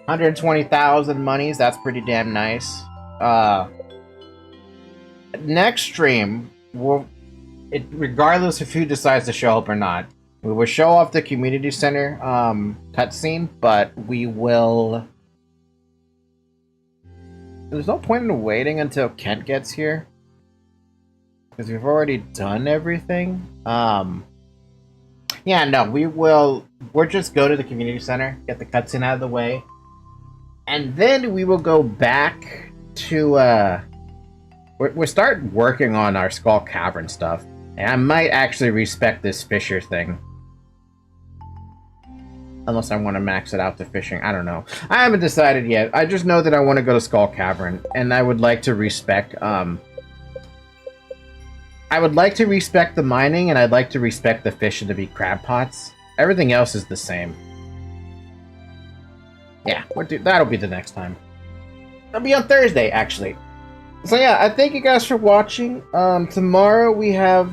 120,000 monies. That's pretty damn nice. Next stream, regardless of who decides to show up or not, we will show off the community center cutscene, but we will. There's no point in waiting until Kent gets here, because we've already done everything. Yeah, no, we'll just go to the community center, get the cutscene out of the way, and then we will go back to we'll start working on our Skull Cavern stuff. And I might actually respec this Fisher thing. Unless I want to max it out to fishing. I don't know. I haven't decided yet. I just know that I want to go to Skull Cavern. And I would like to respec, I would like to respec the mining, and I'd like to respec the fishing to be crab pots. Everything else is the same. Yeah, that'll be the next time. It'll be on Thursday, actually. So yeah, I thank you guys for watching. Tomorrow we have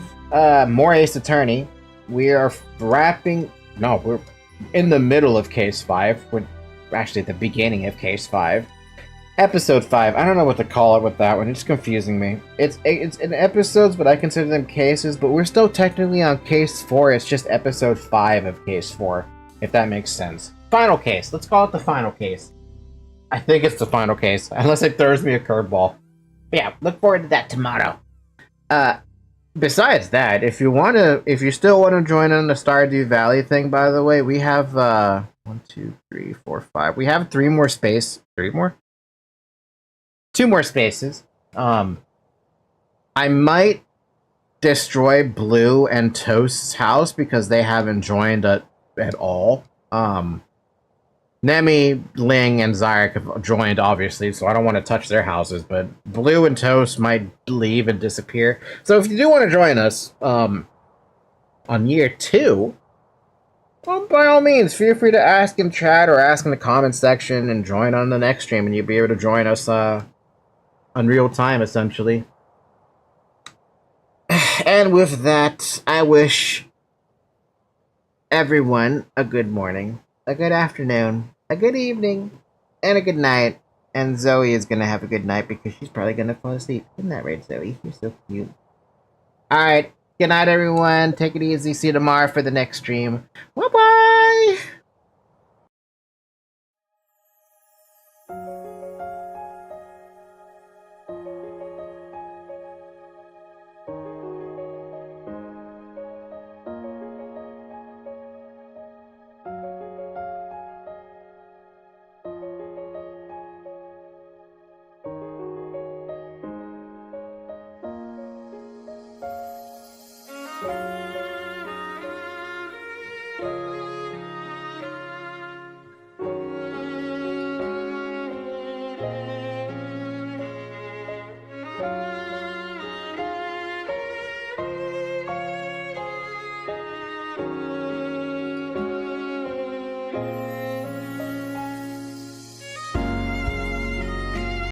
more Ace Attorney. We are wrapping... No, we're in the middle of Case 5. We're actually at the beginning of Case 5. Episode 5. I don't know what to call it with that one. It's confusing me. It's in episodes, but I consider them cases. But we're still technically on Case 4. It's just Episode 5 of Case 4, if that makes sense. Final case. Let's call it the final case. I think it's the final case, unless it throws me a curveball. But yeah, look forward to that tomorrow. Besides that, if you still want to join on the Stardew Valley thing, by the way, we have 1, 2, 3, 4, 5. We have 3 more space. 3 more? 2 more spaces. I might destroy Blue and Toast's house because they haven't joined at all. Nemi, Ling, and Zyric have joined, obviously, so I don't want to touch their houses, but Blue and Toast might leave and disappear. So if you do want to join us on year 2, well, by all means, feel free to ask in chat or ask in the comment section and join on the next stream, and you'll be able to join us on real time, essentially. And with that, I wish everyone a good morning, a good afternoon, a good evening, and a good night. And Zoe is going to have a good night because she's probably going to fall asleep. Isn't that right, Zoe? You're so cute. Alright, good night, everyone. Take it easy. See you tomorrow for the next stream. Bye-bye!